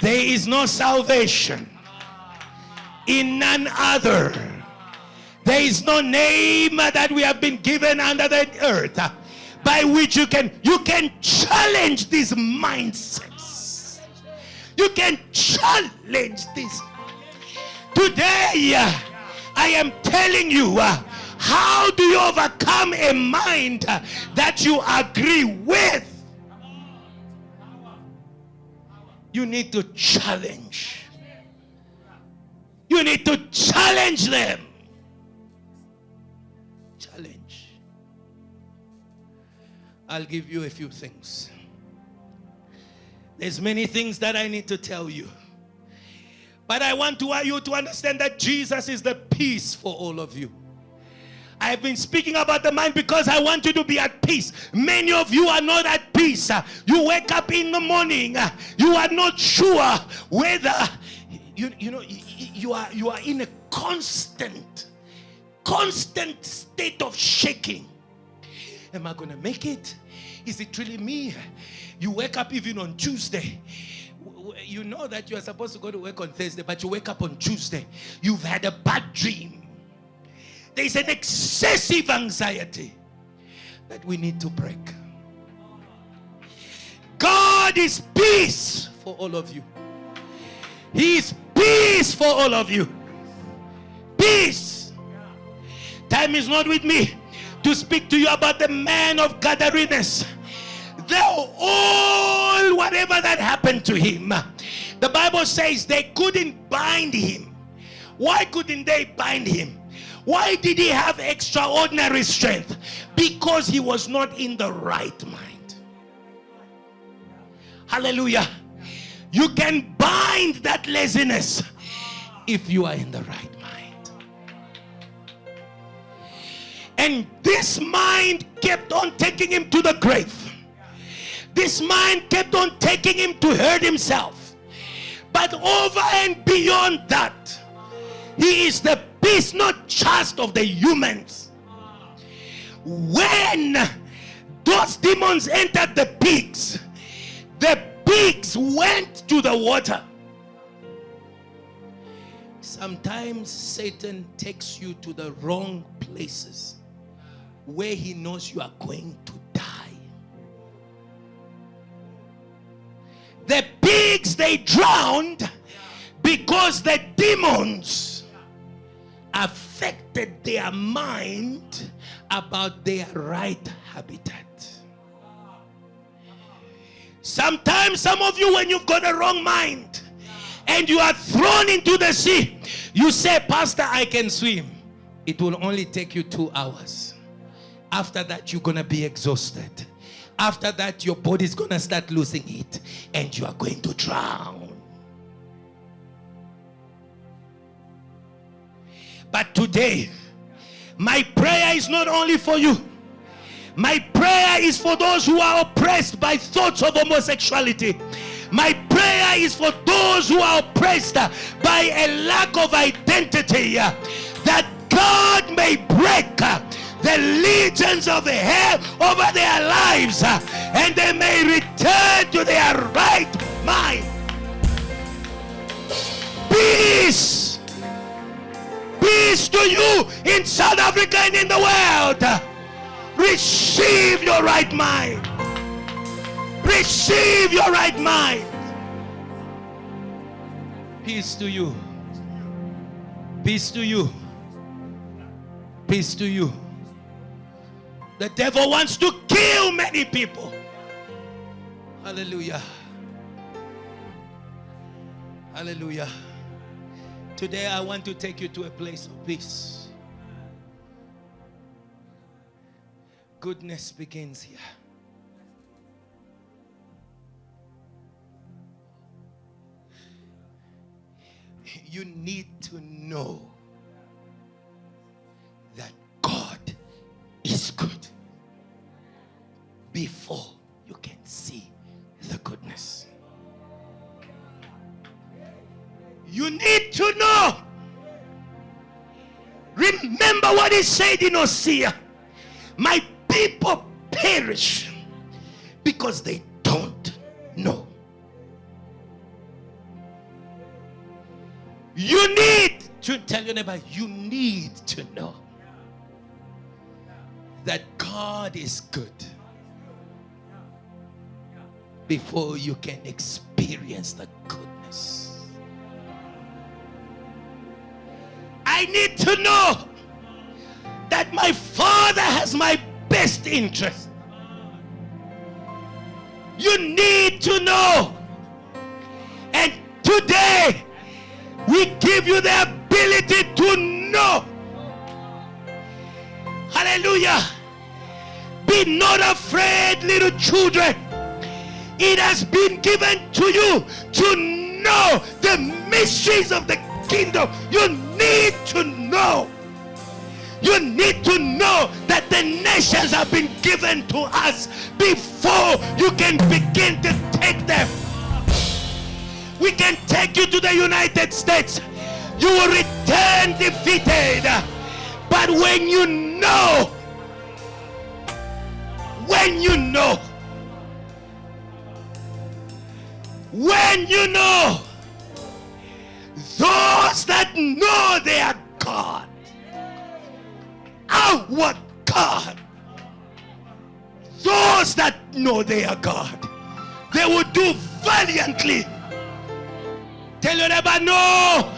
There is no salvation in none other. There is no name that we have been given under the earth by which you can challenge these mindsets. You can challenge this. Today, I am telling you, how do you overcome a mind that you agree with? You need to challenge. You need to challenge them. Challenge. I'll give you a few things. There's many things that I need to tell you. But I want you to understand that Jesus is the peace for all of you. I've been speaking about the mind because I want you to be at peace. Many of you are not at peace. You wake up in the morning. You are not sure whether you are in a constant state of shaking. Am I going to make it? Is it really me? You wake up even on Tuesday. You know that you are supposed to go to work on Thursday, but you wake up on Tuesday. You've had a bad dream. There is an excessive anxiety that we need to break. God is peace for all of you. He is peace for all of you. Peace. Time is not with me to speak to you about the man of Gadarenes. All whatever that happened to him, the Bible says they couldn't bind him. Why couldn't they bind him? Why did he have extraordinary strength? Because he was not in the right mind. Hallelujah. You can bind that laziness if you are in the right mind. And this mind kept on taking him to the grave. This mind kept on taking him to hurt himself. But over and beyond that, he is the peace not just of the humans. When those demons entered the pigs went to the water. Sometimes Satan takes you to the wrong places where he knows you are going to die. The pigs, they drowned because the demons affected their mind about their right habitat. Sometimes some of you, when you've got a wrong mind, and you are thrown into the sea, you say, Pastor, I can swim. It will only take you 2 hours. After that, you're going to be exhausted. After that, your body's going to start losing heat, and you are going to drown. But today, my prayer is not only for you. My prayer is for those who are oppressed by thoughts of homosexuality. My prayer is for those who are oppressed by a lack of identity, that God may break the legions of hell over their lives, and they may return to their right mind. Peace. Peace to you in South Africa and in the world. Receive your right mind. Receive your right mind. Peace to you. Peace to you. Peace to you. The devil wants to kill many people. Hallelujah. Hallelujah. Today I want to take you to a place of peace. Goodness begins here. You need to know that God is good before you can see the goodness. You need to know. Remember what he said in Hosea. My people perish because they don't know. You need to tell your neighbor, you need to know that God is good before you can experience the goodness. I need to know that my Father has my best interest. You need to know. And today, we give you the ability to know. Hallelujah. Be not afraid, little children. It has been given to you to know the mysteries of the kingdom. You need to know. You need to know that the nations have been given to us before you can begin to take them. We can take you to the United States. You will return defeated. But when you know, when you know those that know their God, our God, those that know their God, they will do valiantly. Tell your neighbor, no,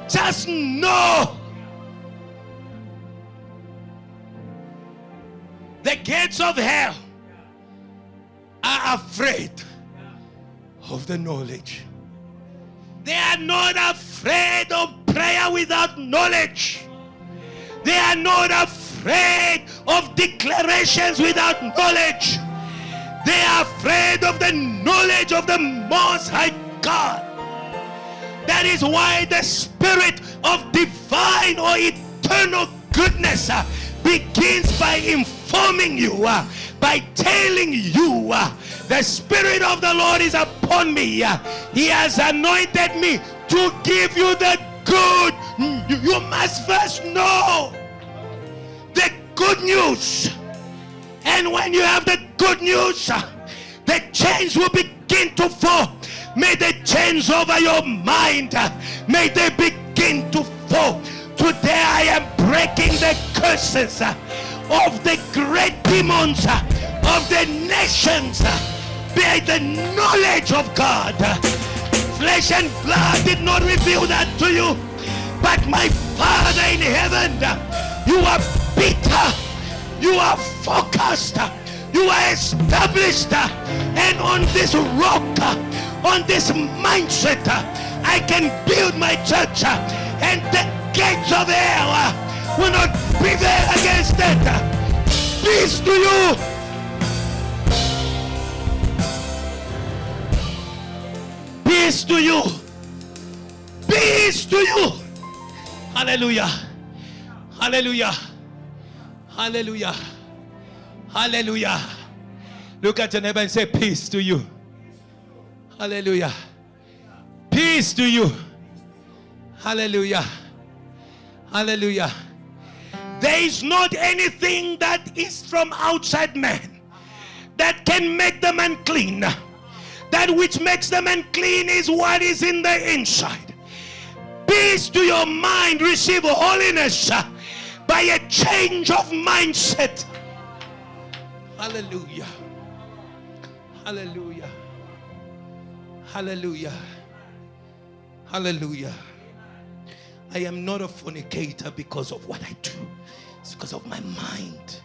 just know. The gates of hell are afraid of the knowledge. They are not afraid of prayer without knowledge. They are not afraid of declarations without knowledge. They are afraid of the knowledge of the Most High God. That is why the spirit of divine or eternal goodness begins by informing you, by telling you, the Spirit of the Lord is upon me. He has anointed me to give you the good. You must first know the good news. And when you have the good news, the chains will begin to fall. May the chains over your mind, may they begin to fall. Today I am breaking the curses of the great demons of the nations by the knowledge of God. Flesh and blood did not reveal that to you, but my Father in heaven. You are bitter, you are focused, you are established, and on this rock on this mindset, I can build my church, and the gates of hell will not prevail against it. Peace to you. Peace to you. Peace to you. Hallelujah. Hallelujah. Hallelujah. Hallelujah. Look at your neighbor and say, peace to you. Hallelujah. Peace to you. Hallelujah. Hallelujah. There is not anything that is from outside man that can make them unclean. That which makes them unclean is what is in the inside. Peace to your mind. Receive holiness by a change of mindset. Hallelujah. Hallelujah. Hallelujah. Hallelujah. I am not a fornicator because of what I do. It's because of my mind.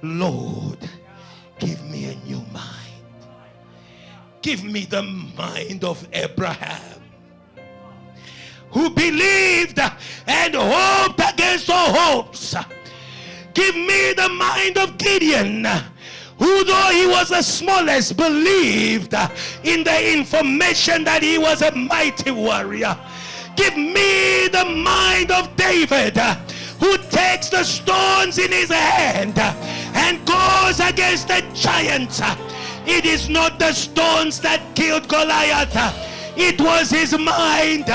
Lord, give me a new mind. Give me the mind of Abraham, who believed and hoped against all hopes. Give me the mind of Gideon, who, though he was the smallest, believed in the information that he was a mighty warrior. Give me the mind of David, who takes the stones in his hand and goes against the giants. It is not the stones that killed Goliath. It was his mind.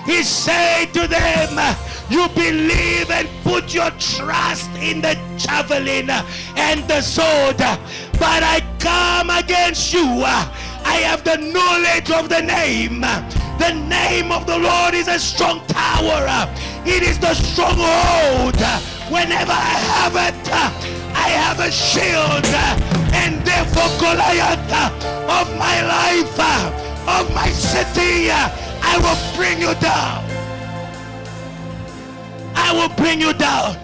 He said to them, you believe and put your trust in the javelin and the sword, but I come against you. I have the knowledge of the name. The name of the Lord is a strong tower. It is the stronghold. Whenever I have it, I have a shield. And therefore Goliath of my life, of my city, I will bring you down. I will bring you down.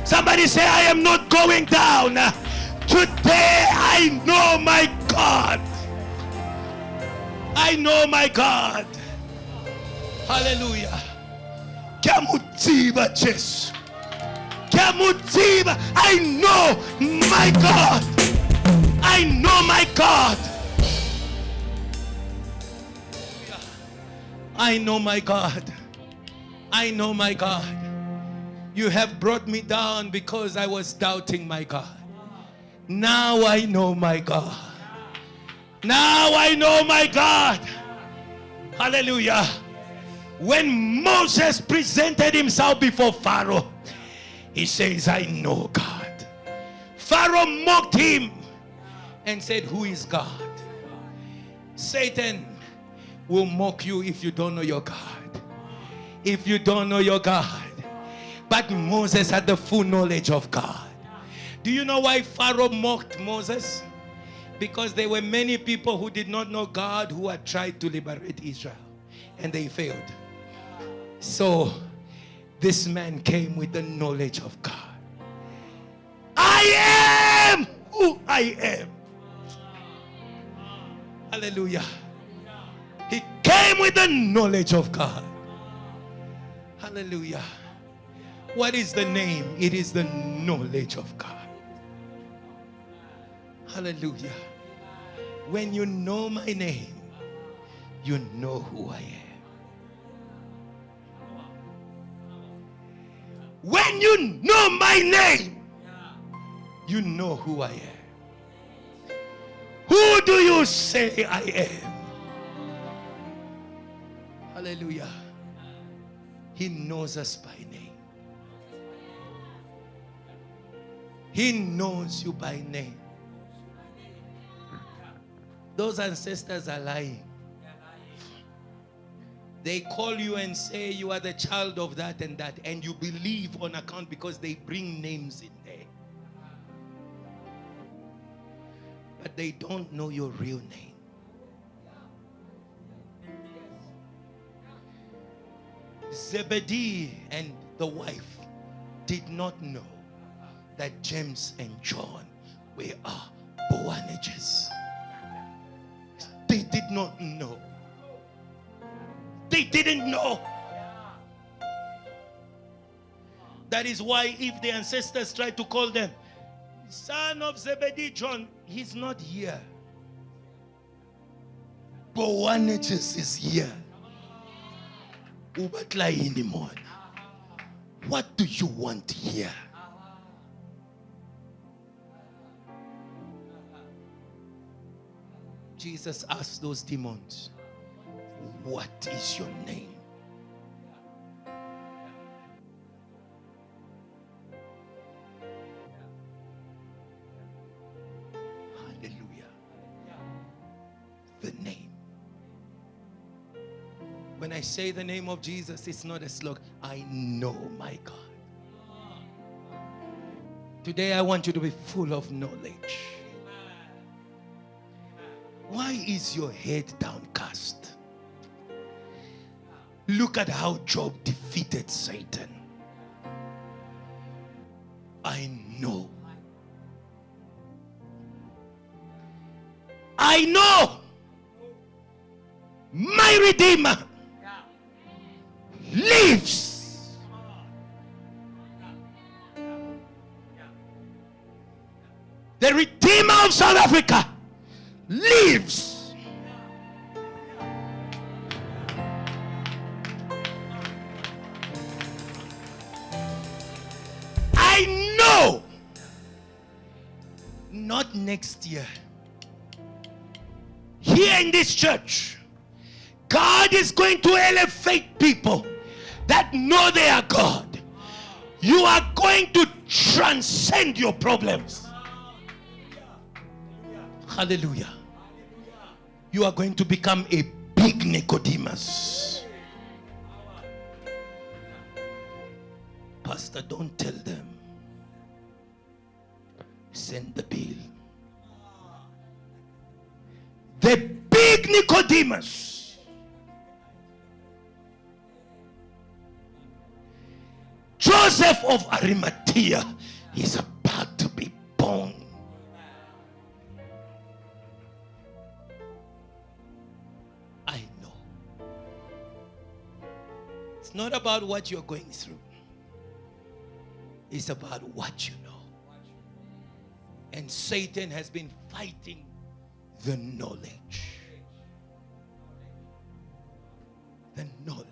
Somebody say, I am not going down. Today I know my God. I know my God. Hallelujah. Kamutiba Jesus. Kamutiba. I know my God. I know my God. I know my God. I know my God. You have brought me down because I was doubting my God. Now I know my God. Now I know my God. Hallelujah. When Moses presented himself before Pharaoh, he says, I know God. Pharaoh mocked him and said, who is God? Satan will mock you if you don't know your God. If you don't know your God. But Moses had the full knowledge of God. Do you know why Pharaoh mocked Moses? Because there were many people who did not know God who had tried to liberate Israel, and they failed. So this man came with the knowledge of God. I am who I am. Hallelujah. He came with the knowledge of God. Hallelujah. What is the name? It is the knowledge of God. Hallelujah. When you know my name, you know who I am. When you know my name, you know who I am. Who do you say I am? Hallelujah. He knows us by name. He knows you by name. Those ancestors are lying. They call you and say you are the child of that, and you believe on account because they bring names in there. But they don't know your real name. Zebedee and the wife did not know that James and John were Boanerges. They did not know. They didn't know. That is why if the ancestors tried to call them, son of Zebedee, John, he's not here. Boanerges is here. Ubatla anymore. What do you want here? Jesus asked those demons, what is your name? Hallelujah. The name. When I say the name of Jesus, it's not a slogan. I know my God. Today I want you to be full of knowledge. Why is your head downcast? Look at how Job defeated Satan. I know. I know my Redeemer lives. The Redeemer of South Africa lives. I know. Not next year. Here in this church, God is going to elevate people that know they are God. You are going to transcend your problems. Hallelujah. You are going to become a big Nicodemus. Pastor, don't tell them. Send the bill. The big Nicodemus. Joseph of Arimathea is about to be born. I know. It's not about what you're going through. It's about what you know. And Satan has been fighting the knowledge. The knowledge.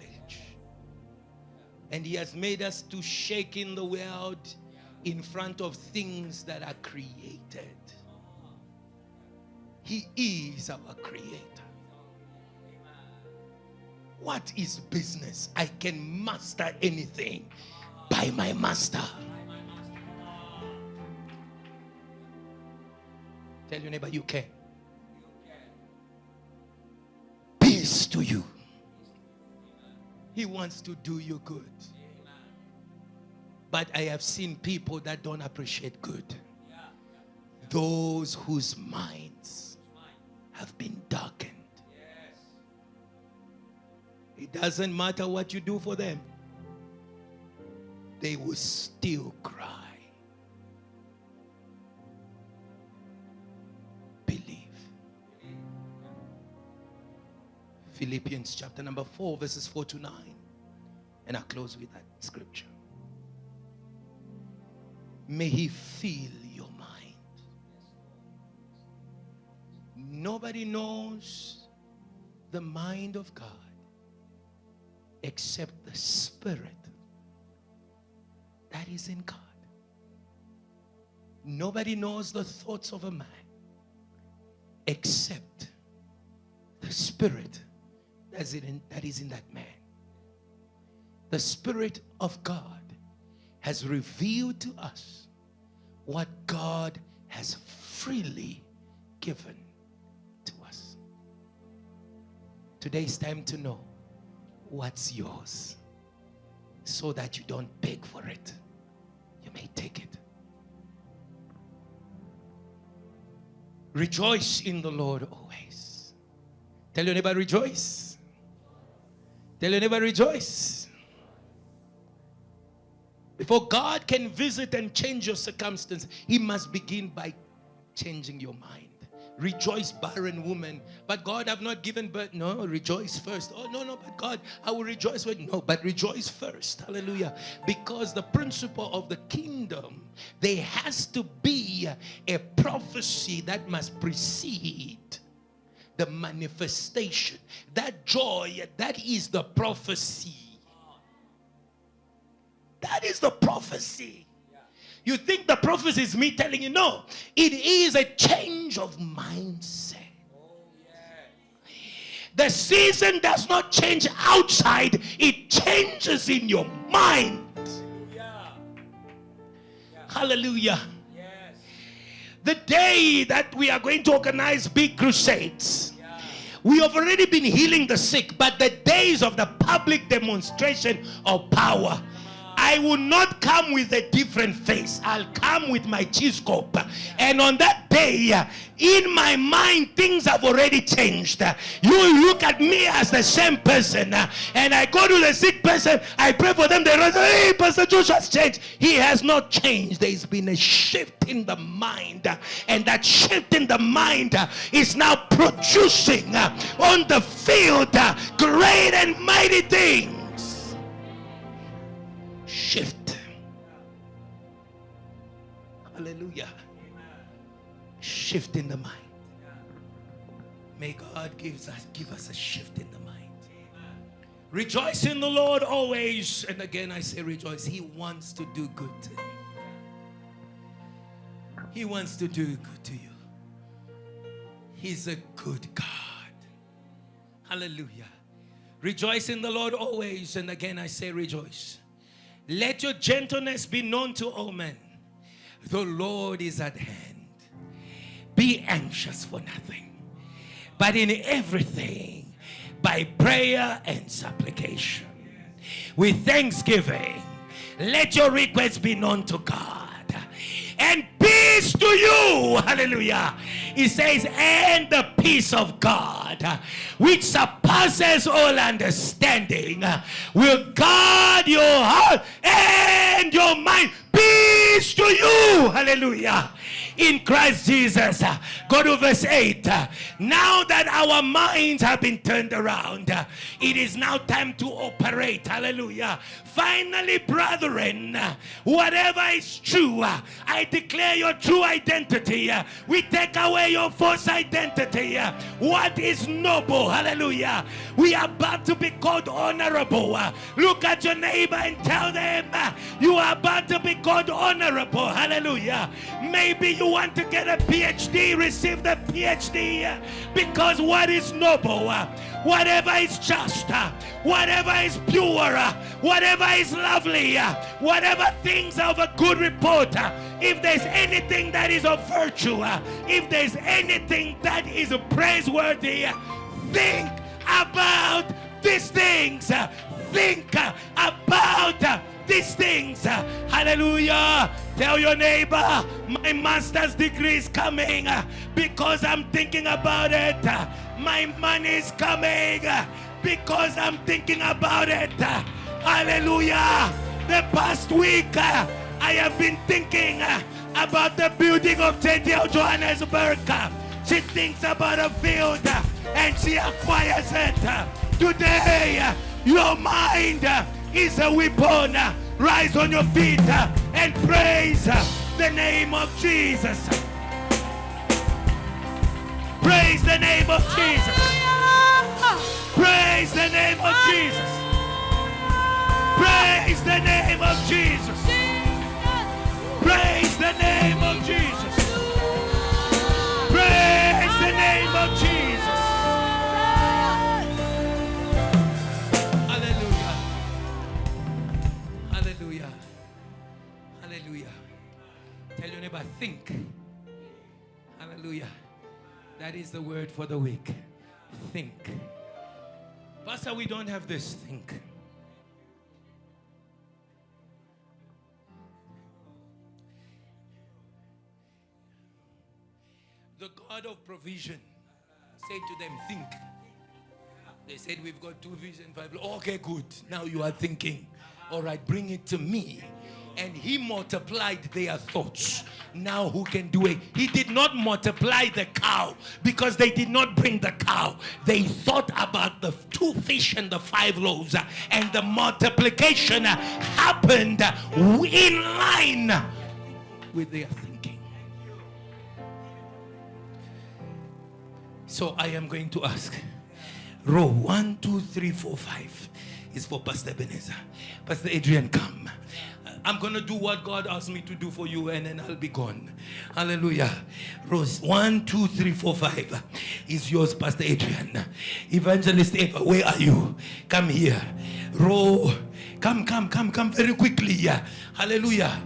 And he has made us to shake in the world in front of things that are created. He is our creator. What is business? I can master anything by my master. Tell your neighbor, you can. Peace to you. He wants to do you good. But I have seen people that don't appreciate good. Those whose minds have been darkened. It doesn't matter what you do for them. They will still cry. Believe. Philippians chapter number 4, verses 4 to 9. And I'll close with that scripture. May he fill your mind. Nobody knows the mind of God except the Spirit that is in God. Nobody knows the thoughts of a man except the Spirit that is in that man. The Spirit of God has revealed to us what God has freely given to us. Today is time to know what's yours so that you don't beg for it. You may take it. Rejoice in the Lord always. Tell your neighbor, rejoice. Tell your neighbor, rejoice. Before God can visit and change your circumstance, he must begin by changing your mind. Rejoice, barren woman. But God have not given birth. No, rejoice first. Oh, no, but God, I will rejoice with. No, but rejoice first. Hallelujah. Because the principle of the kingdom, there has to be a prophecy that must precede the manifestation. That joy, that is the prophecy. That is the prophecy. You think the prophecy is me telling you? No. It is a change of mindset. The season does not change outside. It changes in your mind. Hallelujah. The day that we are going to organize big crusades, we have already been healing the sick, but the days of the public demonstration of power, I will not come with a different face. I'll come with my cheesecloth. And on that day, in my mind, things have already changed. You look at me as the same person, and I go to the sick person, I pray for them, they say, hey, Pastor Joshua has changed. He has not changed. There's been a shift in the mind, and that shift in the mind is now producing on the field great and mighty things. Shift. Hallelujah. Shift in the mind. May God give us a shift in the mind. Rejoice in the Lord always. And again I say rejoice. He wants to do good to you. He wants to do good to you. He's a good God. Hallelujah. Rejoice in the Lord always. And again I say rejoice. Let your gentleness be known to all men. The Lord is at hand. Be anxious for nothing, but in everything, by prayer and supplication, with thanksgiving, let your requests be known to God. And peace to you. Hallelujah. He says, and the peace of God, which surpasses all understanding, will guard your heart and your mind. Peace to you. Hallelujah. In Christ Jesus. Go to verse 8. Now that our minds have been turned around, it is now time to operate. Hallelujah. Finally, brethren, whatever is true, I declare your true identity. We take away your false identity. What is noble? Hallelujah. We are about to be called honorable. Look at your neighbor and tell them you are about to be called honorable. Hallelujah. Maybe you want to get a PhD, receive the PhD, because what is noble, whatever is just, whatever is pure, whatever is lovely, whatever things are of a good report, if there's anything that is of virtue, if there's anything that is praiseworthy, think about these things. Think about these things. Hallelujah. Tell your neighbor, my master's degree is coming because I'm thinking about it. My money is coming because I'm thinking about it. Hallelujah. The past week I have been thinking about the building of JTL Johannesburg. She thinks about a field and she acquires it. Today your mind is a weapon. Rise on your feet and praise the name of Jesus. Praise the name of Jesus. Praise the name of Jesus. Praise the name of Jesus. Praise the name of Jesus. Praise the name of Jesus. Hallelujah. Hallelujah. Hallelujah. Tell your neighbor, think. Hallelujah. That is the word for the week. Think. Pastor, we don't have this. Think. The God of provision said to them, think. They said, we've got 2 vision, 5. Okay, good. Now you are thinking. All right, bring it to me. and he multiplied their thoughts. Now who can do it? He did not multiply the cow because they did not bring the cow. They thought about the 2 fish and the 5 loaves, and the multiplication happened in line with their thinking. So I am going to ask, row 1, 2, 3, 4, 5 is for Pastor Ebenezer. Pastor Adrian, come. I'm going to do what God asked me to do for you, and then I'll be gone. Hallelujah. Rows 1, 2, 3, 4, 5 is yours, Pastor Adrian. Evangelist Eva, where are you? Come here. Row, come very quickly. Hallelujah.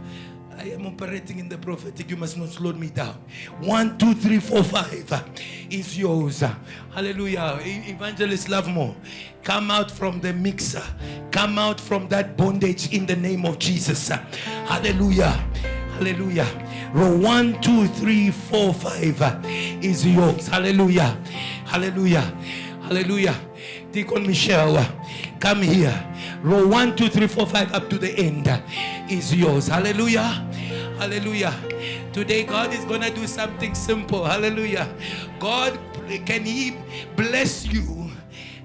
I am operating in the prophetic. You must not slow me down. 1, 2, 3, 4, 5 is yours. Hallelujah. Evangelist Lovemore, come out from the mixer. Come out from that bondage in the name of Jesus. Hallelujah. Hallelujah. Row 1, 2, 3, 4, 5 is yours. Hallelujah. Hallelujah. Hallelujah. Deacon Michelle, come here. Row 1, 2, 3, 4, 5 up to the end is yours. Hallelujah. Hallelujah. Today God is going to do something simple. Hallelujah. God, can He bless you?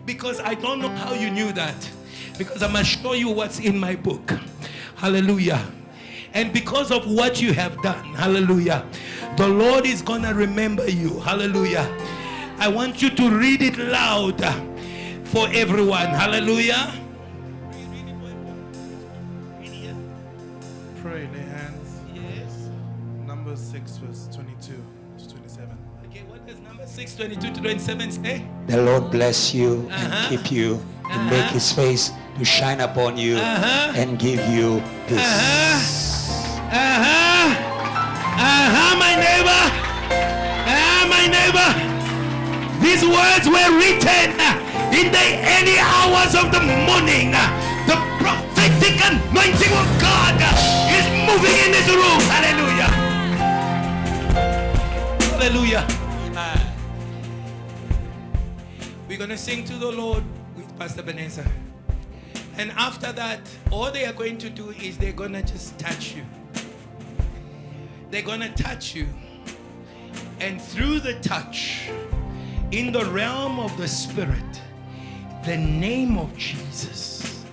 Because I don't know how you knew that. Because I'm going to show you what's in my book. Hallelujah. And because of what you have done, hallelujah, the Lord is going to remember you. Hallelujah. I want you to read it loud for everyone. Hallelujah.
Pray, lay hands.
Yes.
Numbers 6, verse 22 to 27.
Okay, what does number 6, 22 to 27 say?
The Lord bless you and keep you and make his face to shine upon you and give you peace.
My neighbor. My neighbor. These words were written in the early hours of the morning. The prophetic anointing of God is moving in this room. Hallelujah. Hallelujah. We're going to sing to the Lord with Pastor Ebenezer. And after that, all they are going to do is they're going to just touch you. They're going to touch you. And through the touch, in the realm of the Spirit, the name of Jesus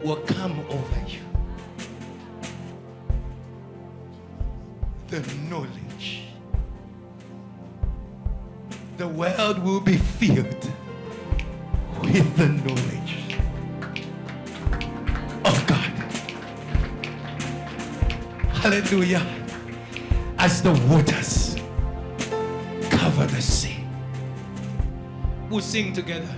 will come over you. The knowledge. The world will be filled with the knowledge of God. Hallelujah. As the waters cover the sea. We'll sing together.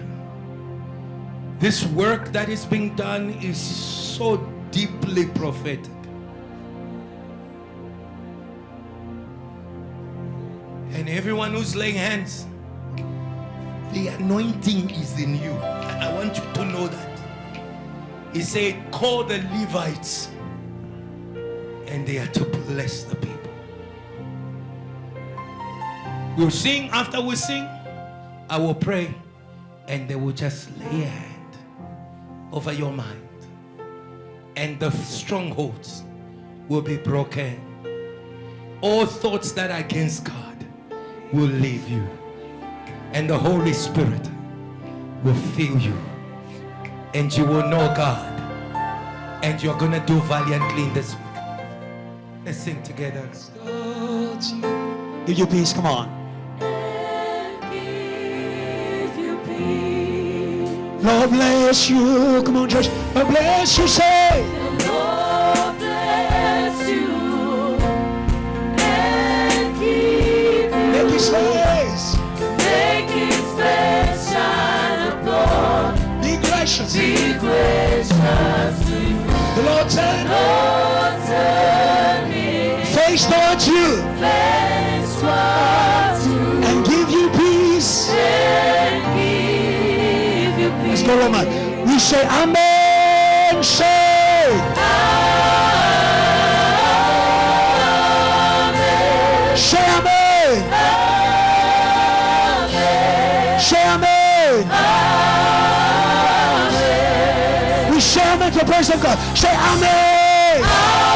This work that is being done is so deeply prophetic. And everyone who's laying hands, the anointing is in you. I want you to know that. He said, call the Levites, and they are to bless the people. We'll sing. After we sing, I will pray, and they will just lay a hand over your mind, and the strongholds will be broken. All thoughts that are against God will leave you, and the Holy Spirit will fill you, and you will know God, and you're gonna do valiantly in this week. Let's sing together.
Give you peace, come on. Lord bless you. Come on, church. Lord bless you, say.
Lord bless you and keep you.
Make his face.
Make his face shine upon.
Be gracious.
Be gracious to you.
The Lord said,
Lord turn his
face towards you
face towards you
and give you peace.
and give you peace.
Let's go, Roman. We say, Amen. Say.
Amen.
Say Amen.
Amen.
Say Amen.
Amen.
We say Amen to the praise of God. Say Amen.
Amen.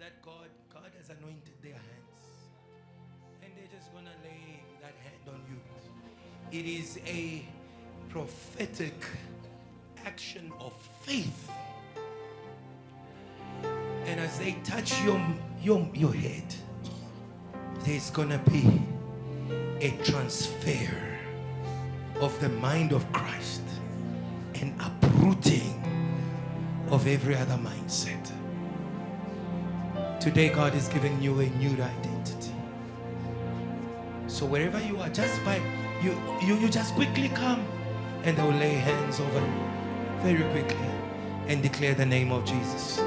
that God has anointed their hands. And they're just going to lay that hand on you. It is a prophetic action of faith. And as they touch your head, there's going to be a transfer of the mind of Christ and uprooting of every other mindset. Today God is giving you a new identity. So wherever you are, just by you just quickly come and they will lay hands over you very quickly and declare the name of Jesus.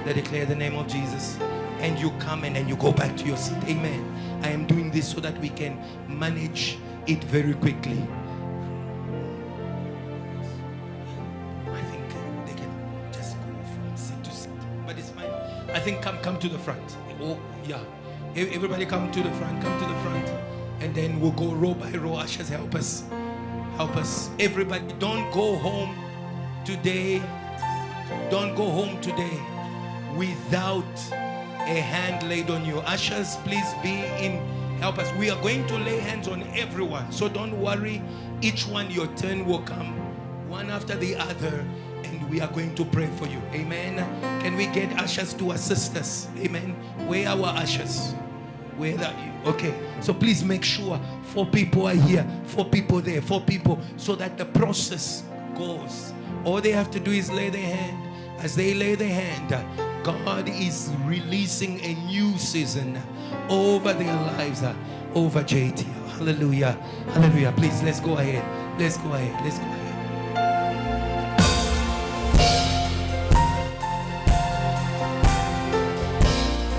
They declare the name of Jesus and you come and then you go back to your seat. Amen. I am doing this so that we can manage it very quickly. I think they can just go from seat to seat, but it's fine. I think come to the front. Oh yeah, everybody come to the front, and then we'll go row by row. Ushers, help us. Everybody, don't go home today without a hand laid on you. Ushers, please be in, help us. We are going to lay hands on everyone, so don't worry. Each one, your turn will come one after the other, and we are going to pray for you. Amen. Can we get ushers to assist us? Amen. Where are our ushers? Where are you? Okay, so please make sure 4 people are here, 4 people there, 4 people, so that the process goes. All they have to do is lay their hand. As they lay their hand, God is releasing a new season over their lives, over JT. Hallelujah. Hallelujah. Please, let's go ahead.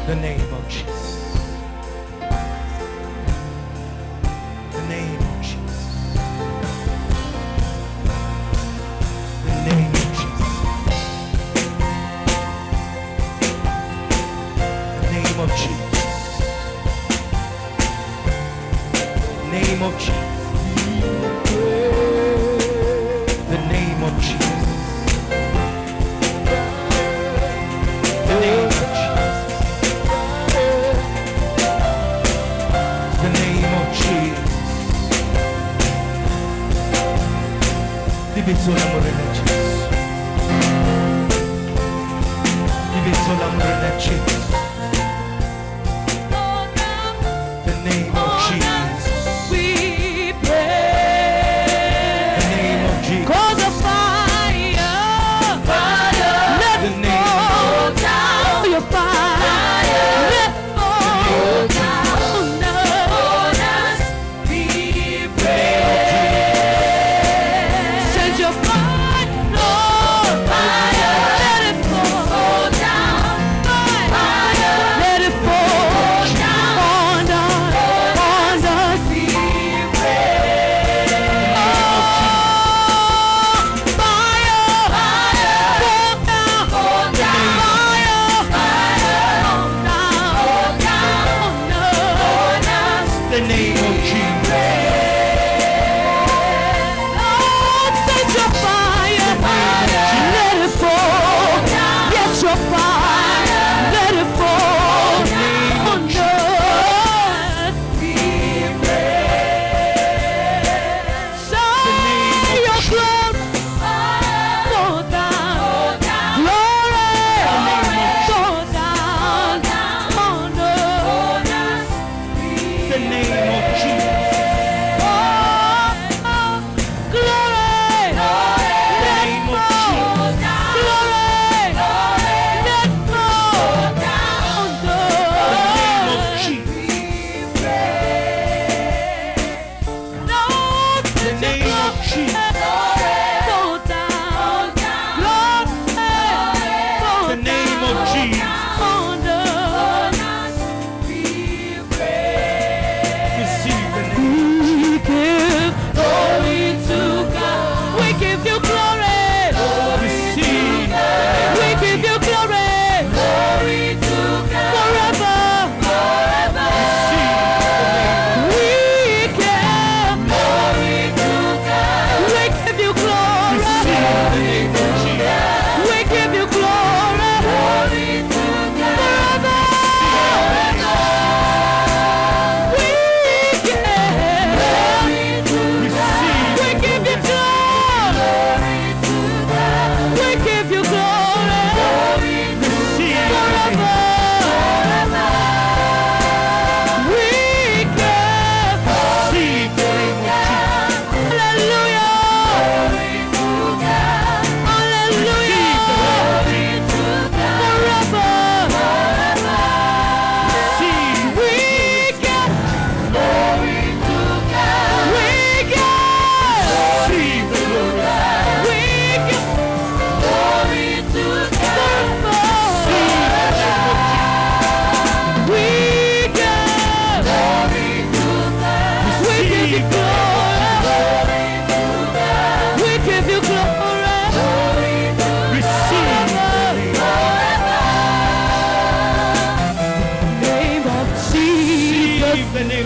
The name of Jesus. The name of Jesus. The name of Jesus. The name of Jesus. Name of Jesus. The name of Jesus. The name of Jesus. The name of Jesus. Diviso l'amore da Jesus. Diviso l'amore da Jesus. The name of Jesus.
We pray.
The name of Jesus.
Cause of fire. Let
The
it
name
fall down. Your fire. Let it fall down. We pray. Send your fire, Lord. Let it fall down. Fire.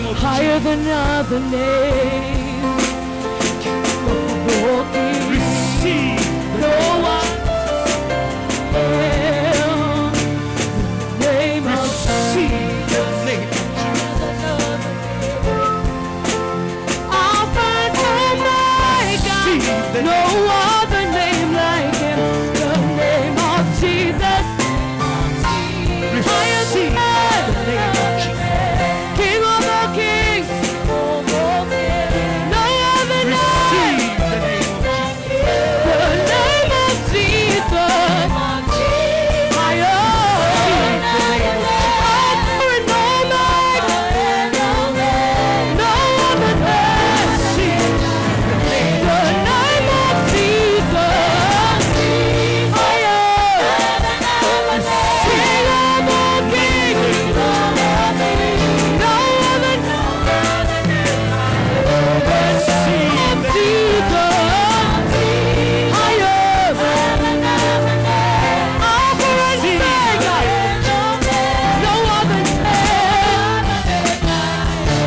name of
higher than other names.
receive
No one else. Name of
receive the name of
Alpha and Omega.
Receive the
No other name like him. The name of Jesus. Higher
receive
than
the name of Jesus.
King of all kings. No other name.
Receive the name of Jesus.
The name of Jesus. Higher. Alpha and Omega. No other name.
Receive the name
The name of Jesus. Higher. King of all kings. No other name. The name of Jesus. Higher. Alpha and Omega. No other name.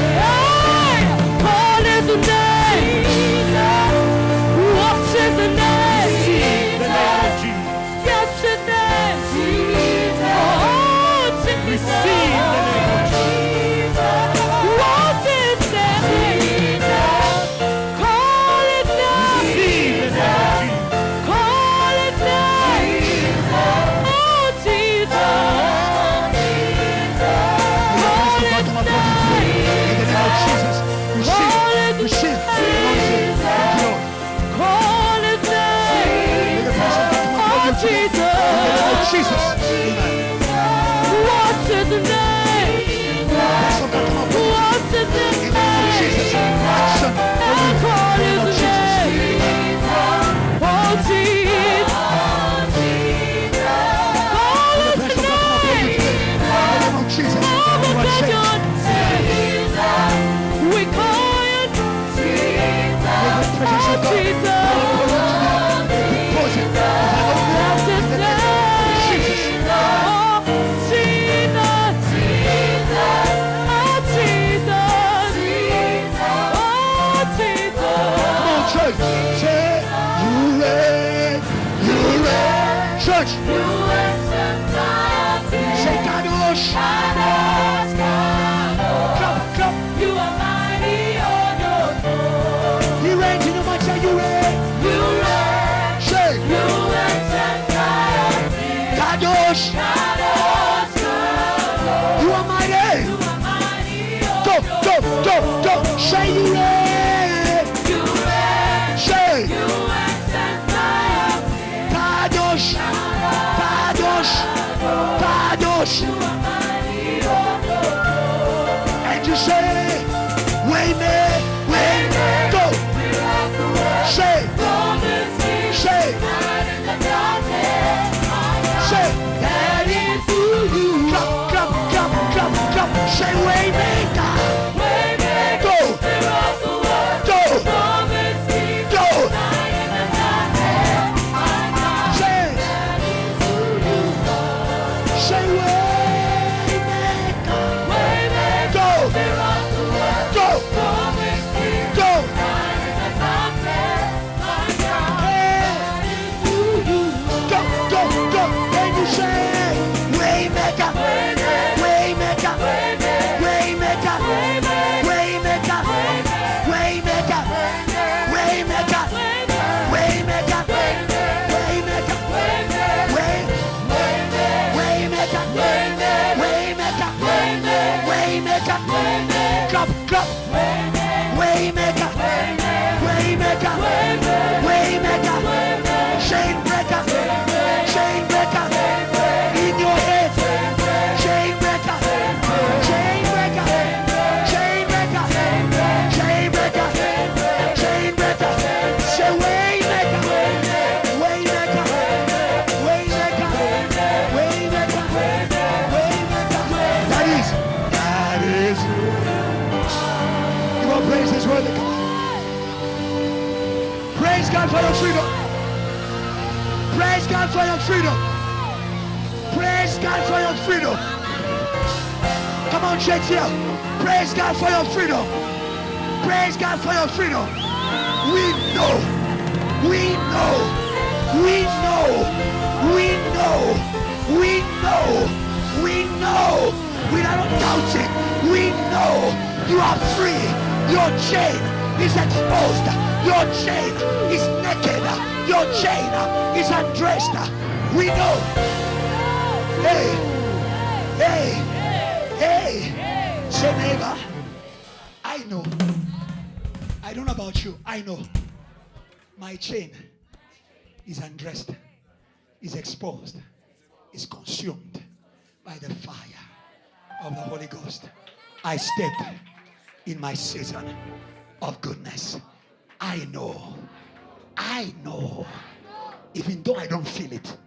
Hey, call his name. What's his name?
the name of Jesus.
Yes, his name. Oh, Jesus.
Receive the name of
What's his name? Call his name.
Receive the name of Jesus.
Call his name. Oh, Jesus. Call his name.
In the name of Jesus. Receive. Receive. Anointing. Thank you, Lord.
Call his name.
Make a person come to
Oh,
my In the name of
Jesus.
Jesus. Amen.
What's his name?
Person come to my
What's his
In the name of Jesus.
name?
Action.
And call
In the name
his
of Jesus.
name. Oh, Jesus. Call his
Person come to my
name.
In the name of Jesus.
Oh,
You are
my
changed.
God. We call it
Presence
Oh,
of God.
Jesus.
Poison.
That's his name.
Jesus.
Oh, Jesus. Oh, Jesus. Oh, Jesus.
Come on, church. Say, you reign. You reign. Church. Say, Kadosh. Clap, clap.
You are mighty on your throne.
He reigns in the mighty. Say, you reign.
You reign.
Say,
You reign triumphant.
Kadosh. You are mighty.
You are mighty on
Go, go, go, go. Say, you reign.
You reign.
Say,
You reign triumphant.
Kadosh. Kadosh. Kadosh. And you say, Wayman, Wayman, go. Say, say, say, that is who you are. Clap, clap, clap, clap, clap. Say, Waymaker, go, go, go. Say, say, Waymaker, go, go, go. Go, go, go. And you say, Waymaker, Waymaker, Waymaker, Waymaker, Waymaker, Waymaker, Waymaker, Waymaker, Waymaker, Waymaker, Waymaker, clap, clap, Waymaker, Waymaker, Waymaker, chain breaker, chain breaker, in your head, chain breaker, chain breaker, chain breaker, chain breaker, chain breaker, say Waymaker, Waymaker, Waymaker, Waymaker, Waymaker. That is. You want praise His word? Praise God for your freedom. Praise God for your freedom. Praise God for your freedom. Come on, church here. Praise God for your freedom. Praise God for your freedom. We know. We know. We know. We know. We know. We know. We are not doubting. We know you are free. Your chain is exposed. Your chain is naked. Your chain is undressed. We know. Hey. Hey. Hey. Say neighbor. I know. I don't know about you. I know. My chain is undressed, is exposed, is consumed by the fire of the Holy Ghost. I step in my season of goodness. I know. I know. Even though I don't feel it,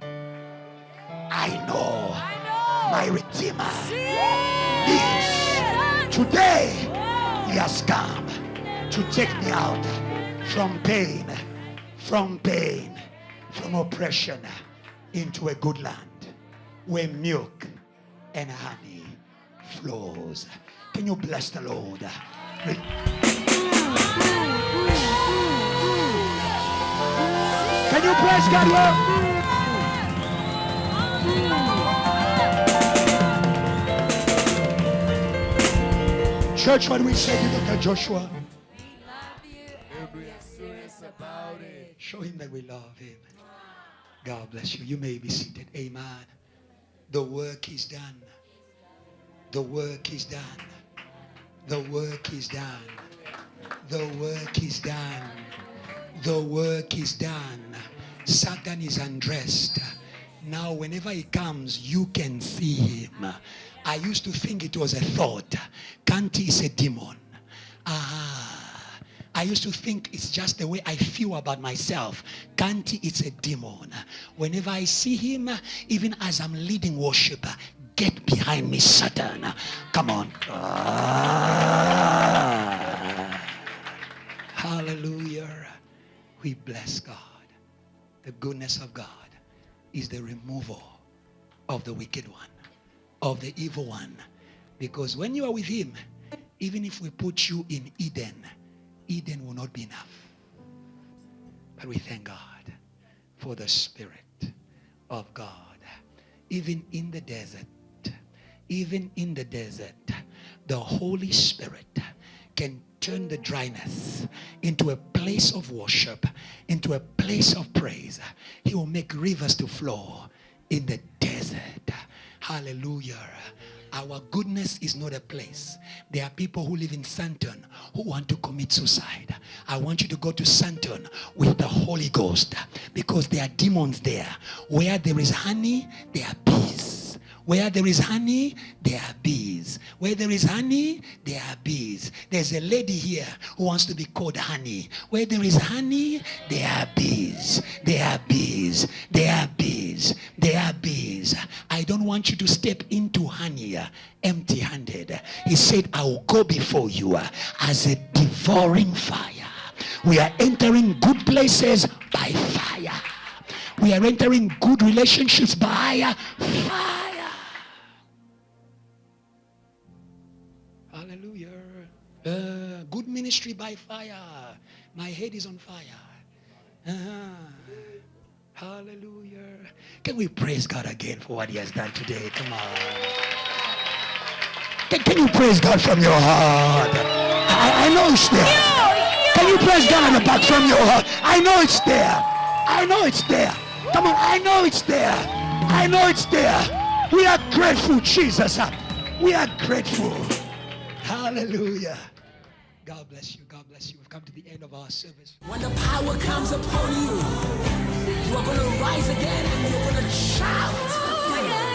I know my Redeemer is. Today, he has come to take me out from pain, from oppression, into a good land where milk and honey flows. Can you bless the Lord? Can you bless God? Well? Church, when we say to Dr. Joshua, show him that we love him. God bless you. You may be seated. Amen. The work is done. The work is done. The work is done. The work is done. The work is done. Satan is undressed. Now, whenever he comes, you can see him. I used to think it was a thought. Kanti is a demon. I used to think it's just the way I feel about myself. Kanti is a demon. Whenever I see him, even as I'm leading worship, get behind me, Satan. Come on. Hallelujah. We bless God. The goodness of God is the removal of the wicked one, of the evil one. Because when you are with him, even if we put you in Eden, Eden will not be enough. But we thank God for the Spirit of God. Even in the desert, the Holy Spirit can turn the dryness into a place of worship, into a place of praise. He will make rivers to flow in the desert. Hallelujah. Our goodness is not a place. There are people who live in Santon who want to commit suicide. I want you to go to Santon with the Holy Ghost, because there are demons there. Where there is honey, there are bees. Where there is honey, there are bees. Where there is honey, there are bees. There's a lady here who wants to be called honey. Where there is honey, there are bees. There are bees. There are bees. There are bees. I don't want you to step into honey empty-handed. He said, I will go before you as a devouring fire. We are entering good places by fire. We are entering good relationships by fire. Hallelujah. Good ministry by fire. My head is on fire. Hallelujah. Can we praise God again for what he has done today? Come on. Can you praise God from your heart? I know it's there. Can you praise God on the back from your heart? I know it's there. I know it's there. Come on, I know it's there. I know it's there. We are grateful, Jesus. We are grateful. Hallelujah. God bless you. God bless you. We've come to the end of our service.
When the power comes upon you, you are going to rise again and you're going to shout.